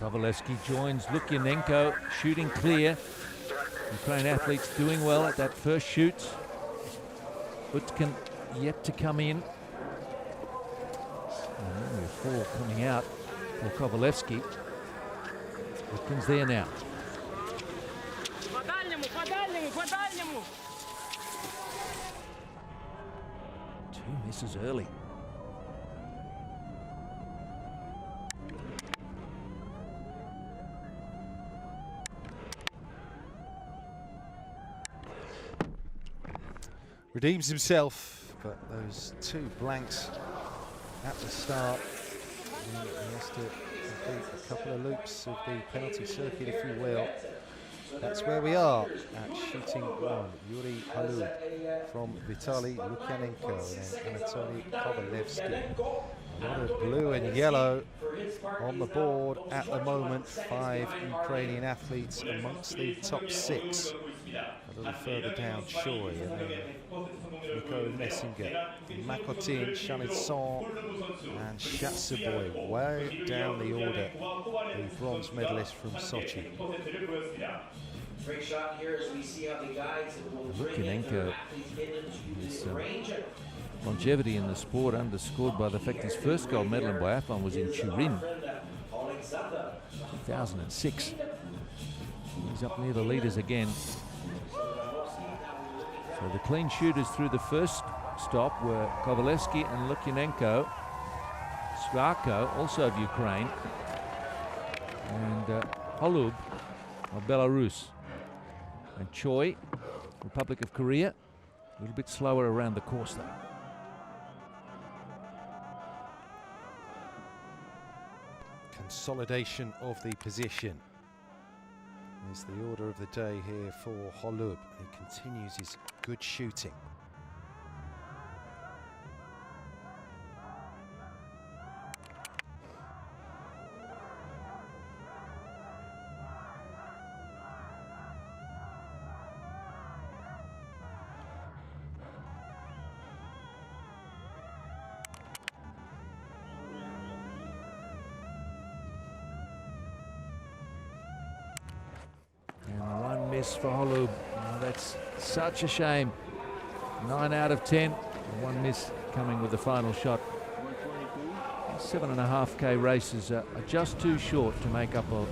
S1: Kovalevsky joins Lukyanenko, shooting clear. Ukraine athletes doing well at that first shoot. Utkin yet to come in. And only a 4 coming out for Kovalevsky. Utkin's there now. 2 misses early.
S3: Redeems himself, but those 2 blanks at the start. He has to complete a couple of loops of the penalty circuit, if you will. That's where we are at shooting 1. Yuri Halud from Vitaly Lukyanenko and then Anatoly Kovalevsky. A lot of blue and yellow on the board at the moment. 5 Ukrainian athletes amongst the top 6. A little further down, Choi, and then Nico Messinger, Makotin, Chanitson, and Shatseboy, way down the order. The bronze medalist from Sochi.
S2: Great shot here as we see how the guides will bring in
S1: Lukyanenko
S2: into the range.
S1: Longevity in the sport underscored by the fact his first gold medal in biathlon was in Turin, 2006. He's up near the leaders again. So the clean shooters through the first stop were Kovalevsky and Lukyanenko. Svarko, also of Ukraine, and Holub of Belarus. And Choi, Republic of Korea, a little bit slower around the course though.
S3: Consolidation of the position is the order of the day here for Holub. He continues his good shooting.
S1: For Holub. Oh, that's such a shame. 9 out of 10. 1 miss coming with the final shot. 7.5K races are just too short to make up a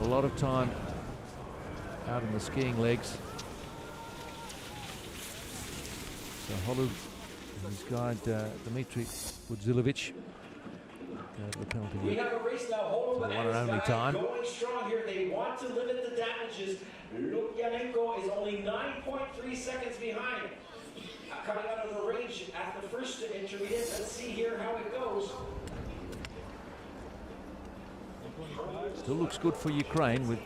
S1: lot of time out in the skiing legs. So Holub and his guide Dmitry Budzilovic. The penalty
S2: We have a race now. Holub
S1: for the one and only time.
S2: going strong here. They want to limit the damages. Lukyanenko is only 9.3 seconds behind. coming out of the range at the first intermediate. Let's see here how it goes.
S1: Still looks good for Ukraine with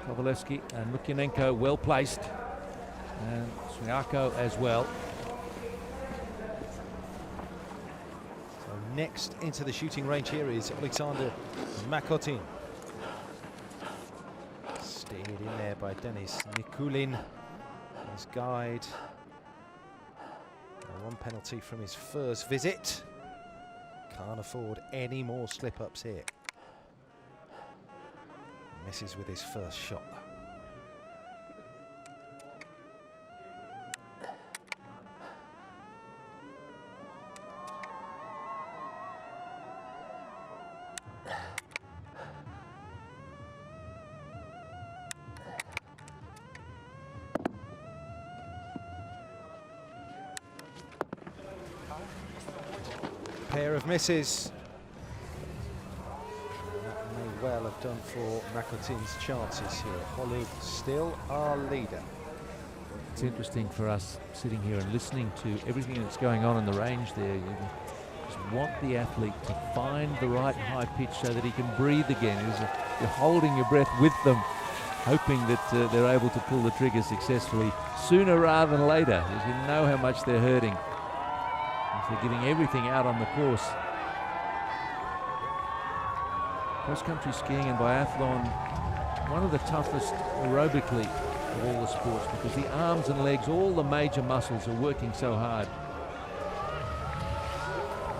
S1: Kovalevsky and Lukyanenko well placed, and Suyako as well.
S3: So next into the shooting range here is Alexander Makotin. Steered in there by Denis Nikulin, his guide. One penalty from his first visit. Can't afford any more slip-ups here. Misses with his first shot. Pair of misses. That may well have done for Makotin's chances here. Holub still our leader.
S1: It's interesting for us sitting here and listening to everything that's going on in the range there. You just want the athlete to find the right high pitch so that he can breathe again. You're holding your breath with them, hoping that they're able to pull the trigger successfully sooner rather than later, because you know how much they're hurting. They're giving everything out on the course. Cross-country skiing and biathlon, one of the toughest aerobically of all the sports, because the arms and legs, all the major muscles are working so hard.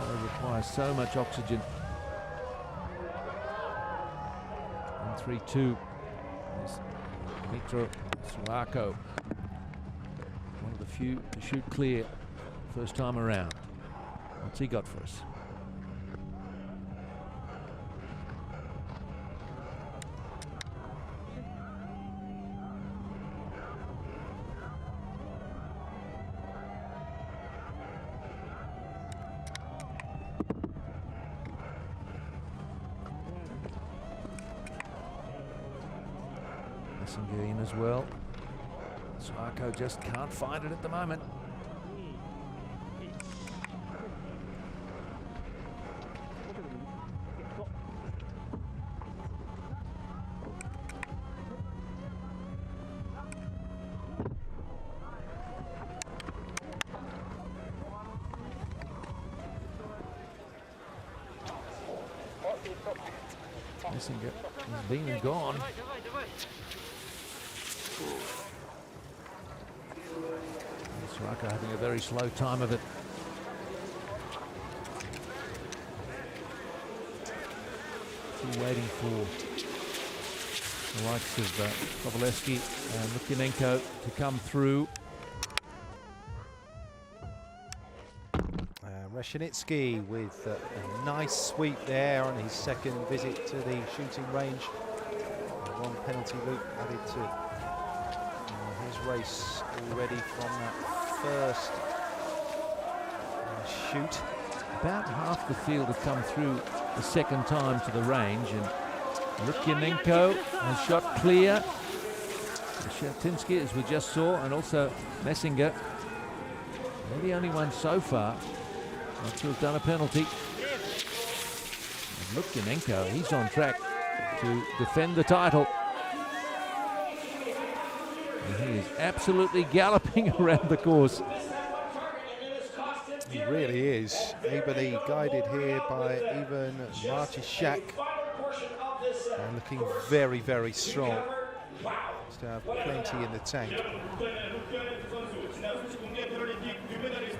S1: They require so much oxygen. 1-3-2. There's Mitro Suyako, one of the few to shoot clear first time around. What's he got for us? Messenger in as well. Suyako just can't find it at the moment. Messenger has been and gone. Suyako having a very slow time of it. Still waiting for the likes of Kovalevsky and Lukyanenko to come through.
S3: Reshenitsky with a nice sweep there on his second visit to the shooting range. One penalty loop added to his race already from that first shoot.
S1: About half the field have come through the second time to the range, and Lukyanenko has shot clear. Shatinsky, as we just saw, and also Messenger. They're the only ones so far not to have done a penalty. And Lukyanenko, he's on track to defend the title. And he is absolutely galloping around the course.
S3: He really is. Ably guided here by Ivan Martyshak. And looking very, very strong. Just to have plenty in the tank.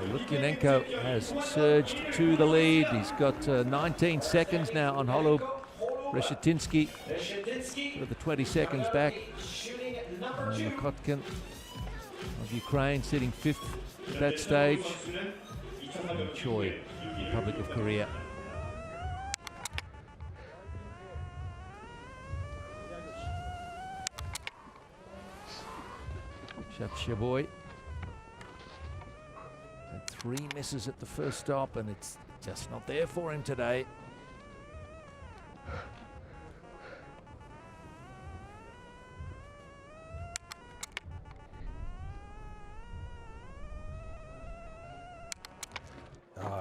S1: Lukyanenko has surged to the lead. He's got 19 seconds now on Holub. Reshetinsky with the 20 seconds back. Makotkin of Ukraine sitting fifth at that stage. And Choi, Republic of Korea. Shapshaboy had 3 misses at the first stop, and it's just not there for him today.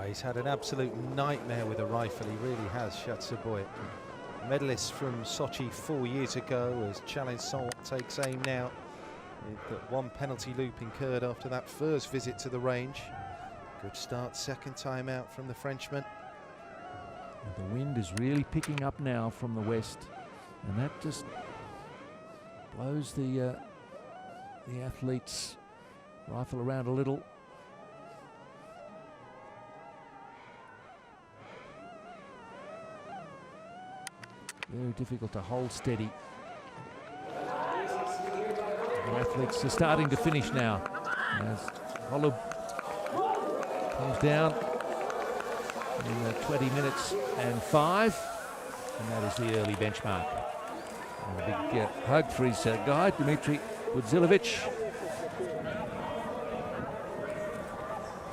S3: he's had an absolute nightmare with a rifle, he really has, Hrafeyeva. Medalist from Sochi 4 years ago as Challenson takes aim now. They've got one penalty loop incurred after that first visit to the range. Good start, second time out from the Frenchman.
S1: And the wind is really picking up now from the west, and that just blows the athlete's rifle around a little. Very difficult to hold steady. The athletes are starting to finish now as Holub comes down in 20 minutes and 5, and that is the early benchmark. And a big hug for his guide, Dmitry Budzilovic.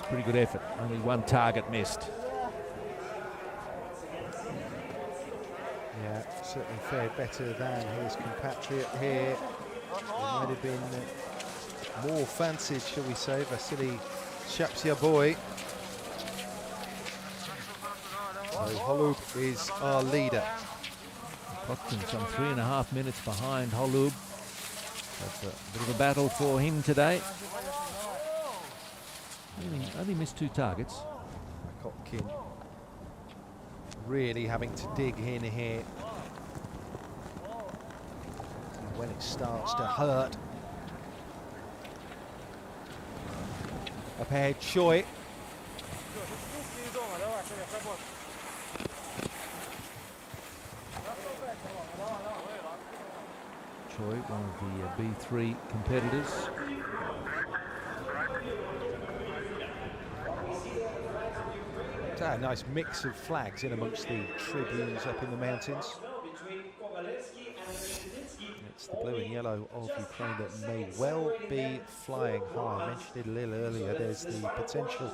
S1: Pretty good effort, only one target missed.
S3: Yeah, certainly fared better than his compatriot here. He might have been more fancied, shall we say, Vasily Hrafeyeva. So Holub is our leader.
S1: Cotton some 3.5 minutes behind Holub. That's a bit of a battle for him today. Only missed 2 targets.
S3: Kotkin really having to dig in here. And when it starts to hurt. Up ahead, Choi.
S1: Choi, one of the B3 competitors.
S3: A nice mix of flags in amongst the tribunes up in the mountains. It's the blue and yellow of Ukraine that may well be flying high. I mentioned it a little earlier. There's the potential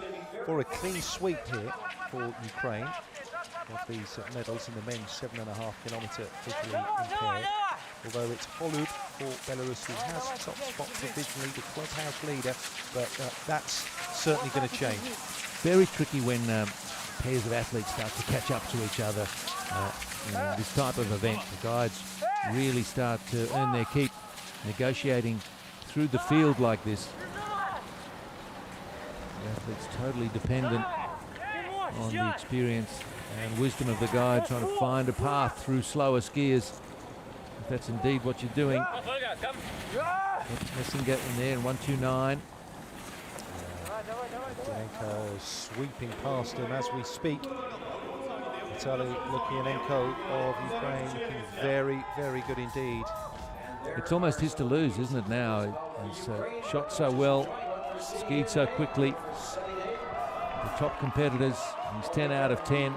S3: for a clean sweep here for Ukraine of these medals in the men's 7.5 kilometre visually impaired. Although it's Holub for Belarus who has top spot provisionally, the clubhouse leader, but that's certainly going to change.
S1: Very tricky when pairs of athletes start to catch up to each other in this type of event. The guides really start to earn their keep negotiating through the field like this. The athletes totally dependent on the experience and wisdom of the guide, trying to find a path through slower skiers. If that's indeed what you're doing. Messinga in there in 1:29.
S3: Lukyanenko sweeping past him as we speak. Vitaly Lukyanenko of Ukraine looking very, very good indeed.
S1: It's almost his to lose, isn't it now? He's shot so well, skied so quickly. The top competitors, he's 10 out of 10.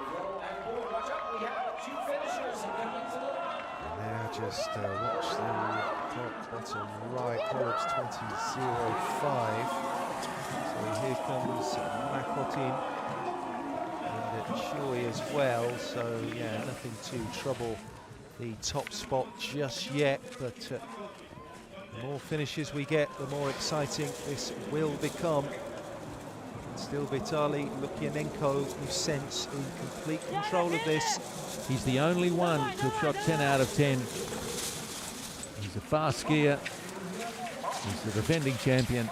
S3: Now just watch the top bottom right, Holub's 20.05. So here comes Makotin and Choi as well. So yeah, nothing to trouble the top spot just yet. But the more finishes we get, the more exciting this will become. Still Vitaly Lukyanenko, who sense in complete control of this.
S1: He's the only one to have shot 10 out of 10. He's a fast skier. He's the defending champion.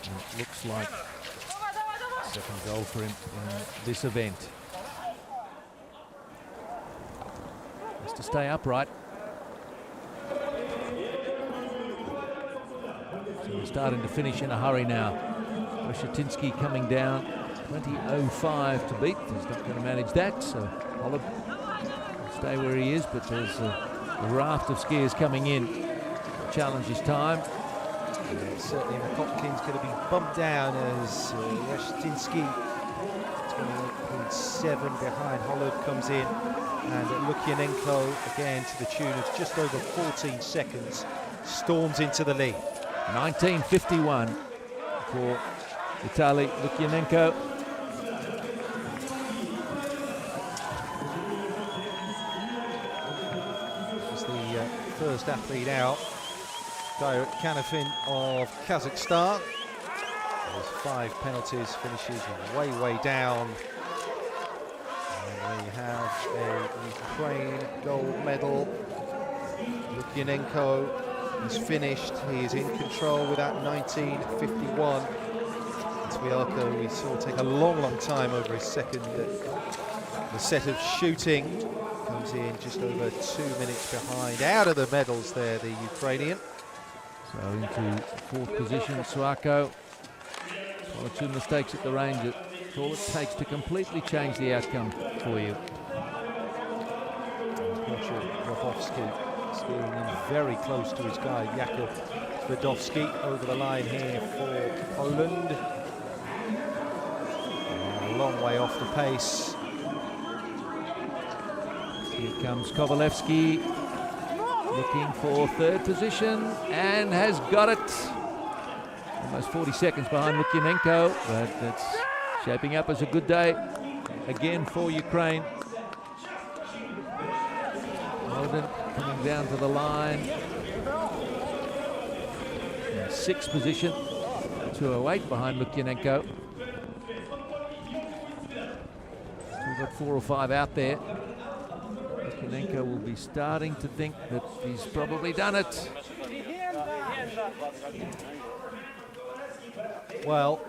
S1: And it looks like second goal for him in this event. Has to stay upright. So we're starting to finish in a hurry now. Reshetinsky coming down, 20.05 to beat. He's not going to manage that, so Holub will stay where he is, but there's a raft of skiers coming in. Challenge his time.
S3: Yeah, certainly Makotkin's going to be bumped down as Reshetinsky, 28.7 behind Holub, comes in, and Lukyanenko, again to the tune of just over 14 seconds, storms into the lead.
S1: 19.51 for Vitaly Lukyanenko.
S3: This is the first athlete out. Direct Kanafin of Kazakhstan. There's 5 penalties, finishes way down There you have a Ukraine gold medal. Lukyanenko is finished. He is in control with that 1951. Tviarko we saw take a long time over his second the set of shooting. Comes in just over 2 minutes behind. Out of the medals there, the Ukrainian.
S1: So into fourth position, Tviarko. One or two mistakes at the range. That's all it takes to completely change the outcome for you.
S3: Grabowski steering in very close to his guy, Jakub Svedowski, over the line here for Poland. A long way off the pace.
S1: Here comes Kovalevsky, looking for third position, and has got it. Almost 40 seconds behind Lukyanenko, but that's shaping up as a good day again for Ukraine. Holden coming down to the line. In sixth position, 2:08 behind Lukyanenko. We've got 4 or 5 out there. Lukyanenko will be starting to think that he's probably done it.
S3: Well,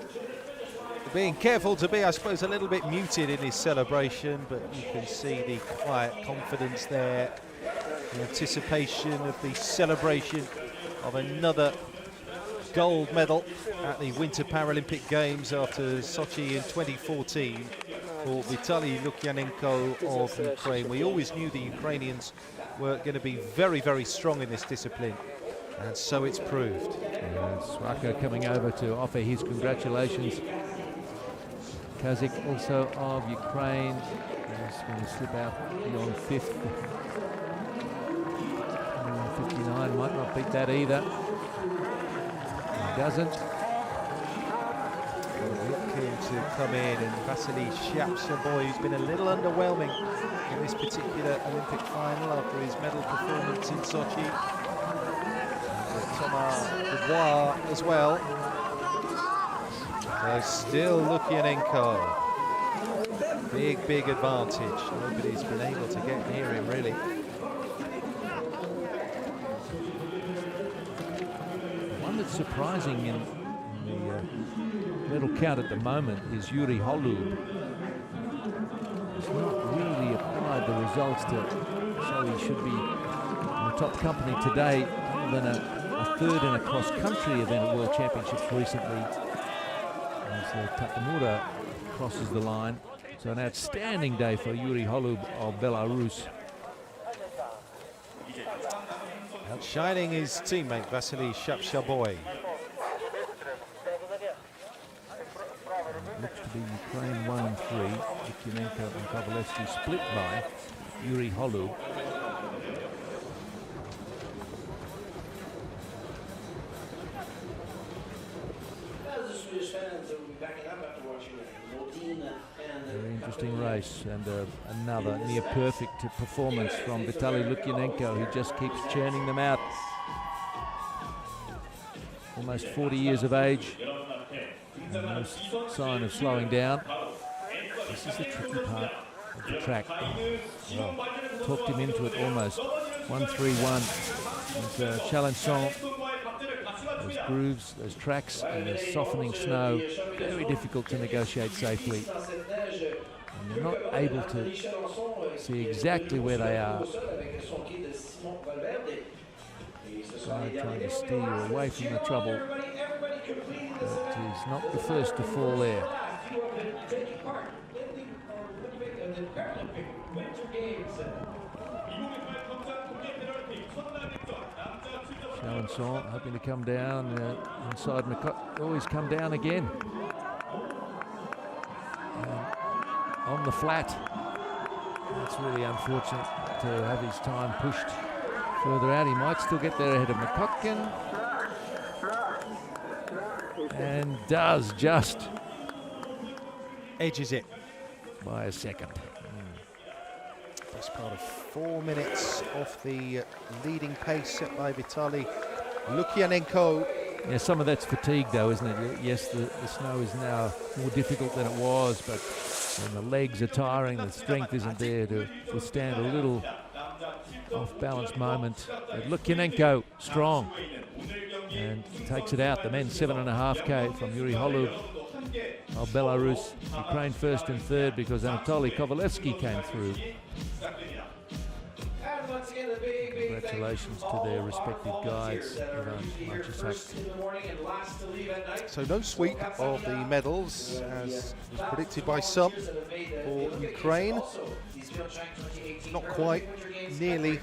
S3: being careful to be, I suppose, a little bit muted in his celebration, but you can see the quiet confidence there, the anticipation of the celebration of another gold medal at the Winter Paralympic Games after Sochi in 2014 for Vitaly Lukyanenko of Ukraine. We always knew the Ukrainians were going to be very, very strong in this discipline, and so it's proved.
S1: Tviarko coming over to offer his congratulations. Kazik also of Ukraine. He's going to slip out beyond fifth. 59 might not beat that either. He doesn't.
S3: Looking to come in, and Vasily Shapshaboy, who's been a little underwhelming in this particular Olympic final after his medal performance in Sochi. Thomas Dubois as well. So still Lukyanenko. Big advantage. Nobody's been able to get near him really.
S1: One that's surprising in the medal count at the moment is Yuri Holub. He's not really applied the results to show he should be in the top company today, other than a third in a cross-country event at World Championships recently, as Takamura crosses the line. So an outstanding day for Yuri Holub of Belarus.
S3: Outshining his teammate Vasily Shapshaboy.
S1: Looks to be Ukraine 1 and 3. Lukyanenko and Kovalevsky split by Yuri Holub. Very interesting race, and another near perfect performance from Vitaly Lukyanenko, who just keeps churning them out. Almost 40 years of age, no sign of slowing down. This is the tricky part of the track. Well, talked him into it almost. 1-3-1. And Chalençon, those grooves, those tracks, and the softening snow, very difficult to negotiate safely. And you're not able to see exactly where they are. Trying to steer you away from the trouble. But he's not the first to fall there. Chalençon hoping to come down inside McCott. Always come down again. On the flat. It's really unfortunate to have his time pushed further out. He might still get there ahead of McCutcheon. And does just.
S3: Edges it
S1: by a second.
S3: Best part of 4 minutes off the leading pace set by Vitaly Lukyanenko.
S1: Yeah, some of that's fatigue though, isn't it? Yes, the snow is now more difficult than it was, but When the legs are tiring, the strength isn't there to withstand a little off-balance moment. But Lukyanenko, strong, and takes it out. The men's 7.5K from Yuri Holub of Belarus. Ukraine first and third because Anatoly Kovalevsky came through. Congratulations to their respective guides.
S3: So no sweep of the medals, as was predicted by some, for Ukraine. Not quite, nearly.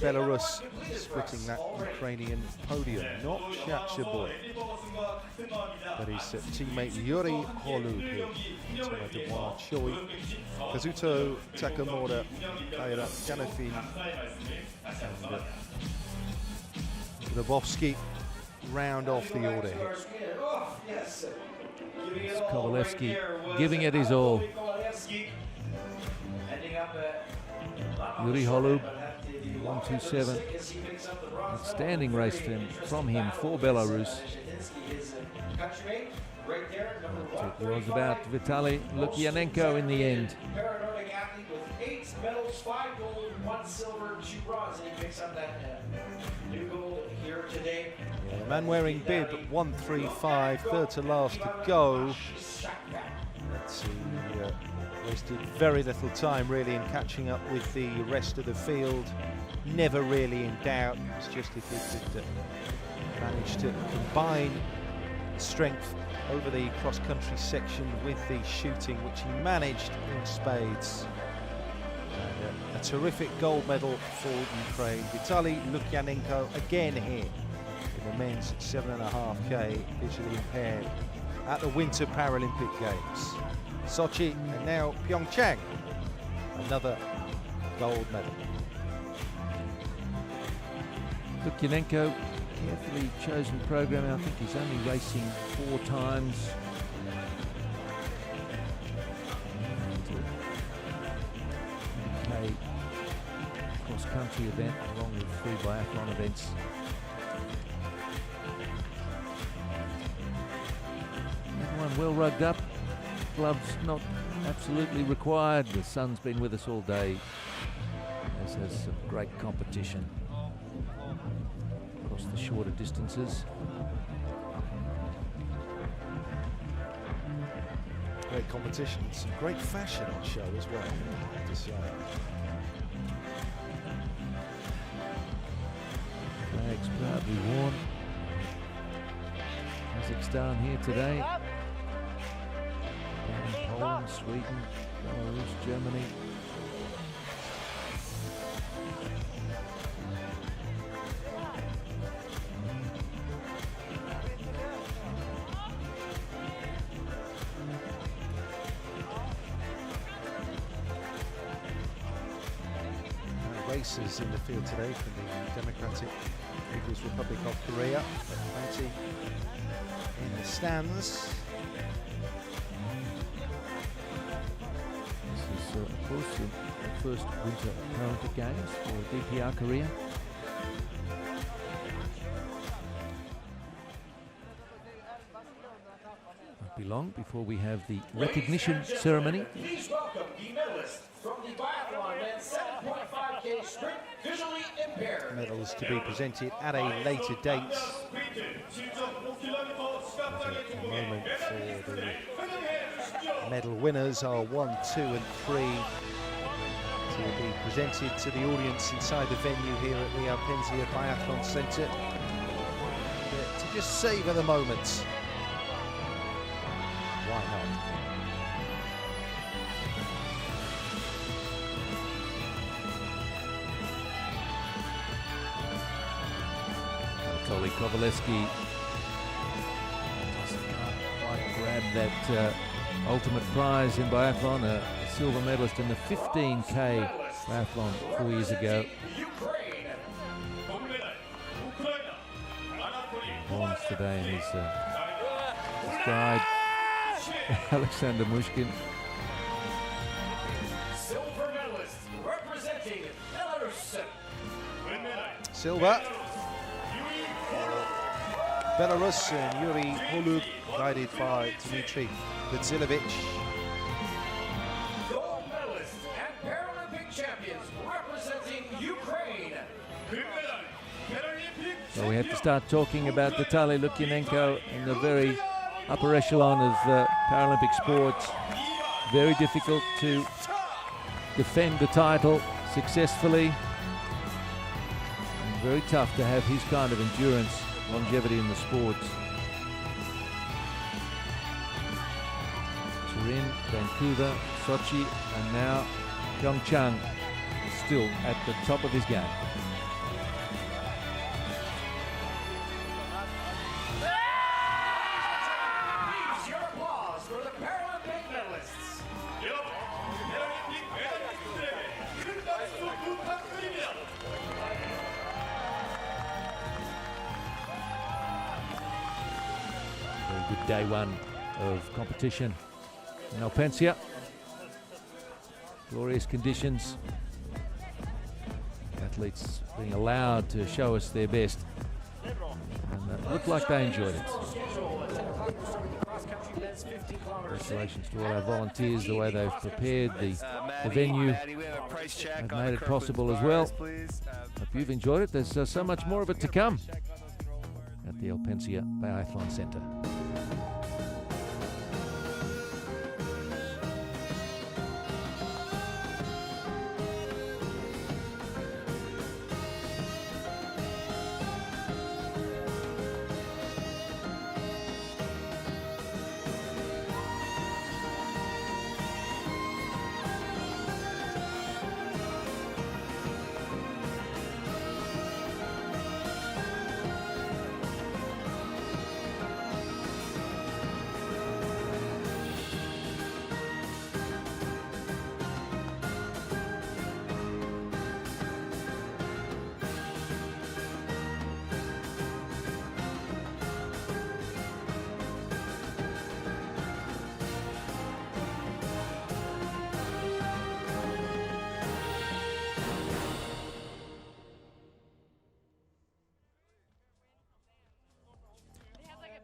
S3: Belarus splitting that Ukrainian podium. Not Chachaboy, but his teammate Yuri Holub here. Choi, Kazuto Takamura, Kaira Janofin, and Grabowski round off the order here.
S1: Kovalevsky giving it his all. Yuri Holub, 1:27. Outstanding race from him for Belarus. It was about Vitaly Lukyanenko in the end.
S2: Paralympic athlete with 8 medals, 5 gold, 1 silver, 2 bronze, and he picks up that new gold here today.
S3: Yeah, man wearing bib 135, third to last to go. Let's see, wasted very little time really in catching up with the rest of the field. Never really in doubt. It's just if he could manage to combine strength over the cross-country section with the shooting, which he managed in spades. And a terrific gold medal for Ukraine. Vitaly Lukyanenko again here in the men's 7.5K visually impaired at the Winter Paralympic Games. Sochi and now PyeongChang, another gold medal.
S1: Lukyanenko, carefully chosen program. I think he's only racing 4 times. UK cross-country event along with 3 biathlon events. Everyone well rugged up. Gloves not absolutely required. The sun's been with us all day. This has some great competition across the shorter distances.
S3: Great competition, some great fashion on show as well, I have to say.
S1: Flags proudly worn. Kazakhstan here today. Poland, Sweden, Belarus, Germany.
S3: Racers in the field today from the Democratic People's Republic of Korea. Plenty in the stands.
S1: This is, of course, the first Winter Paralympic Games for DPR Korea. Won't be long before we have the recognition ceremony.
S2: Please welcome the medalist from the Biathlon men's 7.5K sprint, visually impaired.
S3: Medals to be presented at a later date. A moment for the medal winners are 1, 2 and 3 to be presented to the audience inside the venue here at the Alpenzia Biathlon Centre. To just savour the moment. Why not?
S1: Anatoly Kovalevsky just can't quite grab that ultimate prize in biathlon, a silver medalist in the 15K biathlon 4 years ago. Bronze today, and his guide, Alexander Mushkin.
S2: Silver medalist representing Belarus.
S3: Silver. Belarus and Yuri Holub, guided by Dmitry Lidziya.
S1: So we have to start talking about Vitaly Lukyanenko in the very upper echelon of Paralympic sports. Very difficult to defend the title successfully. And very tough to have his kind of endurance, longevity in the sports. Turin, Vancouver, Sochi, and now PyeongChang is still at the top of his game.
S2: Please, your applause for the Paralympic medalists.
S1: Very good day one of competition in Alpensia. Glorious conditions. Athletes being allowed to show us their best. And it looked like they enjoyed it. Congratulations to all our volunteers, the way they've prepared the venue. They've made it possible as well. Hope you've enjoyed it. There's so much more of it to come at the Alpensia Biathlon Centre.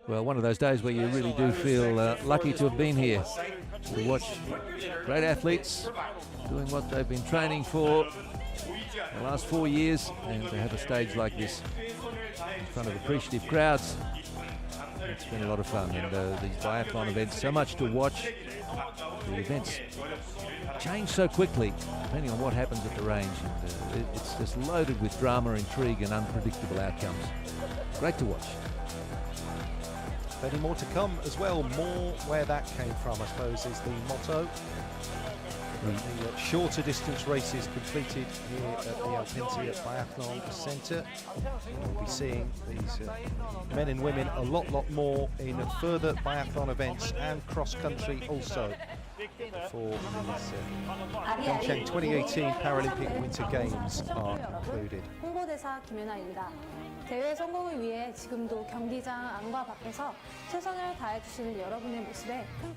S1: Well, one of those days where you really do feel lucky to have been here to watch great athletes doing what they've been training for the last 4 years, and to have a stage like this in front of appreciative crowds. It's been a lot of fun, and these biathlon events, so much to watch. The events change so quickly depending on what happens at the range, and it's just loaded with drama, intrigue and unpredictable outcomes. Great to watch.
S3: Plenty more to come as well. More where that came from, I suppose, is the motto. The shorter distance races completed here at the Alpensia Biathlon Centre. We'll be seeing these men and women a lot more in further biathlon events and cross-country also for these PyeongChang 2018 Paralympic Winter Games are concluded.
S9: 홍보대사 김연아입니다. 대회 성공을 위해 지금도 경기장 안과 밖에서 최선을 다해주시는 여러분의 모습에 큰